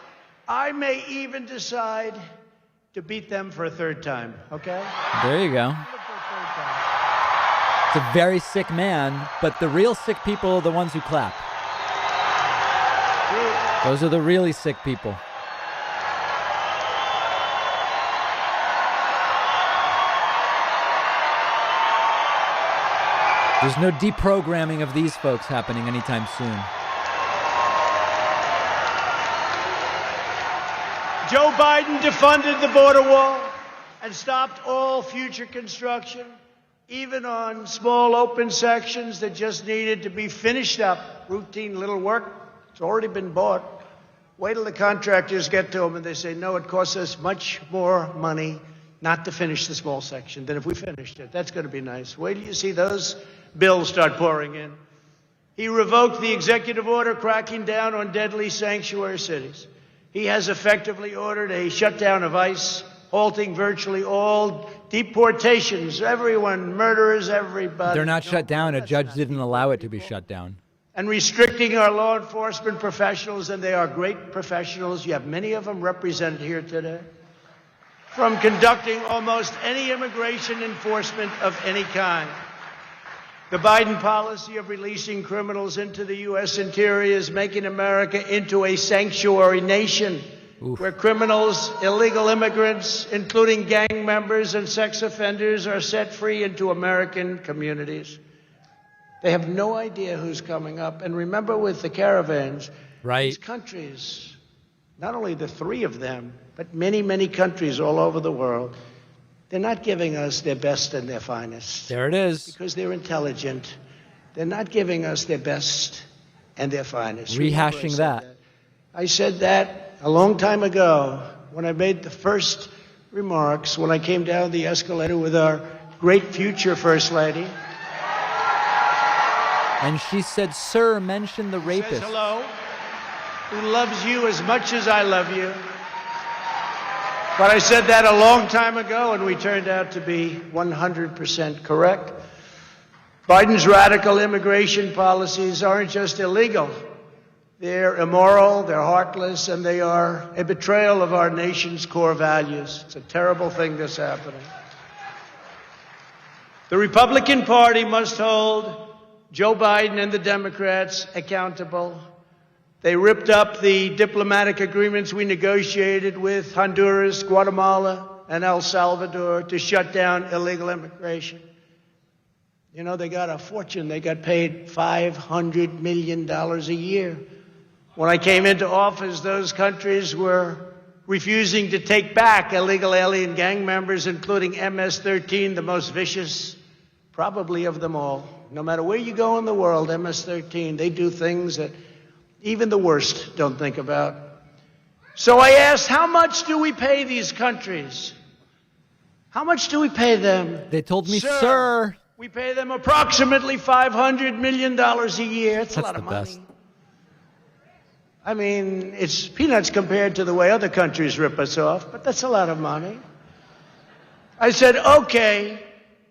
I may even decide to beat them for a third time, okay? There you go. It's a very sick man, but the real sick people are the ones who clap. Those are the really sick people. There's no deprogramming of these folks happening anytime soon. Joe Biden defunded the border wall and stopped all future construction, even on small open sections that just needed to be finished up. Routine little work. It's already been bought. Wait till the contractors get to them and they say, no, it costs us much more money not to finish the small section than if we finished it. That's going to be nice. Wait till you see those bills start pouring in. He revoked the executive order cracking down on deadly sanctuary cities. He has effectively ordered a shutdown of ICE, halting virtually all deportations, everyone, murderers, everybody. They're not shut down. A judge didn't allow it to be shut down. And restricting our law enforcement professionals, and they are great professionals. You have many of them represented here today. From conducting almost any immigration enforcement of any kind. The Biden policy of releasing criminals into the U.S. interior is making America into a sanctuary nation where criminals, illegal immigrants, including gang members and sex offenders, are set free into American communities. They have no idea who's coming up. And remember with the caravans, these countries, not only the three of them, but many, many countries all over the world, they're not giving us their best and their finest. There it is. Because they're intelligent. They're not giving us their best and their finest. Rehashing that. I said that a long time ago when I made the first remarks when I came down the escalator with our great future First Lady. And she said, "Sir, mention the rapist." Says hello, who loves you as much as I love you. But I said that a long time ago, and we turned out to be 100% correct. Biden's radical immigration policies aren't just illegal. They're immoral, they're heartless, and they are a betrayal of our nation's core values. It's a terrible thing that's happening. The Republican Party must hold Joe Biden and the Democrats accountable. They ripped up the diplomatic agreements we negotiated with Honduras, Guatemala, and El Salvador to shut down illegal immigration. You know, they got a fortune. They got paid $500 million a year. When I came into office, those countries were refusing to take back illegal alien gang members, including MS-13, the most vicious, probably of them all. No matter where you go in the world, MS-13, they do things that even the worst don't think about. So I asked, how much do we pay these countries? How much do we pay them? They told me, sir. We pay them approximately $500 million a year. It's a lot of money. Best. I mean, it's peanuts compared to the way other countries rip us off, but that's a lot of money. I said, okay,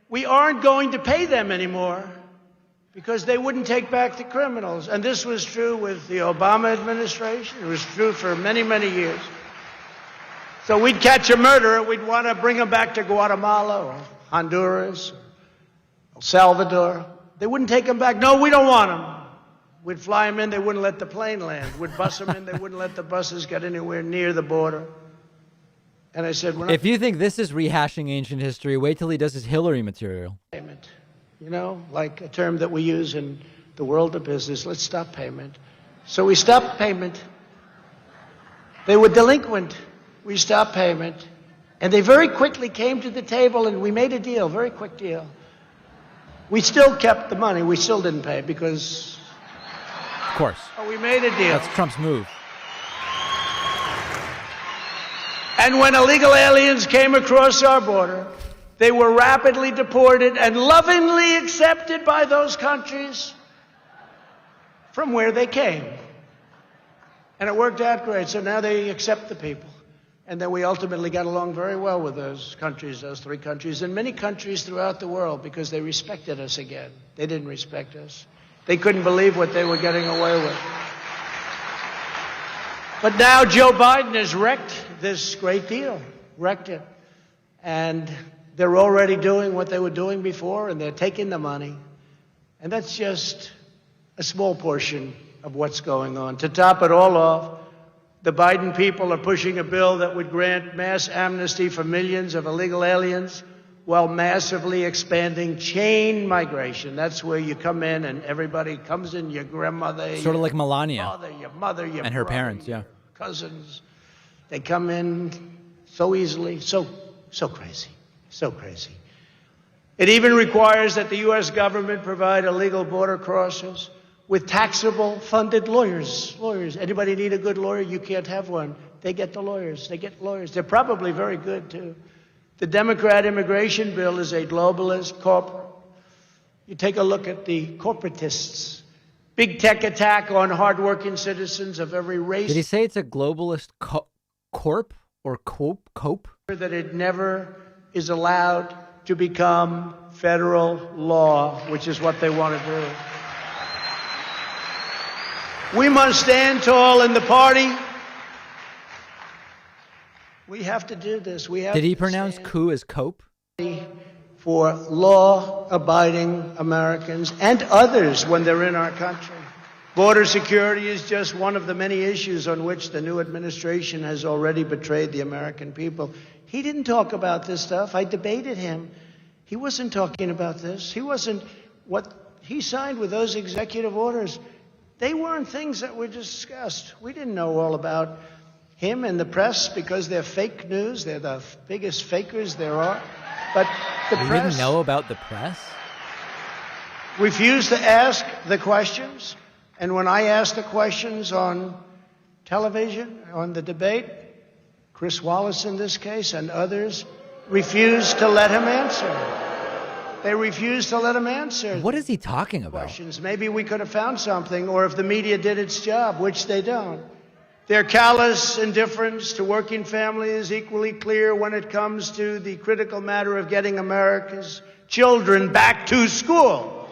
we aren't going to pay them anymore because they wouldn't take back the criminals. And this was true with the Obama administration. It was true for many, many years. So we'd catch a murderer, we'd want to bring him back to Guatemala or Honduras or El Salvador. They wouldn't take him back. No, we don't want him. We'd fly him in, they wouldn't let the plane land. We'd bus him in, they wouldn't let the buses get anywhere near the border. And I said, if you think this is rehashing ancient history, wait till he does his Hillary material. Payment, you know, like a term that we use in the world of business. Let's stop payment. So we stopped payment. They were delinquent. We stopped payment. And they very quickly came to the table and we made a deal, very quick deal. We still kept the money. We still didn't pay because... Of course. Oh, we made a deal. That's Trump's move. And when illegal aliens came across our border, they were rapidly deported and lovingly accepted by those countries from where they came. And it worked out great. So now they accept the people. And then we ultimately got along very well with those countries, those three countries, and many countries throughout the world because they respected us again. They didn't respect us. They couldn't believe what they were getting away with. But now Joe Biden has wrecked this great deal, wrecked it. And they're already doing what they were doing before, and they're taking the money. And that's just a small portion of what's going on. To top it all off, the Biden people are pushing a bill that would grant mass amnesty for millions of illegal aliens while massively expanding chain migration. That's where you come in and everybody comes in, your grandmother. Sort of like Melania. Your mother, your and her brother, parents, yeah. your cousins. They come in so easily, so crazy, so crazy. It even requires that the U.S. government provide illegal border crossers with taxable funded lawyers. Anybody need a good lawyer? You can't have one. They get the lawyers. They get lawyers. They're probably very good, too. The Democrat immigration bill is a globalist corporate. You take a look at the corporatists. Big tech attack on hardworking citizens of every race. Did he say it's a globalist corp or cope? That it never is allowed to become federal law, which is what they want to do. We must stand tall in the party. We have to do this. We have Did he pronounce coup as cope? For law-abiding Americans and others when they're in our country. Border security is just one of the many issues on which the new administration has already betrayed the American people. He didn't talk about this stuff. I debated him. He wasn't talking about this. He wasn't. What he signed with those executive orders, they weren't things that were discussed. We didn't know all about him and the press because they're fake news. They're the biggest fakers there are. But the press... You didn't know about the press? Refused to ask the questions. And when I asked the questions on television, on the debate, Chris Wallace in this case and others refused to let him answer. They refused to let him answer. What is he talking about? Questions. Maybe we could have found something, or if the media did its job, which they don't. Their callous indifference to working families is equally clear when it comes to the critical matter of getting America's children back to school.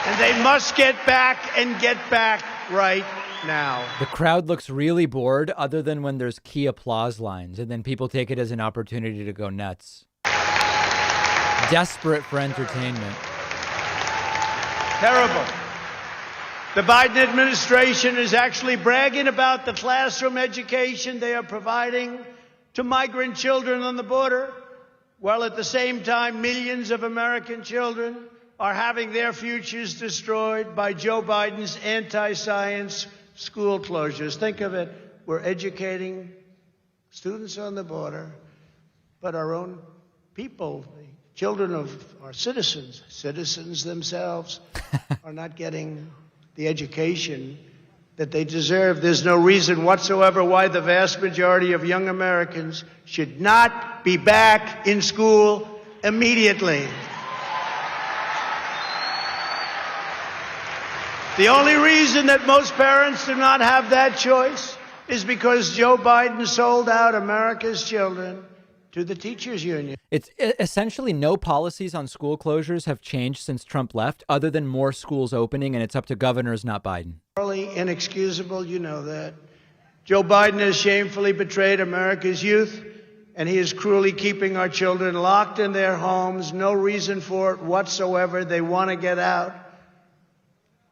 And they must get back and get back right now. The crowd looks really bored other than when there's key applause lines, and then people take it as an opportunity to go nuts. Desperate for entertainment. Terrible. The Biden administration is actually bragging about the classroom education they are providing to migrant children on the border, while at the same time millions of American children are having their futures destroyed by Joe Biden's anti-science school closures. Think of it. We're educating students on the border, but our own people, the children of our citizens themselves, are not getting the education that they deserve. There's no reason whatsoever why the vast majority of young Americans should not be back in school immediately. The only reason that most parents do not have that choice is because Joe Biden sold out America's children to the teachers union. It's essentially no policies on school closures have changed since Trump left, other than more schools opening, and it's up to governors, not Biden. Morally inexcusable, you know that. Joe Biden has shamefully betrayed America's youth, and he is cruelly keeping our children locked in their homes. No reason for it whatsoever. They want to get out.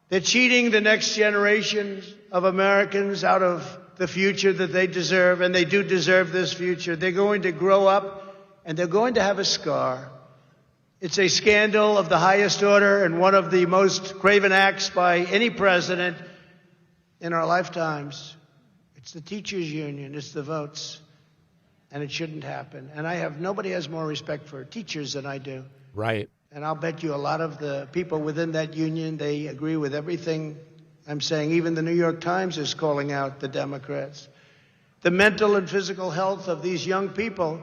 They're cheating the next generation of Americans out of the future that they deserve, and they do deserve this future. They're going to grow up, and they're going to have a scar. It's a scandal of the highest order and one of the most craven acts by any president in our lifetimes. It's the teachers union. It's the votes, and it shouldn't happen. And nobody has more respect for teachers than I do. Right. And I'll bet you a lot of the people within that union, they agree with everything I'm saying. Even the New York Times is calling out the Democrats. The mental and physical health of these young people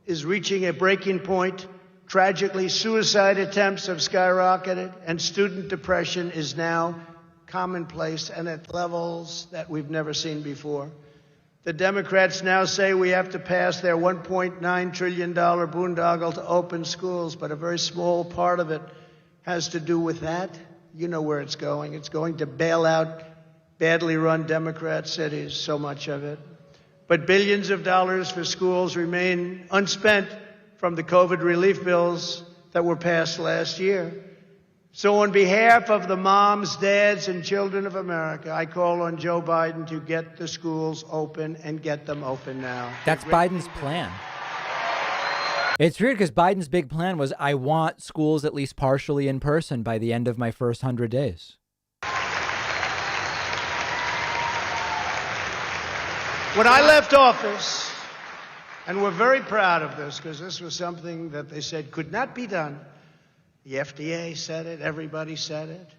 is reaching a breaking point. Tragically, suicide attempts have skyrocketed, and student depression is now commonplace and at levels that we've never seen before. The Democrats now say we have to pass their $1.9 trillion boondoggle to open schools, but a very small part of it has to do with that. You know where it's going. It's going to bail out badly run Democrat cities, so much of it. But billions of dollars for schools remain unspent from the COVID relief bills that were passed last year. So on behalf of the moms, dads, and children of America, I call on Joe Biden to get the schools open and get them open now. That's Biden's plan. It's weird because Biden's big plan was, I want schools at least partially in person by the end of my first 100 days. When I left office, and we're very proud of this because this was something that they said could not be done. The FDA said it. Everybody said it.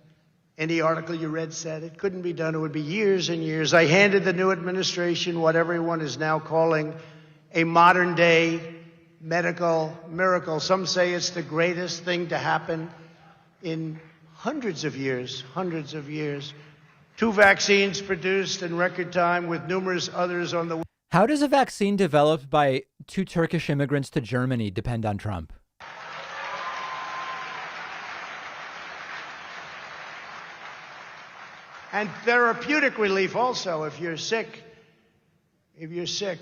Any article you read said it. Couldn't be done. It would be years and years. I handed the new administration what everyone is now calling a modern-day medical miracle. Some say it's the greatest thing to happen in hundreds of years. 2 vaccines produced in record time with numerous others on the way. How does a vaccine developed by 2 Turkish immigrants to Germany depend on Trump? And therapeutic relief also. If you're sick,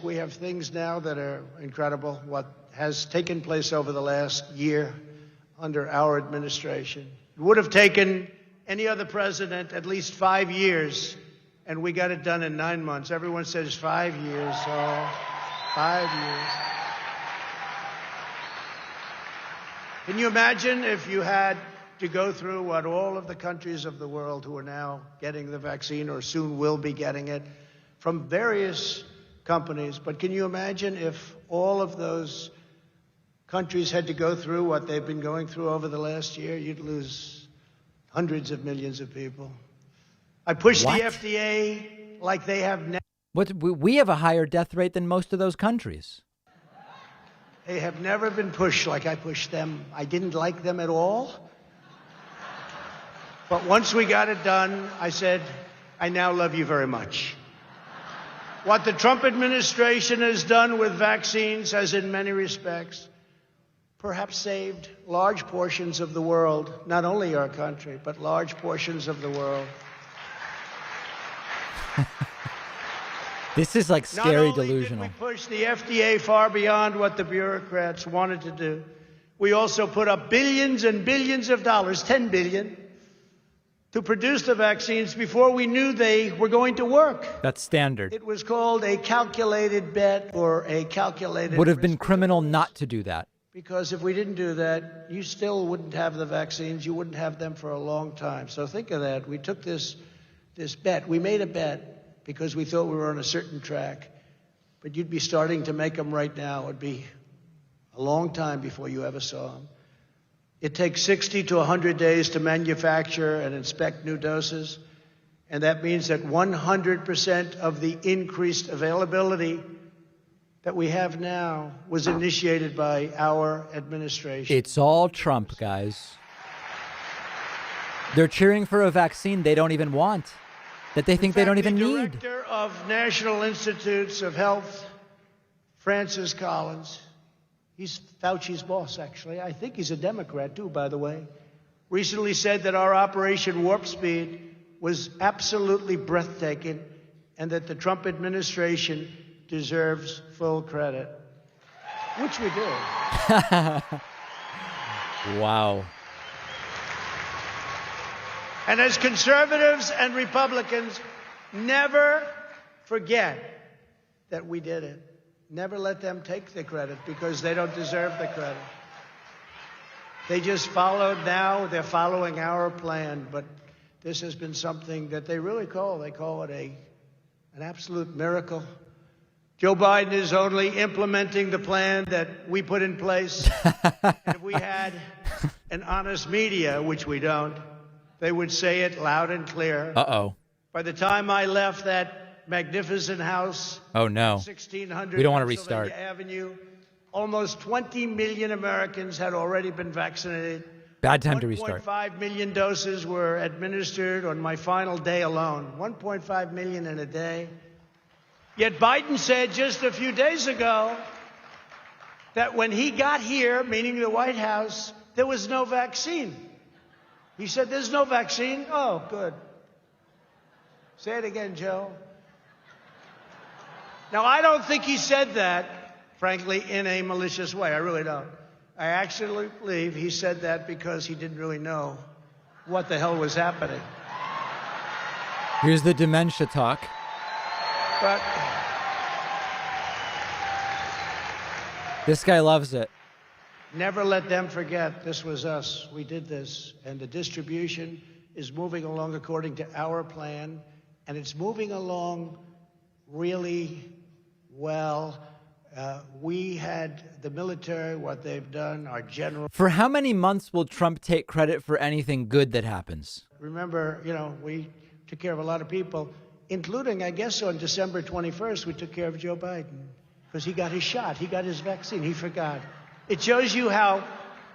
we have things now that are incredible. What has taken place over the last year under our administration. It would have taken any other president at least 5 years, and we got it done in 9 months. Everyone says 5 years, so 5 years. Can you imagine if you had to go through what all of the countries of the world who are now getting the vaccine or soon will be getting it from various companies? But can you imagine if all of those countries had to go through what they've been going through over the last year? You'd lose hundreds of millions of people. I pushed the FDA like they have never. We have a higher death rate than most of those countries. They have never been pushed like I pushed them. I didn't like them at all. But once we got it done, I said, I now love you very much. What the Trump administration has done with vaccines has, in many respects, perhaps saved large portions of the world, not only our country, but large portions of the world. This is like scary Not only delusional. did we push the FDA far beyond what the bureaucrats wanted to do, we also put up billions and billions of dollars, $10 billion, to produce the vaccines before we knew they were going to work. That's standard. It was called a calculated bet or a calculated Would have been risk. criminal not to do that. Because if we didn't do that, you still wouldn't have the vaccines. You wouldn't have them for a long time. So think of that. We took this bet. We made a bet because we thought we were on a certain track. But you'd be starting to make them right now. It would be a long time before you ever saw them. It takes 60 to 100 days to manufacture and inspect new doses. And that means that 100% of the increased availability that we have now was initiated by our administration. It's all Trump, guys. They're cheering for a vaccine they don't even want, that they think they don't even need. The director of National Institutes of Health, Francis Collins, he's Fauci's boss, actually. I think he's a Democrat, too, by the way, recently said that our Operation Warp Speed was absolutely breathtaking and that the Trump administration deserves full credit, which we do. Wow. And as conservatives and Republicans, never forget that we did it. Never let them take the credit because they don't deserve the credit. They just followed now. They're following our plan. But this has been something that they really call it an absolute miracle. Joe Biden is only implementing the plan that we put in place. If we had an honest media, which we don't, they would say it loud and clear. Uh-oh. By the time I left that magnificent house, oh no, 1600 we don't want to restart. Avenue, almost 20 million Americans had already been vaccinated. Bad time to restart. 1.5 million doses were administered on my final day alone. 1.5 million in a day. Yet Biden said just a few days ago that when he got here, meaning the White House, there was no vaccine. He said, there's no vaccine? Oh, good. Say it again, Joe. Now, I don't think he said that, frankly, in a malicious way. I really don't. I actually believe he said that because he didn't really know what the hell was happening. Here's the dementia talk. But this guy loves it. Never let them forget this was us. We did this. And the distribution is moving along according to our plan. And it's moving along really well. We had the military, what they've done, our general. For how many months will Trump take credit for anything good that happens? Remember, we took care of a lot of people, including, I guess, on December 21st, we took care of Joe Biden because he got his shot. He got his vaccine. He forgot. It shows you how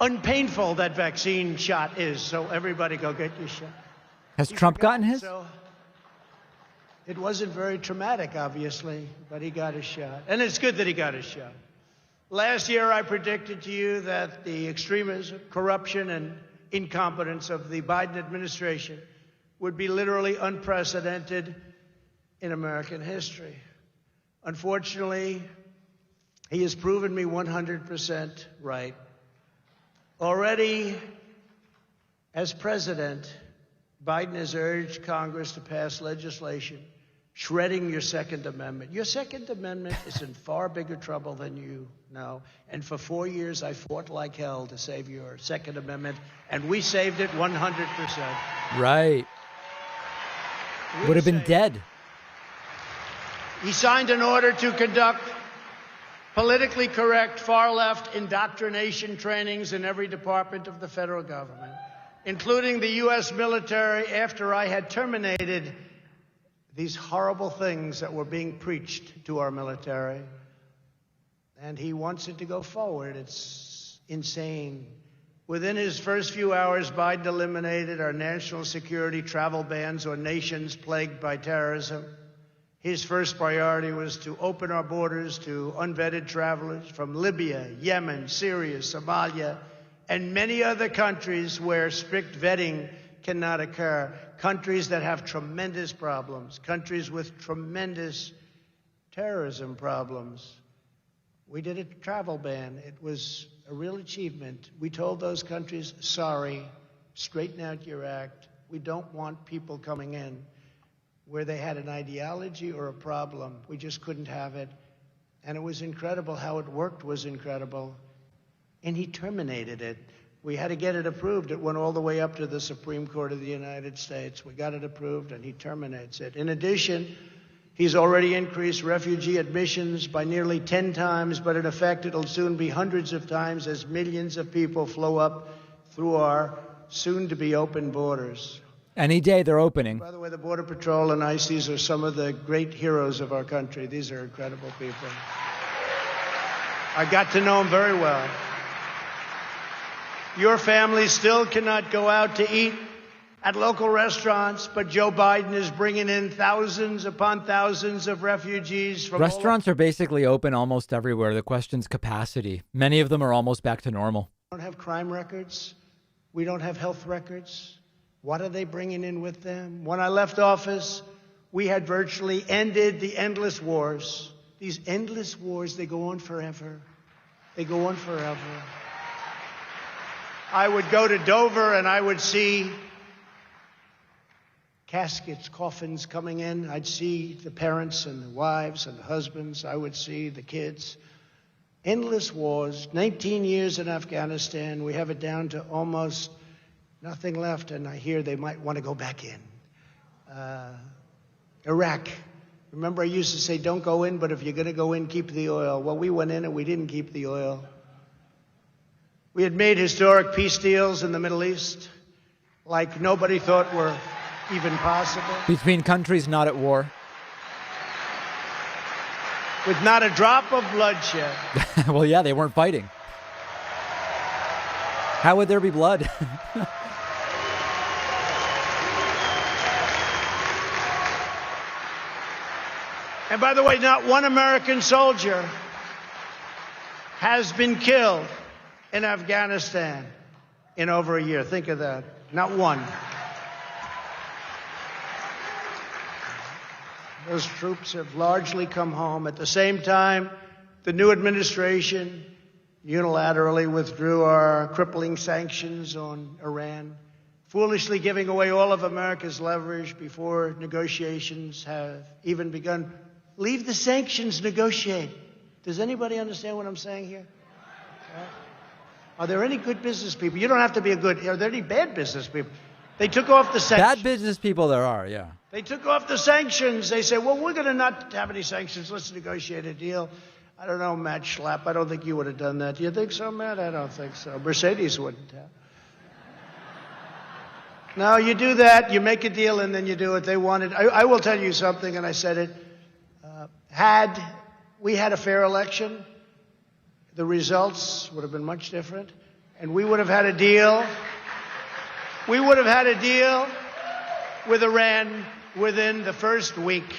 unpainful that vaccine shot is. So everybody go get your shot. Has Trump gotten his? So it wasn't very traumatic, obviously, but he got his shot. And it's good that he got his shot. Last year, I predicted to you that the extremism, corruption, and incompetence of the Biden administration would be literally unprecedented in American history. Unfortunately, he has proven me 100% right. Already, as president, Biden has urged Congress to pass legislation shredding your Second Amendment. Your Second Amendment is in far bigger trouble than you know. And for 4 years, I fought like hell to save your Second Amendment, and we saved it 100%. Right. Would have been dead. He signed an order to conduct politically correct far-left indoctrination trainings in every department of the federal government, including the U.S. military, after I had terminated these horrible things that were being preached to our military. And he wants it to go forward. It's insane. Within his first few hours, Biden eliminated our national security travel bans on nations plagued by terrorism. His first priority was to open our borders to unvetted travelers from Libya, Yemen, Syria, Somalia, and many other countries where strict vetting cannot occur. Countries that have tremendous problems, countries with tremendous terrorism problems. We did a travel ban. It was a real achievement. We told those countries, sorry, straighten out your act. We don't want people coming in where they had an ideology or a problem. We just couldn't have it. And it was incredible. How it worked was incredible. And he terminated it. We had to get it approved. It went all the way up to the Supreme Court of the United States. We got it approved, and he terminates it. In addition, he's already increased refugee admissions by nearly 10 times, but in effect, it'll soon be hundreds of times as millions of people flow up through our soon-to-be open borders. Any day they're opening. By the way, the Border Patrol and ICE, these are some of the great heroes of our country. These are incredible people. I got to know them very well. Your family still cannot go out to eat at local restaurants, but Joe Biden is bringing in thousands upon thousands of refugees from Restaurants are basically open almost everywhere. The question's capacity. Many of them are almost back to normal. We don't have crime records. We don't have health records. What are they bringing in with them? When I left office, we had virtually ended the endless wars. These endless wars, they go on forever. They go on forever. I would go to Dover and I would see caskets, coffins coming in. I'd see the parents and the wives and the husbands. I would see the kids. Endless wars. 19 years in Afghanistan. We have it down to almost nothing left, and I hear they might want to go back in. Iraq. Remember I used to say, don't go in, but if you're going to go in, keep the oil. Well, we went in and we didn't keep the oil. We had made historic peace deals in the Middle East like nobody thought were even possible. Between countries not at war. With not a drop of bloodshed. Well, yeah, they weren't fighting. How would there be blood? And by the way, not one American soldier has been killed in Afghanistan in over a year. Think of that. Not one. Those troops have largely come home. At the same time, the new administration unilaterally withdrew our crippling sanctions on Iran, foolishly giving away all of America's leverage before negotiations have even begun. Leave the sanctions, negotiate. Does anybody understand what I'm saying here? Are there any good business people? You don't have to be a good. Are there any bad business people? They took off the sanctions. Bad business people there are, yeah. They took off the sanctions. They said, well, we're going to not have any sanctions. Let's negotiate a deal. I don't know, Matt Schlapp. I don't think you would have done that. Do you think so, Matt? I don't think so. Mercedes wouldn't have. No, you do that. You make a deal, and then you do it. They wanted. I will tell you something, and I said it. Had we had a fair election, the results would have been much different, and we would have had a deal. We would have had a deal with Iran within the first week.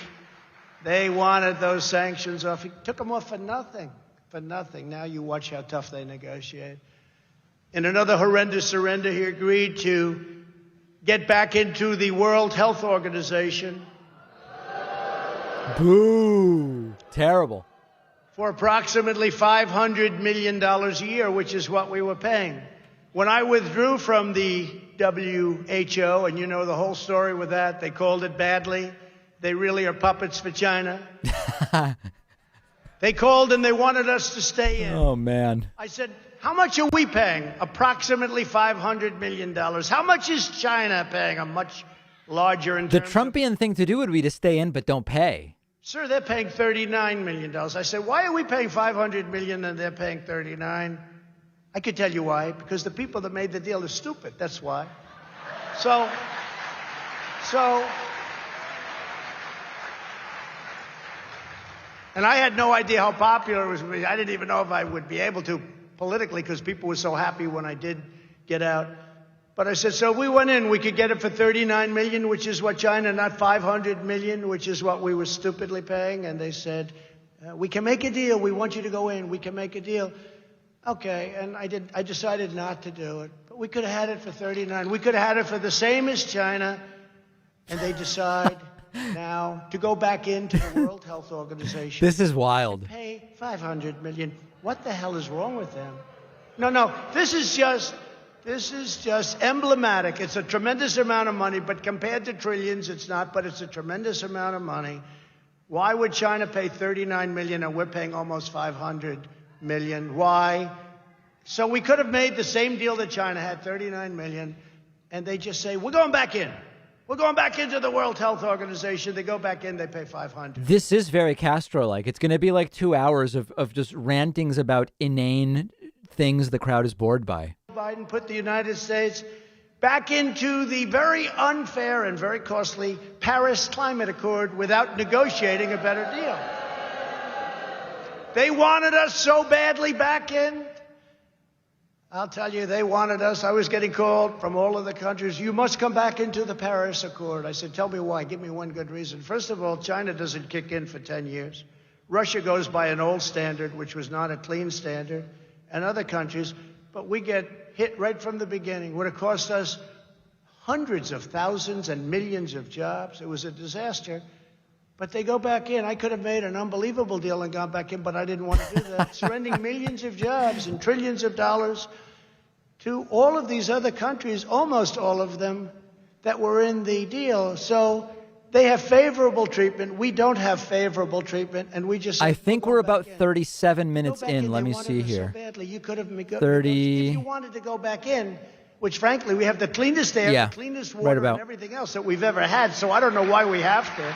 They wanted those sanctions off. He took them off for nothing, for nothing. Now you watch how tough they negotiate. In another horrendous surrender, he agreed to get back into the World Health Organization. Boo! Terrible. For approximately $500 million a year, which is what we were paying. When I withdrew from the WHO, and you know the whole story with that, they called it badly. They really are puppets for China. They called and they wanted us to stay in. Oh, man. I said, how much are we paying? Approximately $500 million. How much is China paying? A much larger in The terms Trumpian thing to do would be to stay in but don't pay. Sir, they're paying $39 million. I said, why are we paying $500 million and they're paying $39? I could tell you why. Because the people that made the deal are stupid. That's why. So And I had no idea how popular it was. I didn't even know if I would be able to politically because people were so happy when I did get out. But I said, so we went in, we could get it for 39 million, which is what China, not 500 million, which is what we were stupidly paying. And they said, we can make a deal. We want you to go in. We can make a deal. Okay. And I decided not to do it. But we could have had it for 39. We could have had it for the same as China. And they decide now to go back into the World Health Organization. This is wild. Pay 500 million. What the hell is wrong with them? No. This is just emblematic. It's a tremendous amount of money, but compared to trillions, it's not, but it's a tremendous amount of money. Why would China pay 39 million and we're paying almost 500 million? Why? So we could have made the same deal that China had, 39 million, and they just say, we're going back in. We're going back into the World Health Organization. They go back in, they pay 500. This is very Castro-like. It's going to be like 2 hours of just rantings about inane things the crowd is bored by. Biden put the United States back into the very unfair and very costly Paris Climate Accord without negotiating a better deal. They wanted us so badly back in. I'll tell you, they wanted us. I was getting called from all of the countries. You must come back into the Paris Accord. I said, tell me why. Give me one good reason. First of all, China doesn't kick in for 10 years. Russia goes by an old standard, which was not a clean standard, and other countries. But we get hit right from the beginning. It would have cost us hundreds of thousands and millions of jobs. It was a disaster. But they go back in. I could have made an unbelievable deal and gone back in, but I didn't want to do that. Surrendering millions of jobs and trillions of dollars to all of these other countries, almost all of them, that were in the deal. So they have favorable treatment. We don't have favorable treatment, and we just... I think we're about 37 minutes in. Let me see here. So badly. You could have 30... If you wanted to go back in, which frankly, we have the cleanest air, the cleanest water, and everything else that we've ever had, so I don't know why we have to.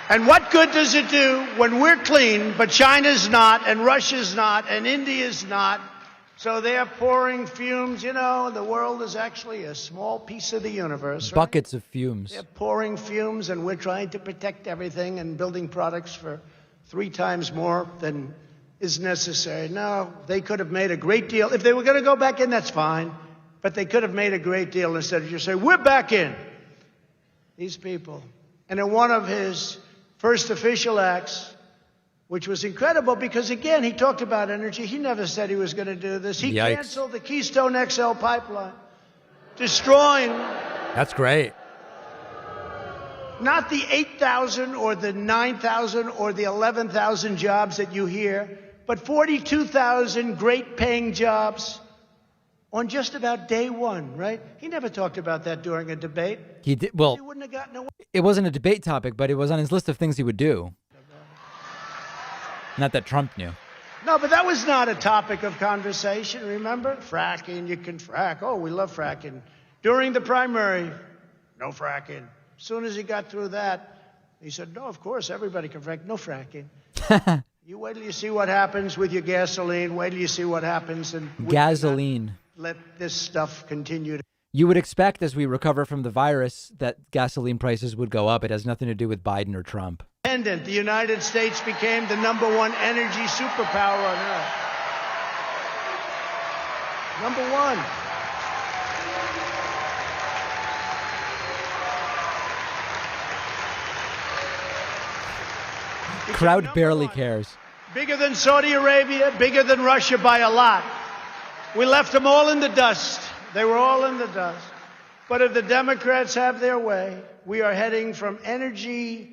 And what good does it do when we're clean, but China's not, and Russia's not, and India's not? So they're pouring fumes. You know, the world is actually a small piece of the universe. Right? Buckets of fumes. They're pouring fumes, and we're trying to protect everything and building products for 3 times more than is necessary. No, they could have made a great deal. If they were going to go back in, that's fine. But they could have made a great deal instead of just saying, we're back in. These people. And in one of his first official acts, which was incredible because, again, he talked about energy. He never said he was going to do this. He canceled the Keystone XL pipeline, destroying... That's great. Not the 8,000 or the 9,000 or the 11,000 jobs that you hear, but 42,000 great-paying jobs on just about day one, right? He never talked about that during a debate. He did. Well, he wouldn't have gotten away. It wasn't a debate topic, but it was on his list of things he would do. Not that Trump knew. No, but that was not a topic of conversation, remember? Fracking, you can frack. Oh, we love fracking. During the primary, no fracking. As soon as he got through that, he said, no, of course, everybody can frack. No fracking. You wait till you see what happens with your gasoline. Wait till you see what happens. And gasoline. Let this stuff continue. You would expect, as we recover from the virus, that gasoline prices would go up. It has nothing to do with Biden or Trump. The United States became the #1 energy superpower on earth. #1. Crowd barely cares. Bigger than Saudi Arabia, bigger than Russia by a lot. We left them all in the dust. They were all in the dust. But if the Democrats have their way, we are heading from energy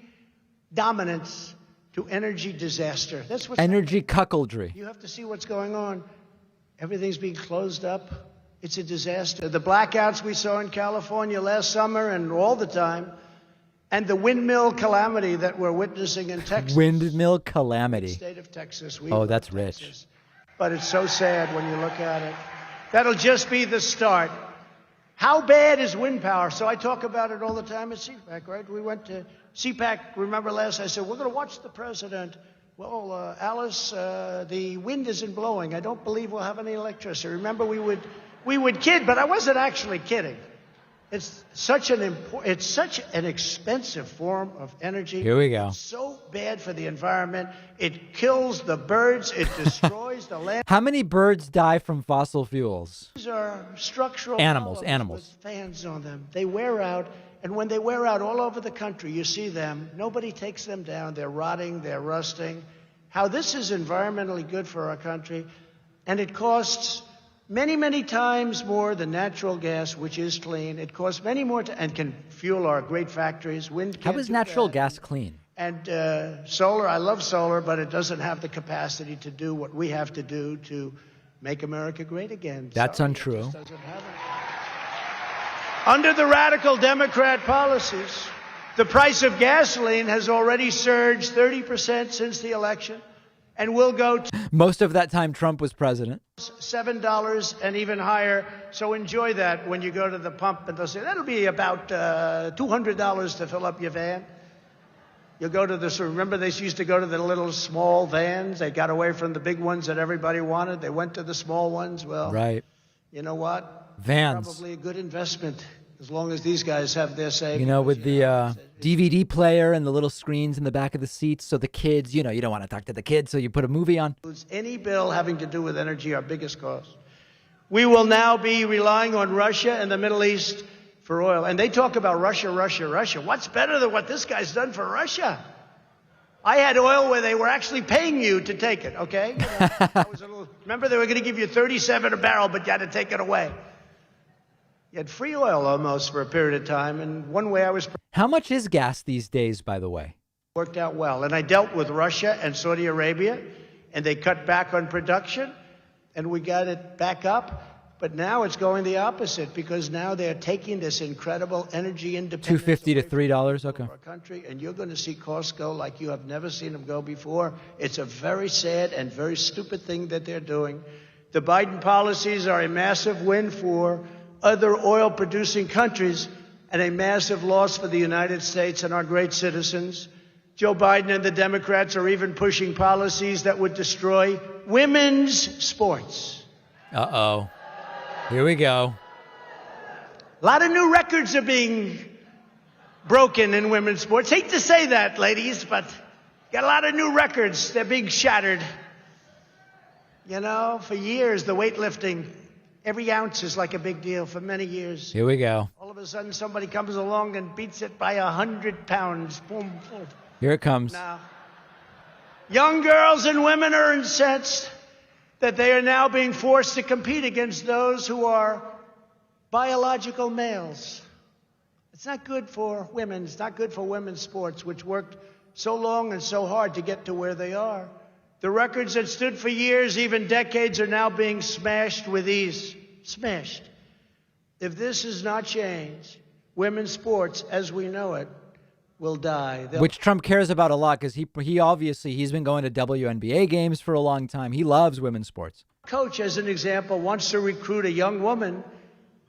dominance to energy disaster. That's what's energy cuckoldry. You have to see what's going on. Everything's being closed up. It's a disaster. The blackouts we saw in California last summer and all the time, and the windmill calamity that we're witnessing in Texas. Windmill calamity. The state of Texas. Oh, that's rich. But it's so sad when you look at it. That'll just be the start. How bad is wind power? So I talk about it all the time at CPAC, right? We went to CPAC, remember last, I said, we're going to watch the president. Well, Alice, the wind isn't blowing. I don't believe we'll have any electricity. Remember, we would kid, but I wasn't actually kidding. It's such an expensive form of energy. Here we go. It's so bad for the environment. It kills the birds. It destroys the land. How many birds die from fossil fuels? These are structural Animals. with fans on them. They wear out, and when they wear out all over the country, you see them. Nobody takes them down. They're rotting. They're rusting. How this is environmentally good for our country, and it costs many, many times more than natural gas, which is clean. It costs many more and can fuel our great factories. Wind can't How is do natural that. gas clean? And solar, I love solar, but it doesn't have the capacity to do what we have to do to make America great again. That's Sorry, untrue. it just doesn't have it. Under the radical Democrat policies, the price of gasoline has already surged 30% since the election and will go to Most of that time Trump was president. $7 and even higher. So enjoy that when you go to the pump, and they'll say, that'll be about $200 to fill up your van. You'll go to this, remember they used to go to the little small vans? They got away from the big ones that everybody wanted. They went to the small ones. Well, Right. You know what? Vans. Probably a good investment as long as these guys have their say. You know, with the DVD player and the little screens in the back of the seats, so the kids, you don't want to talk to the kids, so you put a movie on. Any bill having to do with energy, our biggest cost. We will now be relying on Russia and the Middle East for oil. And they talk about Russia, Russia, Russia. What's better than what this guy's done for Russia? I had oil where they were actually paying you to take it, okay? Remember, they were going to give you $37 a barrel, but you had to take it away. You had free oil almost for a period of time, and one way I was... How much is gas these days, by the way? Worked out well. And I dealt with Russia and Saudi Arabia, and they cut back on production, and we got it back up. But now it's going the opposite, because now they're taking this incredible energy independence $2.50 to $3, okay. our country, and you're going to see costs go like you have never seen them go before. It's a very sad and very stupid thing that they're doing. The Biden policies are a massive win for other oil-producing countries and a massive loss for the United States and our great citizens. Joe Biden and the Democrats are even pushing policies that would destroy women's sports. Uh-oh. Here we go. A lot of new records are being broken in women's sports. Hate to say that, ladies, but got a lot of new records. They're being shattered. You know, for years, the weightlifting, every ounce is like a big deal for many years. Here we go. All of a sudden, somebody comes along and beats it by 100 pounds. Boom, boom. Here it comes. Now, young girls and women are incensed that they are now being forced to compete against those who are biological males. It's not good for women. It's not good for women's sports, which worked so long and so hard to get to where they are. The records that stood for years, even decades, are now being smashed with ease. Smashed. If this is not changed, women's sports, as we know it, will die. Which Trump cares about a lot, because he obviously, he's been going to WNBA games for a long time. He loves women's sports. Coach, as an example, wants to recruit a young woman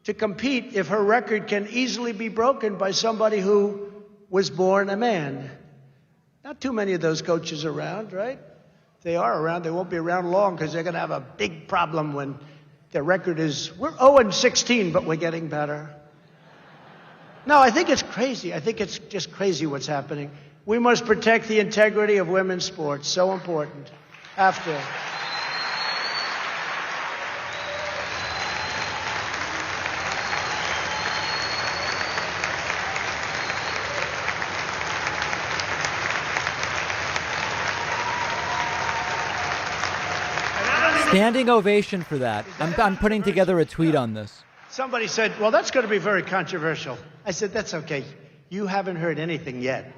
to compete if her record can easily be broken by somebody who was born a man. Not too many of those coaches around, right? They are around. They won't be around long, because they're going to have a big problem when their record is, we're 0-16, but we're getting better. No, I think it's crazy. I think it's just crazy what's happening. We must protect the integrity of women's sports. So important. After. Standing ovation for that. I'm putting together a tweet on this. Somebody said, well, that's going to be very controversial. I said, that's okay. You haven't heard anything yet.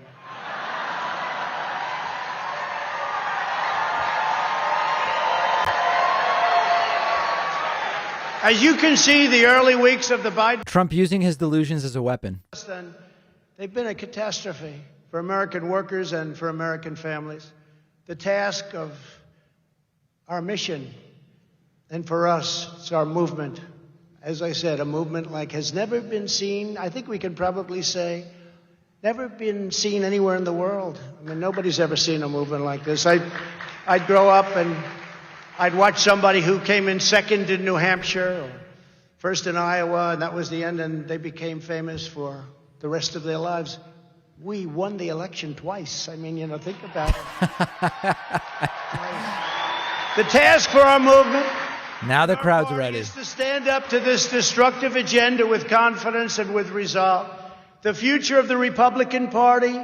As you can see, the early weeks of the Biden... Trump using his delusions as a weapon. They've been a catastrophe for American workers and for American families. The task of our mission, and for us, it's our movement. As I said, a movement like has never been seen, I think we can probably say, never been seen anywhere in the world. I mean, nobody's ever seen a movement like this. I'd grow up and I'd watch somebody who came in second in New Hampshire or First in Iowa, and that was the end, and they became famous for the rest of their lives. We won the election twice. I mean, think about it. The task for our movement Now the crowd's ready. is to stand up to this destructive agenda with confidence and with resolve. The future of the Republican Party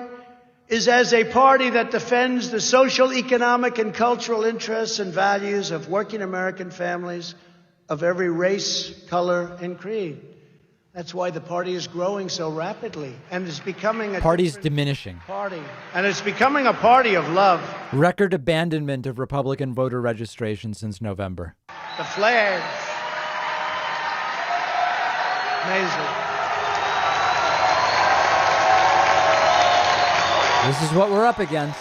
is as a party that defends the social, economic, and cultural interests and values of working American families of every race, color, and creed. That's why the party is growing so rapidly, and it's becoming a party's diminishing party, and it's becoming a party of love. Record abandonment of Republican voter registration since November. The flags, amazing. This is what we're up against.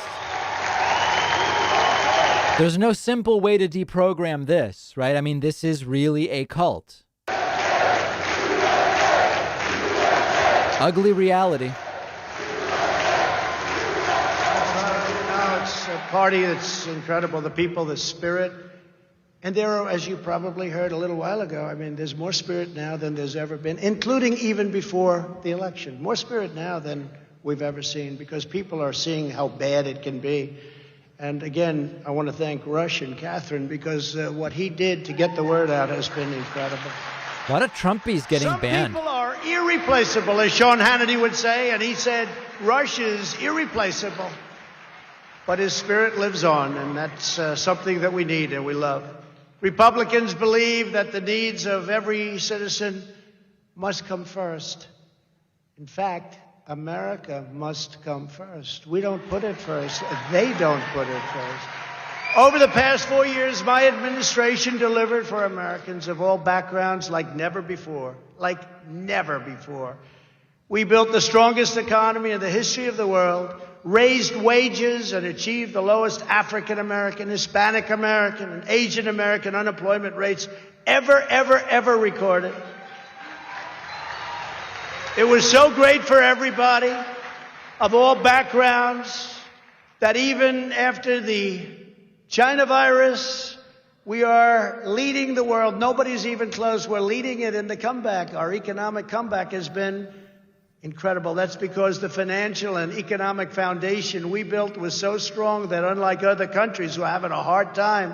There's no simple way to deprogram this, right? I mean, this is really a cult. Ugly reality. No, it's a party that's incredible. The people, the spirit. And there are, as you probably heard a little while ago, I mean, there's more spirit now than there's ever been, including even before the election. More spirit now than we've ever seen, because people are seeing how bad it can be. And again, I want to thank Rush and Catherine, because what he did to get the word out has been incredible. A lot of Trumpies getting banned. Some people are irreplaceable, as Sean Hannity would say, and he said Rush is irreplaceable. But his spirit lives on, and that's something that we need and we love. Republicans believe that the needs of every citizen must come first. In fact, America must come first. We don't put it first. They don't put it first. Over the past 4 years, my administration delivered for Americans of all backgrounds like never before. Like never before. We built the strongest economy in the history of the world, raised wages, and achieved the lowest African American, Hispanic American, and Asian American unemployment rates ever recorded. It was so great for everybody of all backgrounds that even after the China virus, we are leading the world. Nobody's even close. We're leading it in the comeback. Our economic comeback has been incredible. That's because the financial and economic foundation we built was so strong that unlike other countries who are having a hard time,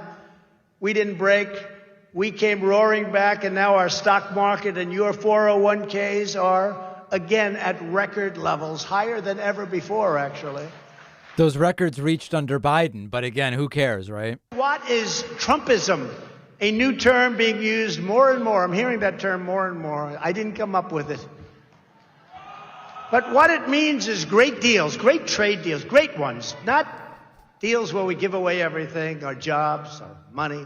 we didn't break. We came roaring back, and now our stock market and your 401ks are again at record levels, higher than ever before, actually. Those records reached under Biden, but again, who cares, right? What is Trumpism? A new term being used more and more. I'm hearing that term more and more. I didn't come up with it. But what it means is great deals, great trade deals, great ones. Not deals where we give away everything, our jobs, our money.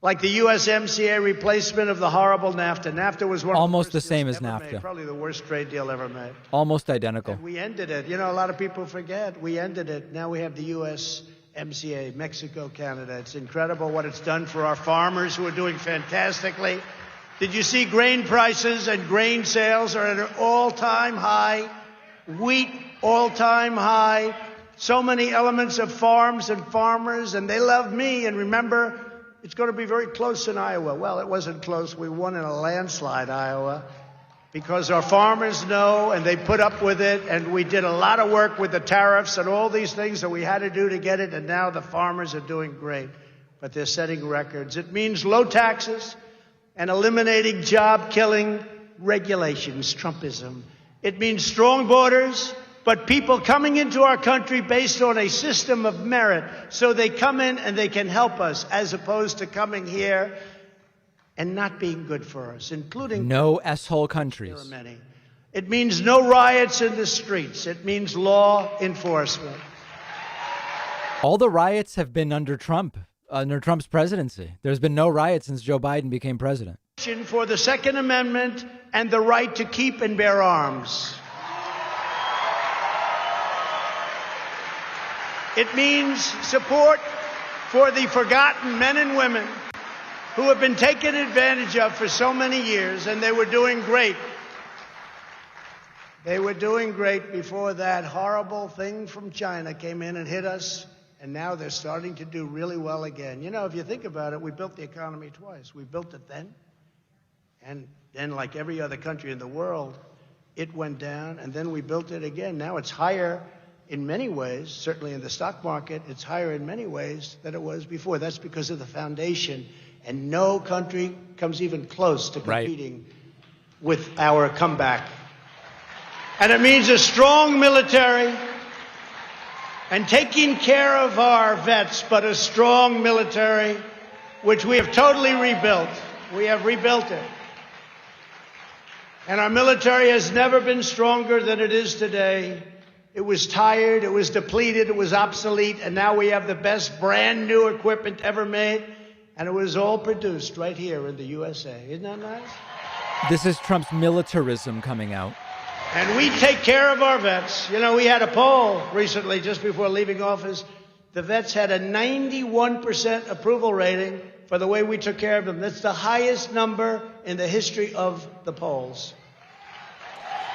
Like the USMCA replacement of the horrible NAFTA. NAFTA was one almost of the same as NAFTA. Made, probably the worst trade deal ever made. Almost identical. And we ended it. You know, a lot of people forget. We ended it. Now we have the USMCA, Mexico, Canada. It's incredible what it's done for our farmers, who are doing fantastically. Did you see grain prices and grain sales are at an all-time high? Wheat, all-time high. So many elements of farms and farmers, and they love me. And remember, it's going to be very close in Iowa. Well, it wasn't close. We won in a landslide, Iowa, because our farmers know, and they put up with it, and we did a lot of work with the tariffs and all these things that we had to do to get it, and now the farmers are doing great, but they're setting records. It means low taxes and eliminating job-killing regulations, Trumpism. It means strong borders, but people coming into our country based on a system of merit, so they come in and they can help us, as opposed to coming here and not being good for us, including no S-hole countries. There are many. It means no riots in the streets. It means law enforcement. All the riots have been under Trump, under Trump's presidency. There's been no riots since Joe Biden became president. For the Second Amendment and the right to keep and bear arms. It means support for the forgotten men and women who have been taken advantage of for so many years, and they were doing great. They were doing great before that horrible thing from China came in and hit us, and now they're starting to do really well again. You know, if you think about it, we built the economy twice. We built it then, And then, like every other country in the world, it went down, and then we built it again. Now it's higher in many ways, certainly in the stock market, it's higher in many ways than it was before. That's because of the foundation, and no country comes even close to competing with our comeback. And it means a strong military and taking care of our vets, but a strong military, which we have totally rebuilt. We have rebuilt it. And our military has never been stronger than it is today. It was tired, it was depleted, it was obsolete, and now we have the best brand new equipment ever made, and it was all produced right here in the USA. Isn't that nice? This is Trump's militarism coming out. And we take care of our vets. You know, we had a poll recently, just before leaving office. The vets had a 91% approval rating for the way we took care of them. That's the highest number in the history of the polls.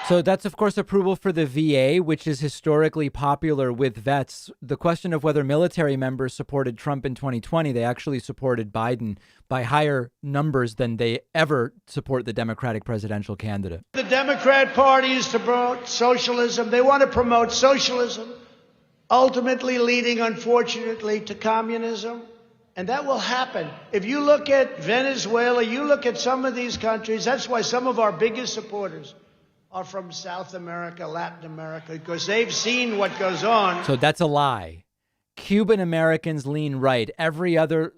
So that's, of course, approval for the VA, which is historically popular with vets. The question of whether military members supported Trump in 2020, they actually supported Biden by higher numbers than they ever support the Democratic presidential candidate. The Democrat Party is to promote socialism. They want to promote socialism, ultimately leading, unfortunately, to communism. And that will happen. If you look at Venezuela, you look at some of these countries, that's why some of our biggest supporters are from South America, Latin America, because they've seen what goes on. So that's a lie. Cuban Americans lean right. Every other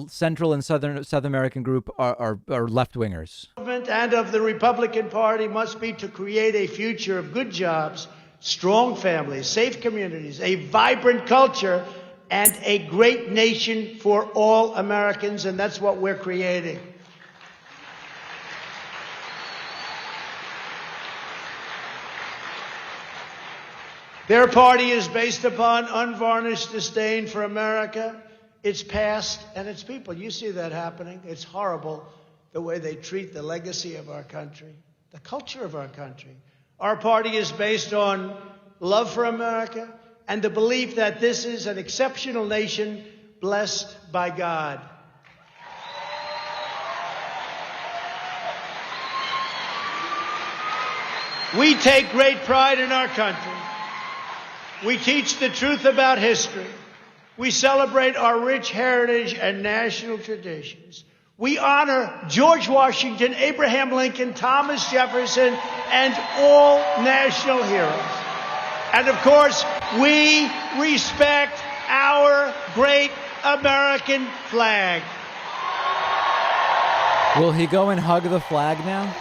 Central and South American group are left-wingers. And of the Republican Party must be to create a future of good jobs, strong families, safe communities, a vibrant culture, and a great nation for all Americans, and that's what we're creating. Their party is based upon unvarnished disdain for America, its past, and its people. You see that happening. It's horrible the way they treat the legacy of our country, the culture of our country. Our party is based on love for America and the belief that this is an exceptional nation blessed by God. We take great pride in our country. We teach the truth about history. We celebrate our rich heritage and national traditions. We honor George Washington, Abraham Lincoln, Thomas Jefferson, and all national heroes. And of course, we respect our great American flag. Will he go and hug the flag now?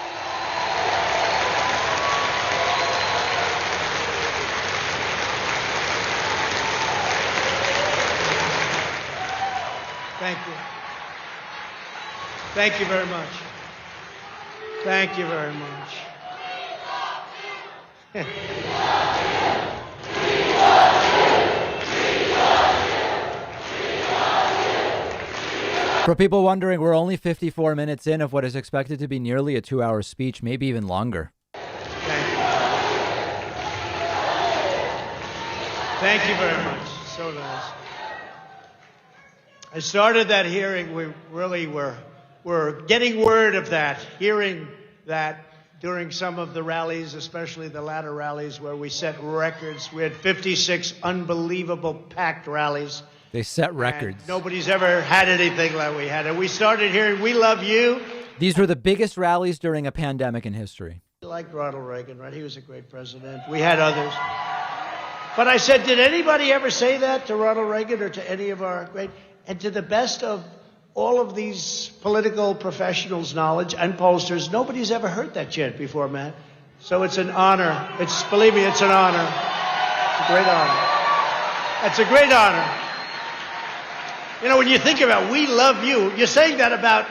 Thank you. Thank you very much. Thank you very much. For people wondering, we're only 54 minutes in of what is expected to be nearly a 2-hour speech, maybe even longer. Thank you very much. So nice. I started that hearing. We really were getting word of that, hearing that during some of the rallies, especially the latter rallies where we set records. We had 56 unbelievable packed rallies. They set records. Nobody's ever had anything like we had. And we started hearing, "We love you." These were the biggest rallies during a pandemic in history. We liked Ronald Reagan, right? He was a great president. We had others. But I said, did anybody ever say that to Ronald Reagan or to any of our great... And to the best of all of these political professionals' knowledge and pollsters, nobody's ever heard that chant before, man. So it's an honor. Believe me, it's an honor. It's a great honor. It's a great honor. You know, when you think about "we love you," you're saying that about,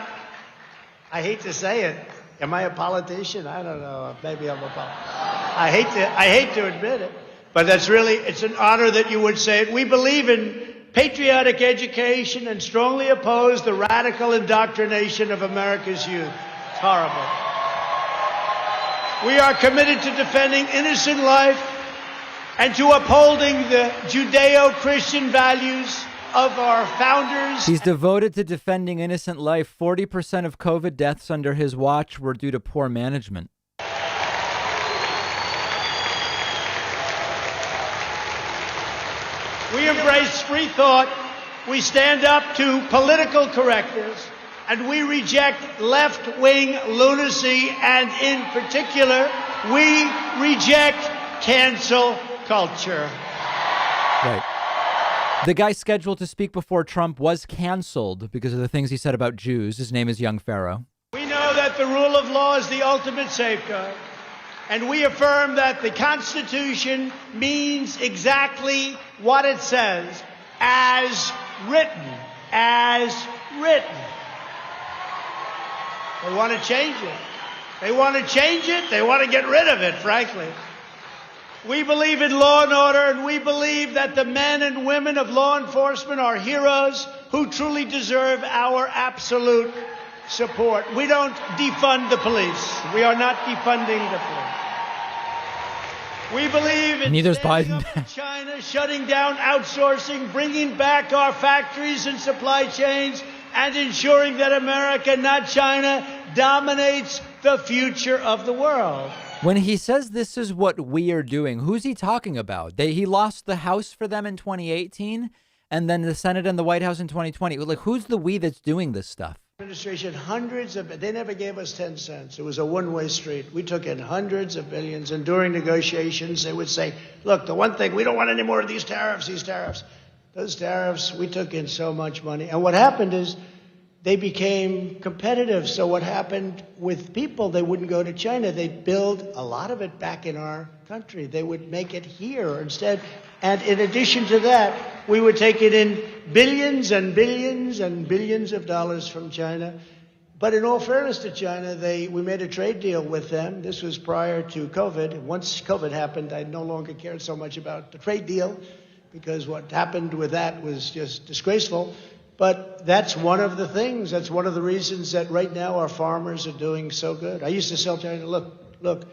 I hate to say it, am I a politician? I don't know. Maybe I'm a politician. I hate to admit it, but it's an honor that you would say it. We believe in patriotic education and strongly oppose the radical indoctrination of America's youth. It's horrible. We are committed to defending innocent life and to upholding the Judeo-Christian values of our founders. He's devoted to defending innocent life. 40% of COVID deaths under his watch were due to poor management. We embrace free thought. We stand up to political correctness. And we reject left-wing lunacy. And in particular, we reject cancel culture. Right. The guy scheduled to speak before Trump was canceled because of the things he said about Jews. His name is Young Pharaoh. We know that the rule of law is the ultimate safeguard. And we affirm that the Constitution means exactly what it says, as written, as written. They want to change it. They want to change it. They want to get rid of it, frankly. We believe in law and order, and we believe that the men and women of law enforcement are heroes who truly deserve our absolute support. We don't defund the police. We are not defunding the police. We believe in Neither's standing Biden. up to China, shutting down outsourcing, bringing back our factories and supply chains, and ensuring that America, not China, dominates the future of the world. When he says this is what we are doing, who's he talking about? He lost the House for them in 2018 and then the Senate and the White House in 2020. Like, who's the we that's doing this stuff? Administration, they never gave us 10 cents. It was a one-way street. We took in hundreds of billions, and during negotiations, they would say, look, the one thing, we don't want any more of these tariffs. Those tariffs, we took in so much money. And what happened is they became competitive. So what happened with people, they wouldn't go to China. They'd build a lot of it back in our country. They would make it here instead. And in addition to that, we were taking in billions and billions and billions of dollars from China. But in all fairness to China, we made a trade deal with them. This was prior to COVID. Once COVID happened, I no longer cared so much about the trade deal because what happened with that was just disgraceful. But that's one of the things. That's one of the reasons that right now our farmers are doing so good. I used to tell China, look,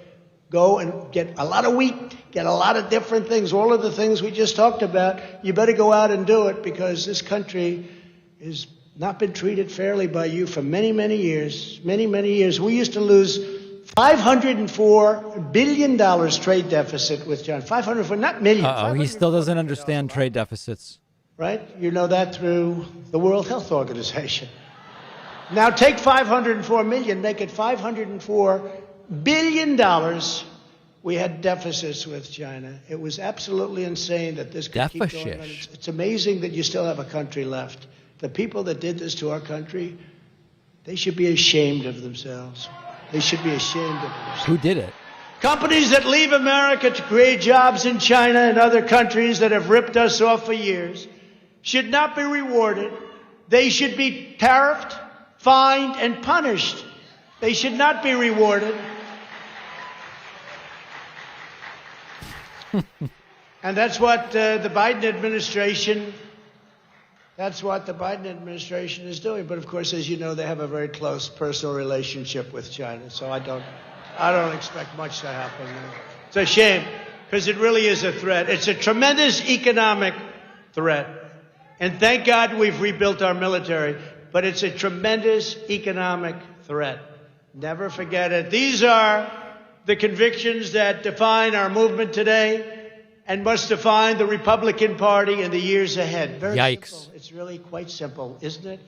go and get a lot of wheat, get a lot of different things, all of the things we just talked about. You better go out and do it because this country has not been treated fairly by you for many, many years, many, many years. We used to lose $504 billion trade deficit with China. 504, not million. Uh-oh, he still doesn't understand trade deficits. Right? You know that through the World Health Organization. Now take 504 million, make it $504 billion. We had deficits with China. It was absolutely insane that this could keep going on. It's amazing that you still have a country left. The people that did this to our country, they should be ashamed of themselves. They should be ashamed of themselves. Who did it? Companies that leave America to create jobs in China and other countries that have ripped us off for years should not be rewarded. They should be tariffed, fined, and punished. They should not be rewarded. And that's what the Biden administration is doing. But of course, as you know, they have a very close personal relationship with China. So I don't expect much to happen. It's a shame because it really is a threat. It's a tremendous economic threat. And thank God we've rebuilt our military, but it's a tremendous economic threat. Never forget it. These are the convictions that define our movement today and must define the Republican Party in the years ahead. Very simple. It's really quite simple, isn't it?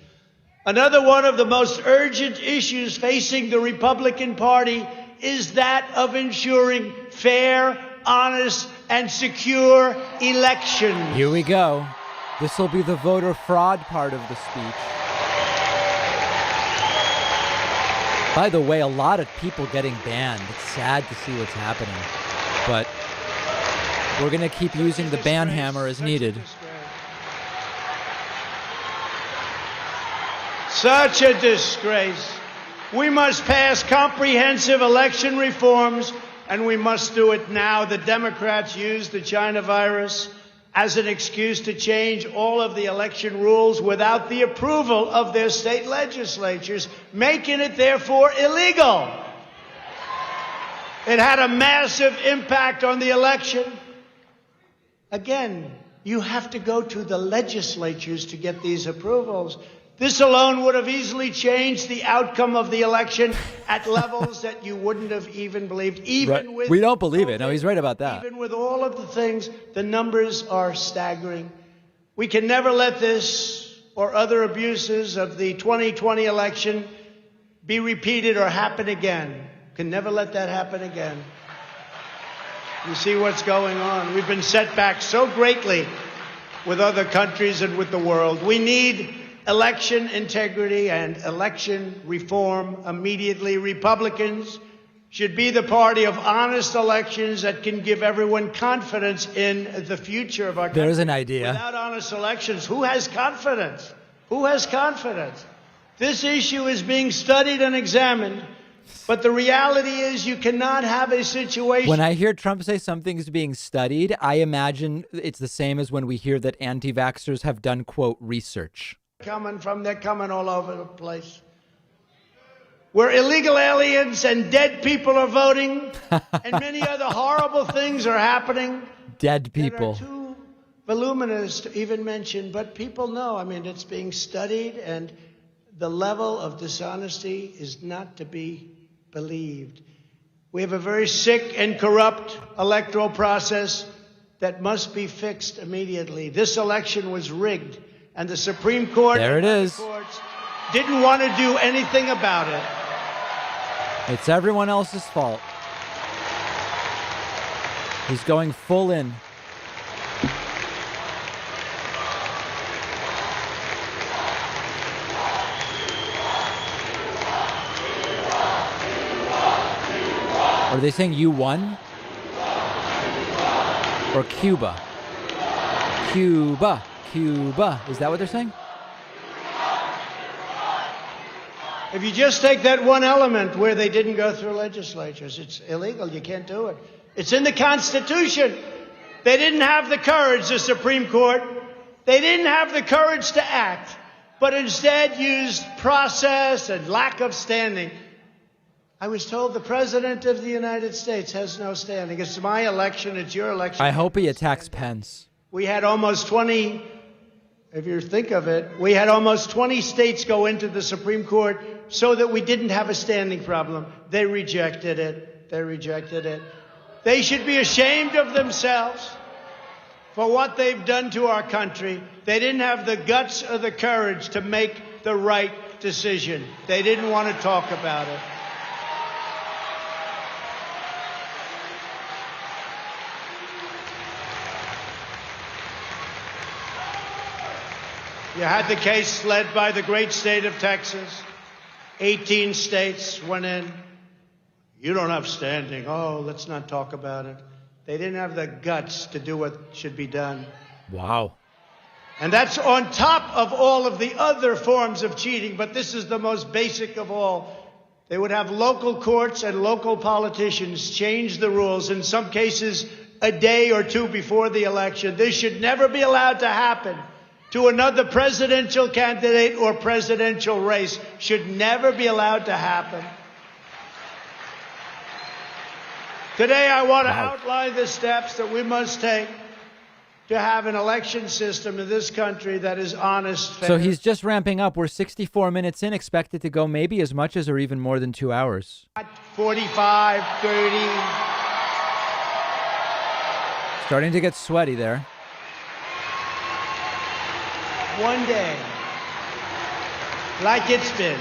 Another one of the most urgent issues facing the Republican Party is that of ensuring fair, honest, and secure elections. Here we go. This will be the voter fraud part of the speech. By the way, a lot of people getting banned. It's sad to see what's happening. But we're going to keep using the ban hammer as needed. Such a disgrace. We must pass comprehensive election reforms, and we must do it now. The Democrats used the China virus as an excuse to change all of the election rules without the approval of their state legislatures, making it therefore illegal. It had a massive impact on the election. Again, You have to go to the legislatures to get these approvals. This alone would have easily changed the outcome of the election at levels that you wouldn't have even believed. Even with we don't believe it. No, he's right about that. Even with all of the things, the numbers are staggering. We can never let this or other abuses of the 2020 election be repeated or happen again. Can never let that happen again. You see what's going on. We've been set back so greatly with other countries and with the world. We need election integrity and election reform immediately. Republicans should be the party of honest elections that can give everyone confidence in the future of our country. There's an idea. Without honest elections, who has confidence? Who has confidence? This issue is being studied and examined. But the reality is you cannot have a situation. When I hear Trump say something's being studied, I imagine it's the same as when we hear that anti-vaxxers have done, quote, research. They're coming all over the place. Where illegal aliens and dead people are voting and many other horrible things are happening. Dead people. That are too voluminous to even mention, but people know. I mean, it's being studied, and the level of dishonesty is not to be believed. We have a very sick and corrupt electoral process that must be fixed immediately. This election was rigged, and the Supreme Court there it is. Courts didn't want to do anything about it. It's everyone else's fault. He's going full in. Are they saying you won? Or Cuba? Cuba. Cuba. Is that what they're saying? If you just take that one element where they didn't go through legislatures, it's illegal. You can't do it. It's in the Constitution. They didn't have the courage, the Supreme Court. They didn't have the courage to act, but instead used process and lack of standing. I was told the President of the United States has no standing. It's my election. It's your election. I hope he attacks Pence. We had almost 20, if you think of it, we had almost 20 states go into the Supreme Court so that we didn't have a standing problem. They rejected it. They rejected it. They should be ashamed of themselves for what they've done to our country. They didn't have the guts or the courage to make the right decision. They didn't want to talk about it. You had the case led by the great state of Texas. 18 states went in. You don't have standing. Oh, let's not talk about it. They didn't have the guts to do what should be done. Wow. And that's on top of all of the other forms of cheating, but this is the most basic of all. They would have local courts and local politicians change the rules, in some cases a day or two before the election. This should never be allowed to happen. To another presidential candidate or presidential race should never be allowed to happen. Today, I want to outline the steps that we must take to have an election system in this country that is honest, fair. So he's just ramping up. We're 64 minutes in, expected to go maybe as much as or even more than 2 hours. 45, 30. Starting to get sweaty there. One day, like it's been.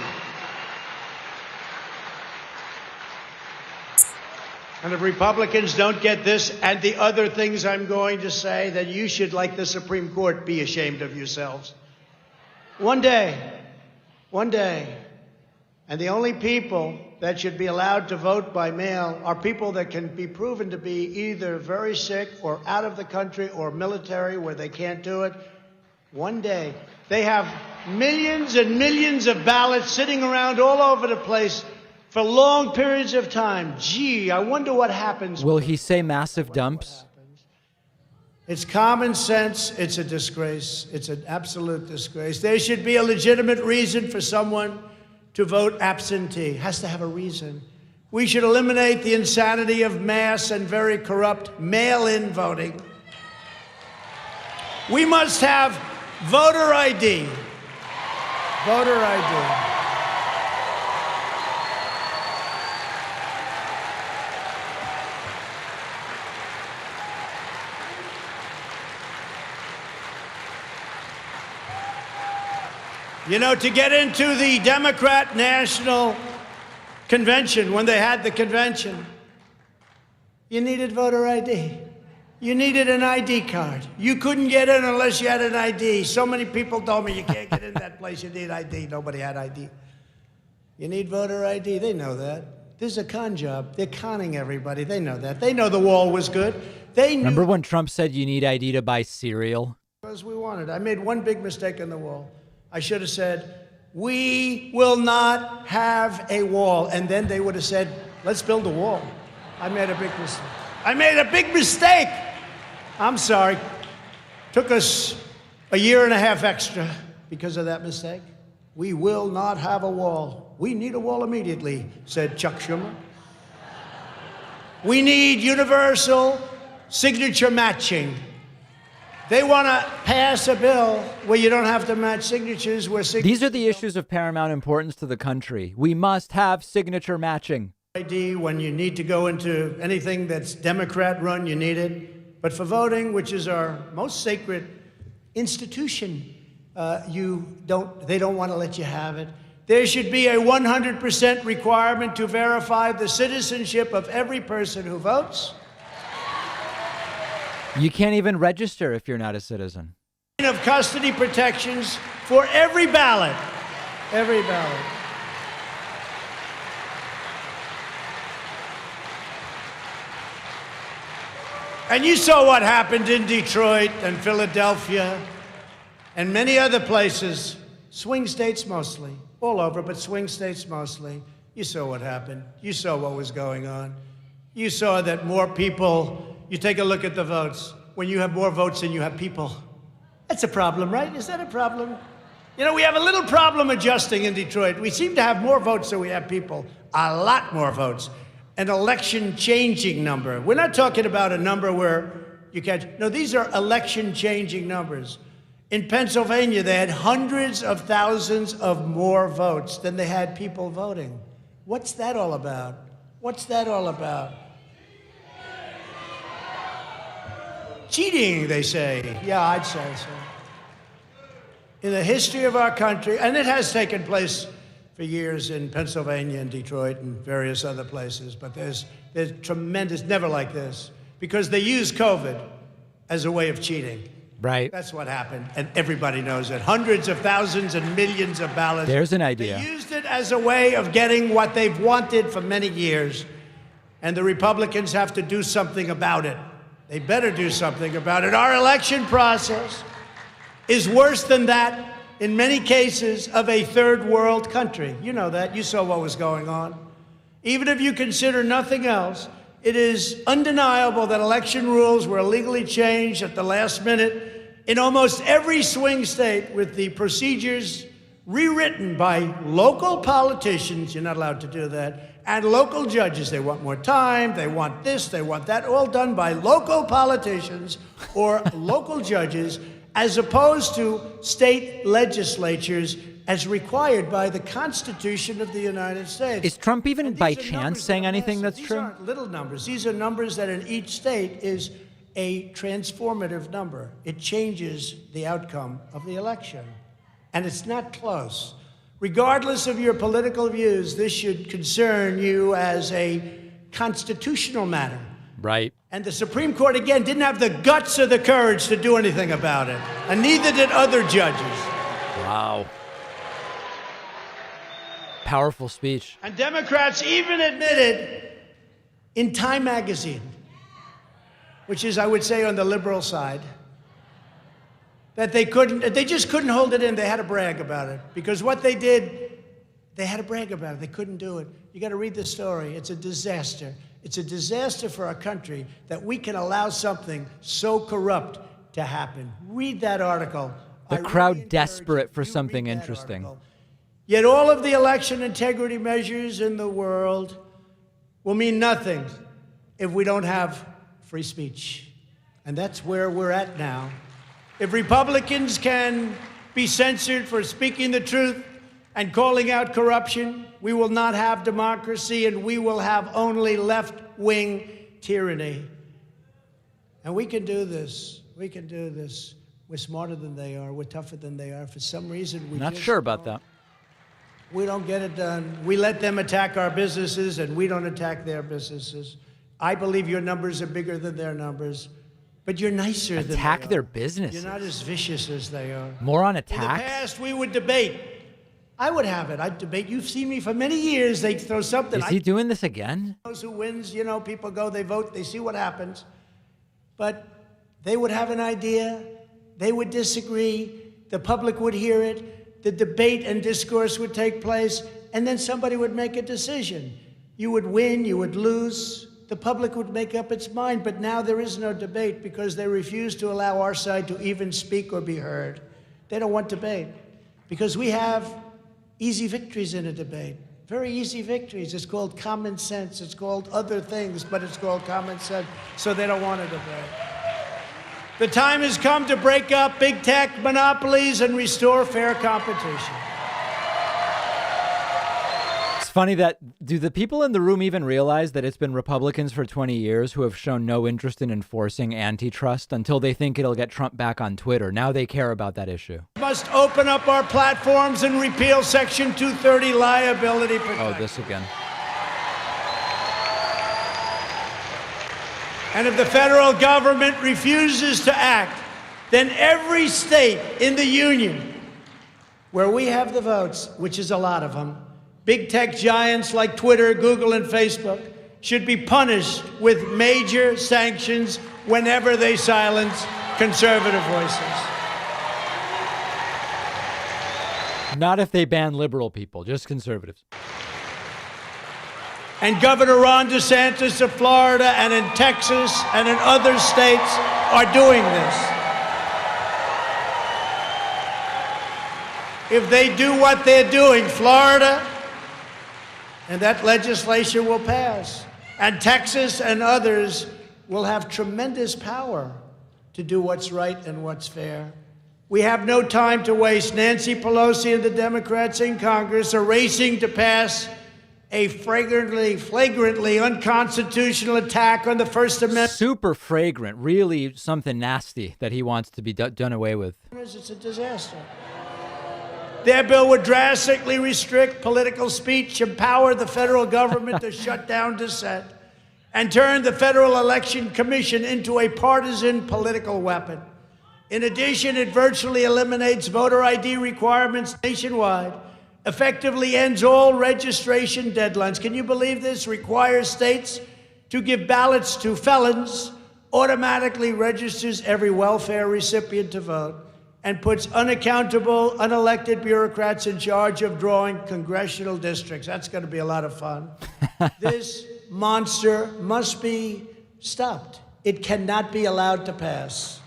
And if Republicans don't get this and the other things I'm going to say, then you should, like the Supreme Court, be ashamed of yourselves. One day, and the only people that should be allowed to vote by mail are people that can be proven to be either very sick or out of the country or military where they can't do it. One day, they have millions and millions of ballots sitting around all over the place for long periods of time. Gee, I wonder what happens. Will he say massive dumps? It's common sense. It's a disgrace. It's an absolute disgrace. There should be a legitimate reason for someone to vote absentee. Has to have a reason. We should eliminate the insanity of mass and very corrupt mail-in voting. We must have voter ID. Voter ID. You know, to get into the Democrat National Convention, when they had the convention, you needed voter ID. You needed an ID card. You couldn't get in unless you had an ID. So many people told me you can't get in that place, you need ID. Nobody had ID. You need voter ID. They know that. This is a con job. They're conning everybody. They know that. They know the wall was good. They knew. Remember when Trump said you need ID to buy cereal? Because we wanted. I made one big mistake on the wall. I should have said, we will not have a wall. And then they would have said, let's build a wall. I made a big mistake. I made a big mistake. I'm sorry. Took us a year and a half extra because of that mistake. We will not have a wall. We need a wall immediately, said Chuck Schumer. We need universal signature matching. They want to pass a bill where you don't have to match signatures. These are the issues of paramount importance to the country. We must have signature matching. ID when you need to go into anything that's Democrat run, you need it. But for voting, which is our most sacred institution, they don't want to let you have it. There should be a 100% requirement to verify the citizenship of every person who votes. You can't even register if you're not a citizen. Of custody protections for every ballot. Every ballot. And you saw what happened in Detroit and Philadelphia and many other places, swing states mostly, all over, but swing states mostly. You saw what happened. You saw what was going on. You saw that more people. You take a look at the votes. When you have more votes than you have people, that's a problem, right? Is that a problem? You know, we have a little problem adjusting in Detroit. We seem to have more votes than we have people, a lot more votes. An election-changing number. We're not talking about a number where you catch. No, these are election-changing numbers. In Pennsylvania, they had hundreds of thousands of more votes than they had people voting. What's that all about? What's that all about? Cheating, they say. Yeah, I'd say so. In the history of our country, and it has taken place for years in Pennsylvania and Detroit and various other places, but there's tremendous, never like this, because they use COVID as a way of cheating. Right. That's what happened, and everybody knows it. Hundreds of thousands and millions of ballots. There's an idea. They used it as a way of getting what they've wanted for many years, and the Republicans have to do something about it. They better do something about it. Our election process is worse than that, in many cases, of a third world country. You know that. You saw what was going on. Even if you consider nothing else, it is undeniable that election rules were illegally changed at the last minute in almost every swing state, with the procedures rewritten by local politicians. You're not allowed to do that. And local judges. They want more time, they want this, they want that, all done by local politicians or local judges, as opposed to state legislatures as required by the Constitution of the United States. Is Trump even by chance saying anything that's true? These aren't little numbers. These are numbers that in each state is a transformative number. It changes the outcome of the election. And it's not close. Regardless of your political views, this should concern you as a constitutional matter. Right. And the Supreme Court, again, didn't have the guts or the courage to do anything about it. And neither did other judges. Wow. Powerful speech. And Democrats even admitted in Time magazine, which is, I would say, on the liberal side, that they just couldn't hold it in. They had to brag about it. Because what they did, they had to brag about it. They couldn't do it. You got to read the story. It's a disaster. It's a disaster for our country that we can allow something so corrupt to happen. Read that article. The crowd desperate for something interesting. Yet all of the election integrity measures in the world will mean nothing if we don't have free speech. And that's where we're at now. If Republicans can be censored for speaking the truth and calling out corruption, we will not have democracy, and we will have only left-wing tyranny. And we can do this. We can do this. We're smarter than they are. We're tougher than they are. For some reason, we Not just sure about that. We don't get it done. We let them attack our businesses, and we don't attack their businesses. I believe your numbers are bigger than their numbers, but you're nicer than they are. Attack their businesses. You're not as vicious as they are. More on In the attacks? past, we would debate. I would have it. I'd debate. You've seen me for many years. They'd throw something. Is he doing this again? Knows who wins. You know, people go, they vote, they see what happens. But they would have an idea. They would disagree. The public would hear it. The debate and discourse would take place. And then somebody would make a decision. You would win. You would lose. The public would make up its mind. But now there is no debate because they refuse to allow our side to even speak or be heard. They don't want debate because we have easy victories in a debate. Very easy victories. It's called common sense. It's called other things, but it's called common sense. So they don't want a debate. The time has come to break up big tech monopolies and restore fair competition. It's funny that, do the people in the room even realize that it's been Republicans for 20 years who have shown no interest in enforcing antitrust until they think it'll get Trump back on Twitter? Now they care about that issue. We must open up our platforms and repeal Section 230 liability protection. Oh, this again. And if the federal government refuses to act, then every state in the union where we have the votes, which is a lot of them, big tech giants like Twitter, Google, and Facebook should be punished with major sanctions whenever they silence conservative voices. Not if they ban liberal people, just conservatives. And Governor Ron DeSantis of Florida and in Texas and in other states are doing this. If they do what they're doing, Florida, and that legislation will pass, and Texas and others will have tremendous power to do what's right and what's fair. We have no time to waste. Nancy Pelosi and the Democrats in Congress are racing to pass a flagrantly unconstitutional attack on the First Amendment. Super fragrant, really something nasty that he wants to be done away with. It's a disaster. Their bill would drastically restrict political speech, empower the federal government to shut down dissent, and turn the Federal Election Commission into a partisan political weapon. In addition, it virtually eliminates voter ID requirements nationwide, effectively ends all registration deadlines. Can you believe this? Requires states to give ballots to felons, automatically registers every welfare recipient to vote, and puts unaccountable, unelected bureaucrats in charge of drawing congressional districts. That's going to be a lot of fun. This monster must be stopped. It cannot be allowed to pass.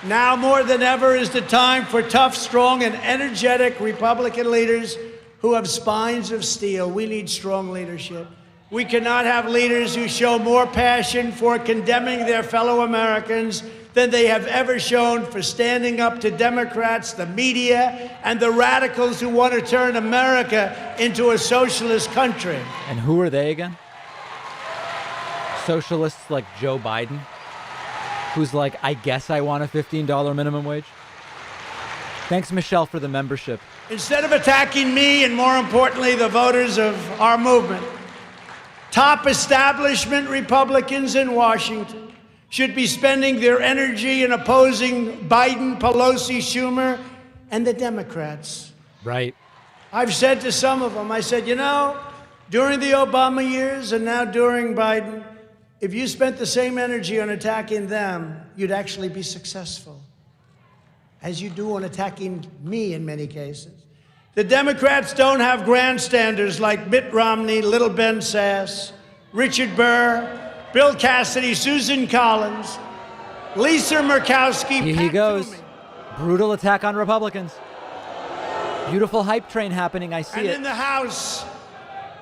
Now more than ever is the time for tough, strong, and energetic Republican leaders who have spines of steel. We need strong leadership. We cannot have leaders who show more passion for condemning their fellow Americans than they have ever shown for standing up to Democrats, the media, and the radicals who want to turn America into a socialist country. And who are they again? Socialists like Joe Biden, who's like, I guess I want a $15 minimum wage. Thanks, Michelle, for the membership. Instead of attacking me and, more importantly, the voters of our movement, top establishment Republicans in Washington should be spending their energy in opposing Biden, Pelosi, Schumer, and the Democrats. Right. I've said to some of them, I said, you know, during the Obama years and now during Biden, if you spent the same energy on attacking them, you'd actually be successful, as you do on attacking me in many cases. The Democrats don't have grandstanders like Mitt Romney, Little Ben Sass, Richard Burr, Bill Cassidy, Susan Collins, Lisa Murkowski. Here he goes. Brutal attack on Republicans. Beautiful hype train happening. I see and it. In the House,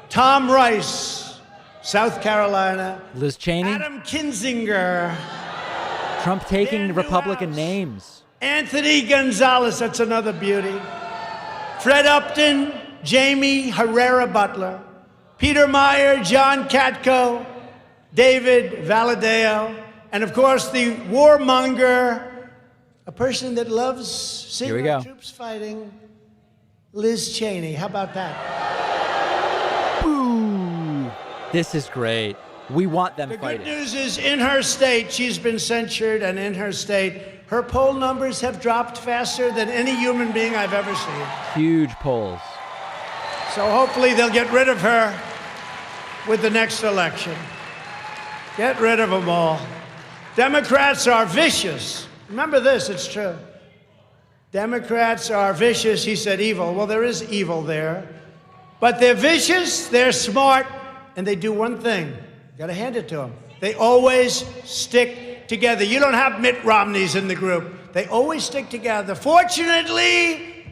Tom Rice, South Carolina. Liz Cheney. Adam Kinzinger, Trump taking Dan Republican Newhouse. names. Anthony Gonzalez, that's another beauty. Fred Upton, Jamie Herrera Butler, Peter Meyer, John Katko, David Valadeo, and of course the warmonger, a person that loves seeing our troops fighting, Liz Cheney. How about that? Boo! This is great. We want them fighting. The good news is, in her state, she's been censured, and in her state, her poll numbers have dropped faster than any human being I've ever seen. Huge polls. So hopefully they'll get rid of her with the next election. Get rid of them all. Democrats are vicious. Remember this, it's true. Democrats are vicious. He said evil. Well, there is evil there. But they're vicious, they're smart, and they do one thing. Got to hand it to them. They always stick together. You don't have Mitt Romneys in the group. They always stick together. Fortunately,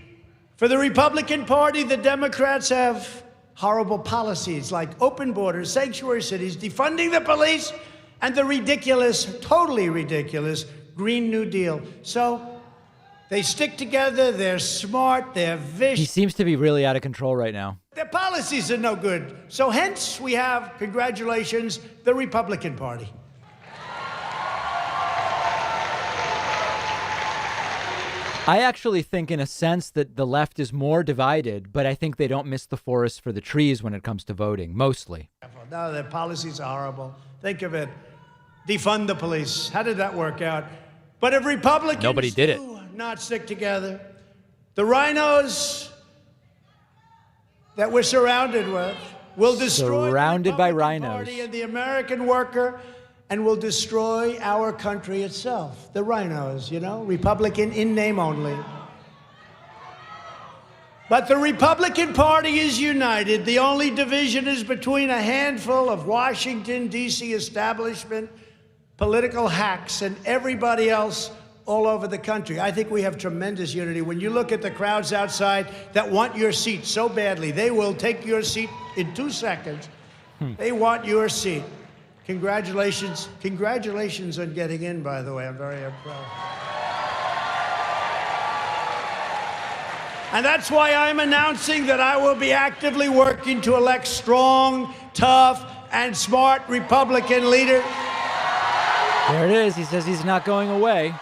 for the Republican Party, the Democrats have horrible policies like open borders, sanctuary cities, defunding the police, and the ridiculous, totally ridiculous, Green New Deal. So they stick together, they're smart, they're vicious. He seems to be really out of control right now. Their policies are no good. So hence we have, congratulations, the Republican Party. I actually think, in a sense, that the left is more divided, but I think they don't miss the forest for the trees when it comes to voting, mostly. No, their policies are horrible. Think of it. Defund the police. How did that work out? But if Republicans Nobody did it. do not stick together, the rhinos that we're surrounded with will destroy Surrounded the by Republican rhinos. Party and the American worker, and will destroy our country itself. The rhinos, you know, Republican in name only. But the Republican Party is united. The only division is between a handful of Washington, D.C. establishment political hacks and everybody else all over the country. I think we have tremendous unity. When you look at the crowds outside that want your seat so badly, they will take your seat in 2 seconds. They want your seat. Congratulations. Congratulations on getting in, by the way. I'm very proud. And that's why I'm announcing that I will be actively working to elect strong, tough, and smart Republican leaders. There it is. He says he's not going away.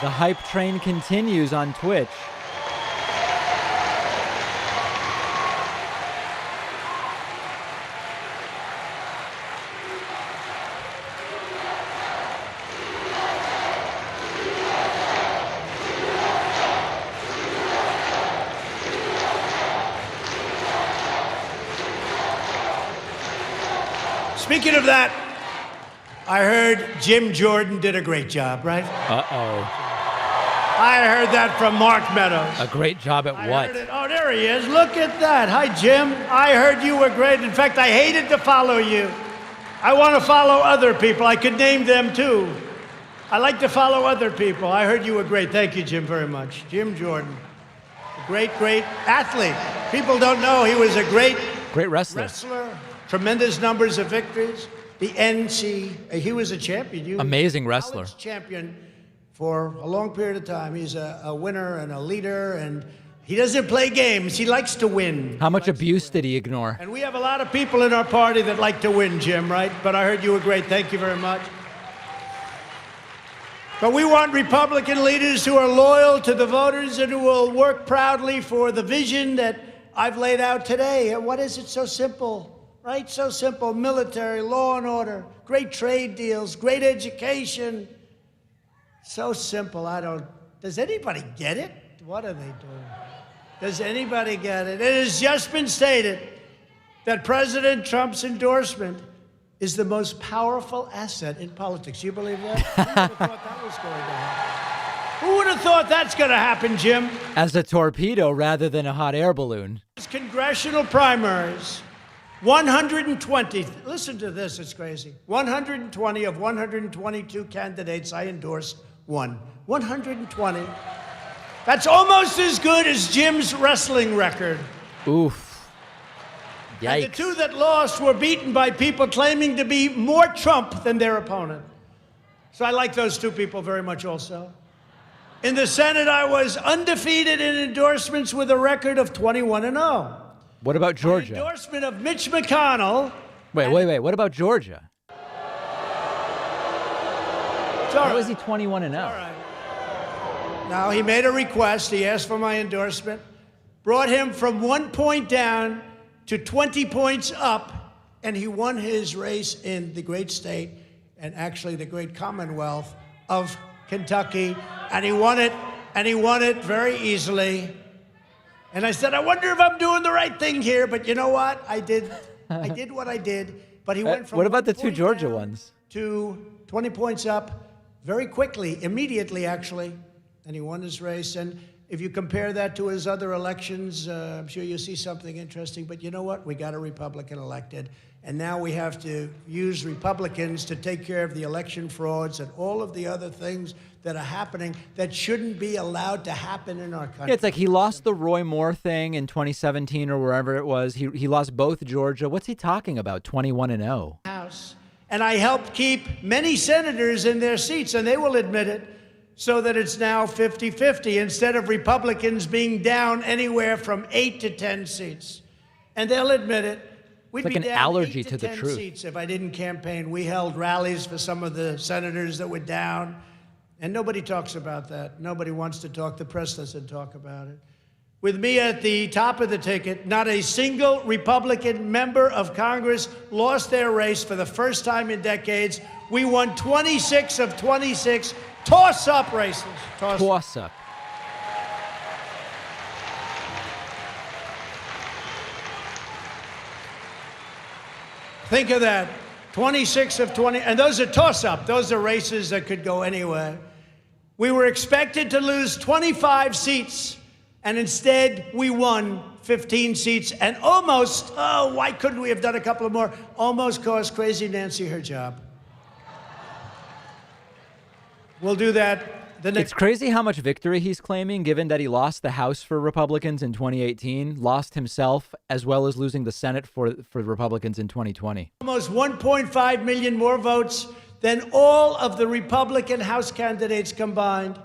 The hype train continues on Twitch. Speaking of that, I heard Jim Jordan did a great job, right? Uh-oh. I heard that from Mark Meadows. A great job at what? Oh, there he is. Look at that. Hi, Jim. I heard you were great. In fact, I hated to follow you. I want to follow other people. I could name them, too. I like to follow other people. I heard you were great. Thank you, Jim, very much. Jim Jordan. A great, great athlete. People don't know he was a great wrestler. Tremendous numbers of victories. The NC, he was a champion. Amazing wrestler. Champion for a long period of time. He's a winner and a leader, and he doesn't play games. He likes to win. How much abuse did he ignore? And we have a lot of people in our party that like to win, Jim, right? But I heard you were great. Thank you very much. But we want Republican leaders who are loyal to the voters and who will work proudly for the vision that I've laid out today. And what is it? So simple. Right? So simple. Military, law and order, great trade deals, great education. So simple. Does anybody get it? What are they doing? Does anybody get it? It has just been stated that President Trump's endorsement is the most powerful asset in politics. You believe that? Who would have thought that was going to happen? Who would have thought that's going to happen, Jim? As a torpedo rather than a hot air balloon. Congressional primaries. 120, listen to this, it's crazy. 120 of 122 candidates I endorsed won. 120. That's almost as good as Jim's wrestling record. Oof. Yikes. And the two that lost were beaten by people claiming to be more Trump than their opponent. So I like those two people very much also. In the Senate, I was undefeated in endorsements with a record of 21-0. What about Georgia? Endorsement of Mitch McConnell. Wait. What about Georgia? How is he 21-0? All right. Now, he made a request. He asked for my endorsement. Brought him from 1 point down to 20 points up, and he won his race in the great state and actually the great Commonwealth of Kentucky, and he won it very easily. And I said, I wonder if I'm doing the right thing here, but you know what? I did what I did, but he went from what about the two Georgia ones? To 20 points up very quickly, immediately actually, and he won his race. And if you compare that to his other elections, I'm sure you'll see something interesting, but you know what? We got a Republican elected. And now we have to use Republicans to take care of the election frauds and all of the other things that are happening that shouldn't be allowed to happen in our country. Yeah, it's like he lost the Roy Moore thing in 2017 or wherever it was. He lost both Georgia. What's he talking about? 21-0. House. And I helped keep many senators in their seats, and they will admit it, so that it's now 50-50 instead of Republicans being down anywhere from 8 to 10 seats. And they'll admit it. We'd It's like be an down allergy 8 to the 10 truth. seats if I didn't campaign. We held rallies for some of the senators that were down, and nobody talks about that. Nobody wants to talk. The press doesn't talk about it. With me at the top of the ticket, not a single Republican member of Congress lost their race for the first time in decades. We won 26 of 26 toss-up races. Toss-up. Think of that. 26 of 20, and those are toss-up. Those are races that could go anywhere. We were expected to lose 25 seats, and instead we won 15 seats and almost, why couldn't we have done a couple of more? Almost cost Crazy Nancy her job. We'll do that. It's crazy how much victory he's claiming, given that he lost the House for Republicans in 2018, lost himself, as well as losing the Senate for Republicans in 2020. Almost 1.5 million more votes than all of the Republican House candidates combined.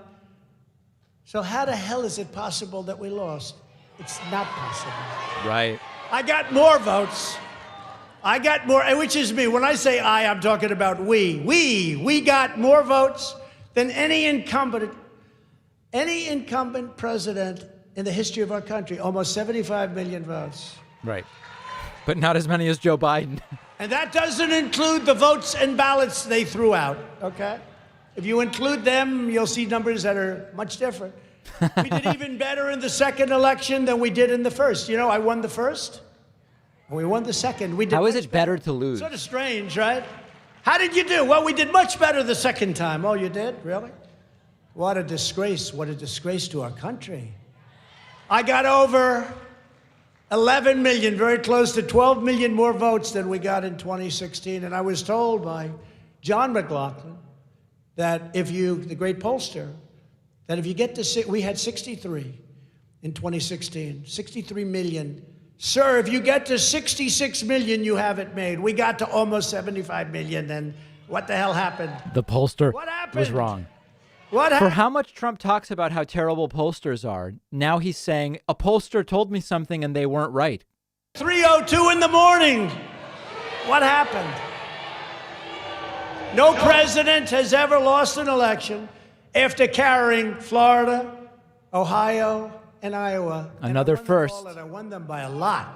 So how the hell is it possible that we lost? It's not possible. Right. I got more votes. I got more, which is me. When I say I, I'm talking about we. We got more votes than any incumbent president in the history of our country. Almost 75 million votes. Right. But not as many as Joe Biden. And that doesn't include the votes and ballots they threw out, okay? If you include them, you'll see numbers that are much different. We did even better in the second election than we did in the first. You know, I won the first, and we won the second. How is it better to lose? Sort of strange, right? How did you do? Well, we did much better the second time. Oh, you did? Really? What a disgrace. What a disgrace to our country. I got over 11 million, very close to 12 million more votes than we got in 2016. And I was told by John McLaughlin that the great pollster, that if you get to, we had 63 in 2016, 63 million. Sir, if you get to 66 million, you have it made. We got to almost 75 million, then what the hell happened? The pollster What happened? was wrong. What For happened? how much Trump talks about how terrible pollsters are, now he's saying, a pollster told me something and they weren't right. 3:02 in the morning. What happened? No president has ever lost an election after carrying Florida, Ohio, and Iowa. Another first. And I won them by a lot,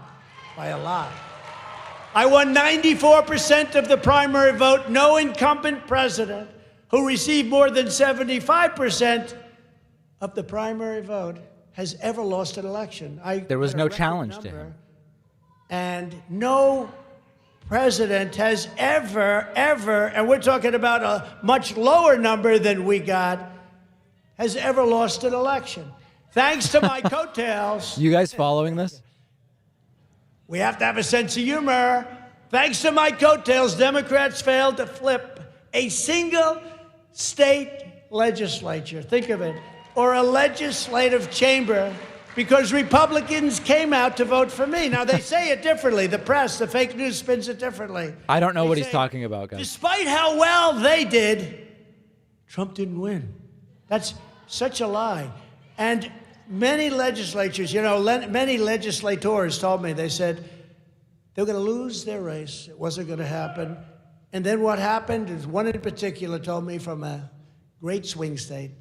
I won 94% of the primary vote. No incumbent president who received more than 75% of the primary vote has ever lost an election. There was no challenge to him. And no president has ever, and we're talking about a much lower number than we got, has ever lost an election. Thanks to my coattails. You guys following this? We have to have a sense of humor. Thanks to my coattails, Democrats failed to flip a single state legislature, think of it, or a legislative chamber, because Republicans came out to vote for me. Now, they say it differently. The press, the fake news spins it differently. I don't know what he's talking about, guys. Despite how well they did, Trump didn't win. That's such a lie. And many legislators told me, they said they were going to lose their race. It wasn't going to happen. And then what happened is one in particular told me from a great swing state,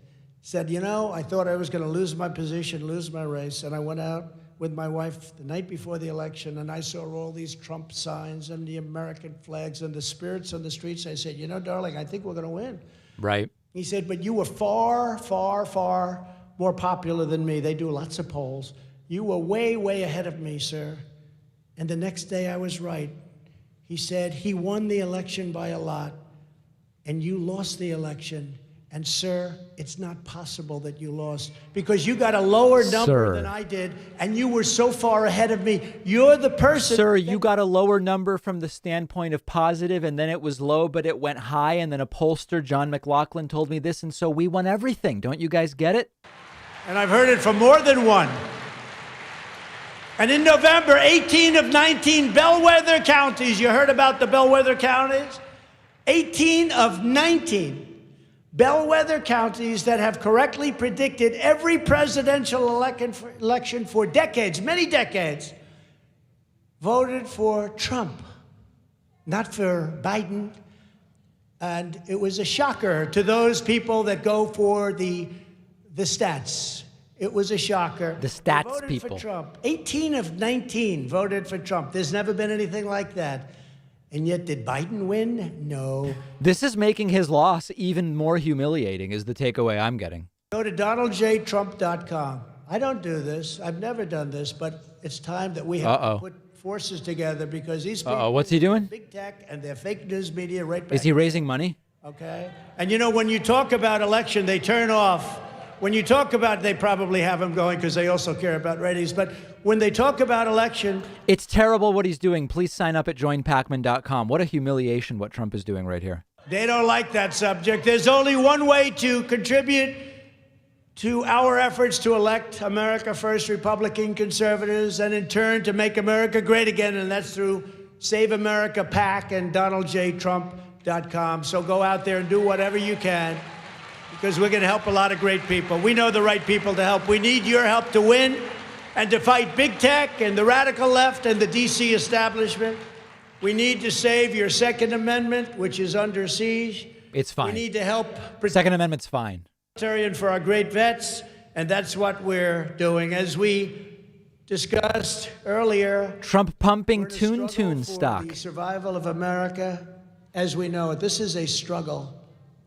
said, I thought I was going to lose my position, lose my race. And I went out with my wife the night before the election, and I saw all these Trump signs and the American flags and the spirits on the streets. I said, darling, I think we're going to win. Right. He said, but you were far, far, far more popular than me. They do lots of polls. You were way, way ahead of me, sir. And the next day I was right. He said, he won the election by a lot, and you lost the election. And, sir, it's not possible that you lost because you got a lower number than I did, and you were so far ahead of me. You're the person. Sir, you got a lower number from the standpoint of positive, and then it was low, but it went high. And then a pollster, John McLaughlin, told me this, and so we won everything. Don't you guys get it? And I've heard it from more than one. And in November, 18 of 19 bellwether counties, you heard about the bellwether counties? 18 of 19 bellwether counties that have correctly predicted every presidential election for decades, many decades, voted for Trump, not for Biden. And it was a shocker to those people that go for the stats. It was a shocker. The stats voted people. For Trump. 18 of 19 voted for Trump. There's never been anything like that. And yet, did Biden win? No. This is making his loss even more humiliating, is the takeaway I'm getting. Go to DonaldJTrump.com. I don't do this. I've never done this, but it's time that we have to put forces together because these people, what's he doing? Big tech and their fake news media right back. Is he raising money? Okay. And when you talk about election, they turn off. When you talk about, they probably have him going because they also care about ratings. But when they talk about election, it's terrible what he's doing. Please sign up at joinpacman.com. What a humiliation what Trump is doing right here. They don't like that subject. There's only one way to contribute to our efforts to elect America First Republican conservatives and in turn to make America great again. And that's through Save America PAC and DonaldJTrump.com. So go out there and do whatever you can, because we're going to help a lot of great people. We know the right people to help. We need your help to win and to fight big tech and the radical left and the D.C. establishment. We need to save your Second Amendment, which is under siege. It's fine. We need to help Second Amendment's fine. For our great vets, and that's what we're doing. As we discussed earlier, Trump pumping Tune stock. The survival of America as we know it. This is a struggle.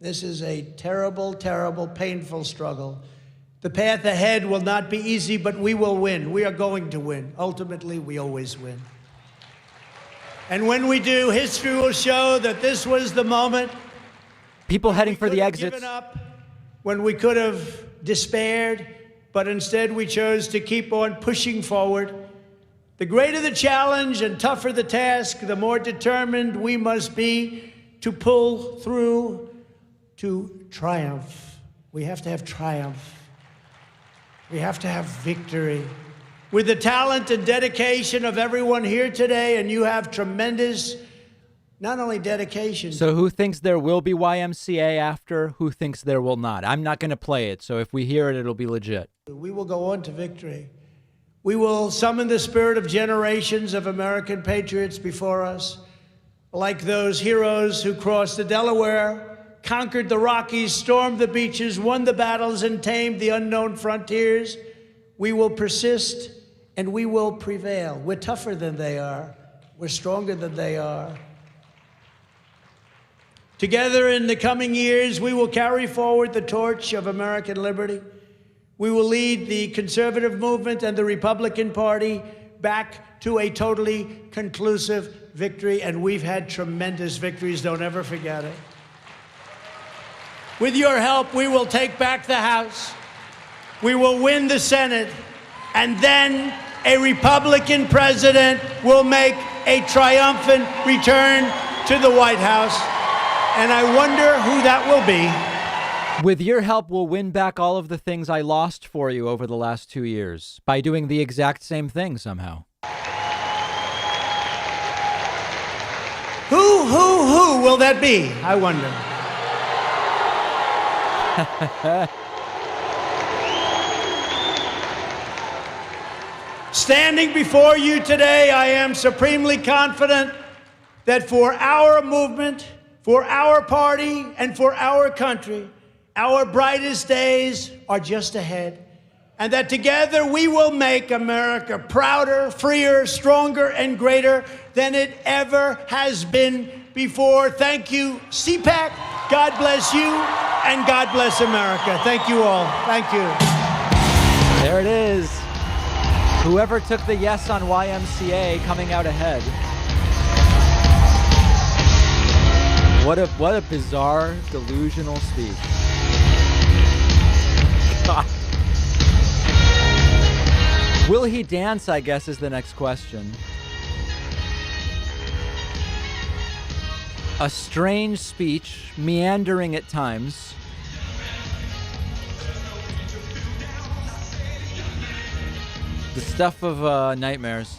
This is a terrible, terrible, painful struggle. The path ahead will not be easy, but we will win. We are going to win. Ultimately, we always win. And when we do, history will show that this was the moment. People heading for the exits. Given up, when we could have despaired, but instead we chose to keep on pushing forward. The greater the challenge and tougher the task, the more determined we must be to pull through to triumph. We have to have triumph. We have to have victory. With the talent and dedication of everyone here today, and you have tremendous, not only dedication. So who thinks there will be YMCA after? Who thinks there will not? I'm not going to play it, so if we hear it, it'll be legit. We will go on to victory. We will summon the spirit of generations of American patriots before us, like those heroes who crossed the Delaware, conquered the Rockies, stormed the beaches, won the battles, and tamed the unknown frontiers. We will persist and we will prevail. We're tougher than they are. We're stronger than they are. Together in the coming years, we will carry forward the torch of American liberty. We will lead the conservative movement and the Republican Party back to a totally conclusive victory, and we've had tremendous victories. Don't ever forget it. With your help, we will take back the House. We will win the Senate, and then a Republican president will make a triumphant return to the White House, and I wonder who that will be. With your help, we'll win back all of the things I lost for you over the last 2 years by doing the exact same thing somehow. Who will that be? I wonder. Standing before you today, I am supremely confident that for our movement, for our party, and for our country, our brightest days are just ahead, and that together we will make America prouder, freer, stronger, and greater than it ever has been before. Thank you, CPAC. God bless you, and God bless America. Thank you all. Thank you. There it is. Whoever took the yes on YMCA coming out ahead. What a bizarre, delusional speech. God. Will he dance, I guess, is the next question. A strange speech, meandering at times. The stuff of nightmares.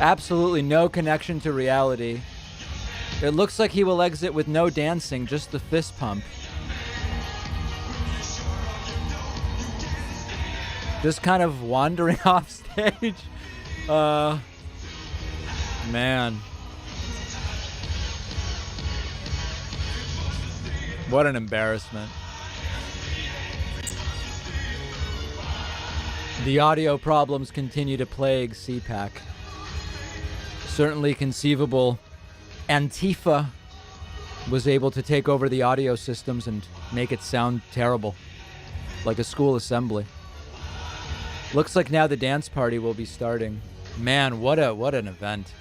Absolutely no connection to reality. It looks like he will exit with no dancing, just the fist pump. Just kind of wandering off stage. Man. What an embarrassment. The audio problems continue to plague CPAC. Certainly conceivable Antifa was able to take over the audio systems and make it sound terrible, like a school assembly. Looks like now the dance party will be starting. Man, what an event.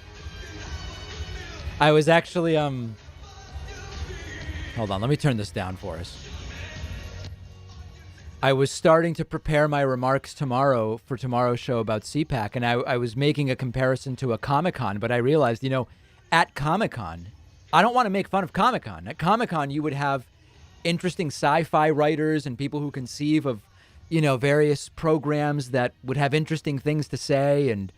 I was actually hold on, let me turn this down for us. I was starting to prepare my remarks tomorrow for tomorrow's show about CPAC, and I was making a comparison to a Comic-Con, but I realized, at Comic-Con, I don't want to make fun of Comic-Con. At Comic-Con, you would have interesting sci-fi writers and people who conceive of, various programs that would have interesting things to say, and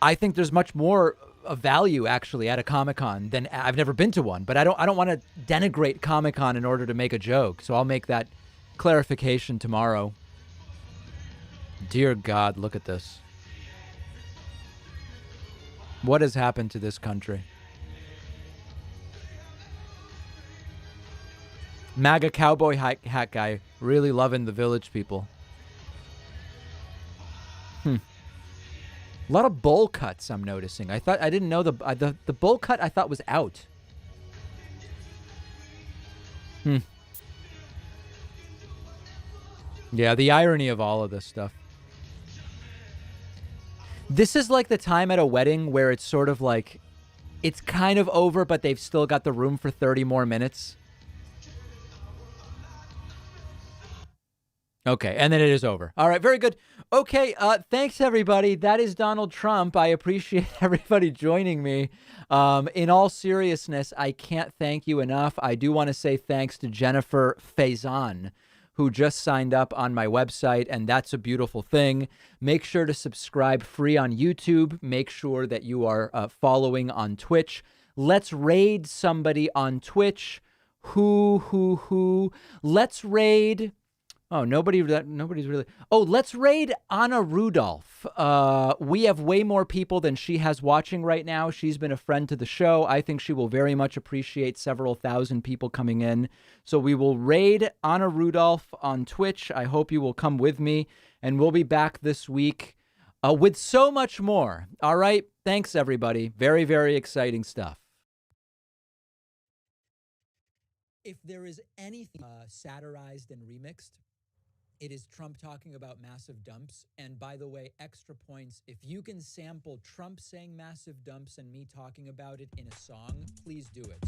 I think there's much more of value, actually, at a Comic-Con than I've never been to one, but I don't want to denigrate Comic-Con in order to make a joke, so I'll make that clarification tomorrow. Dear God, look at this. What has happened to this country? MAGA cowboy hat guy really loving the Village People. A lot of bowl cuts I'm noticing. I didn't know the bowl cut I thought was out. Yeah, the irony of all of this stuff. This is like the time at a wedding where it's sort of like, it's kind of over, but they've still got the room for 30 more minutes. Okay, and then it is over. All right, very good. Okay, thanks, everybody. That is Donald Trump. I appreciate everybody joining me. In all seriousness, I can't thank you enough. I do want to say thanks to Jennifer Faison, who just signed up on my website, and that's a beautiful thing. Make sure to subscribe free on YouTube. Make sure that you are following on Twitch. Let's raid somebody on Twitch. Who? Let's raid... Oh, nobody's really... Oh, let's raid Anna Rudolph. We have way more people than she has watching right now. She's been a friend to the show. I think she will very much appreciate several thousand people coming in. So we will raid Anna Rudolph on Twitch. I hope you will come with me, and we'll be back this week with so much more. All right? Thanks, everybody. Very, very exciting stuff. If there is anything satirized and remixed, it is Trump talking about massive dumps. And by the way, extra points, if you can sample Trump saying massive dumps and me talking about it in a song, please do it.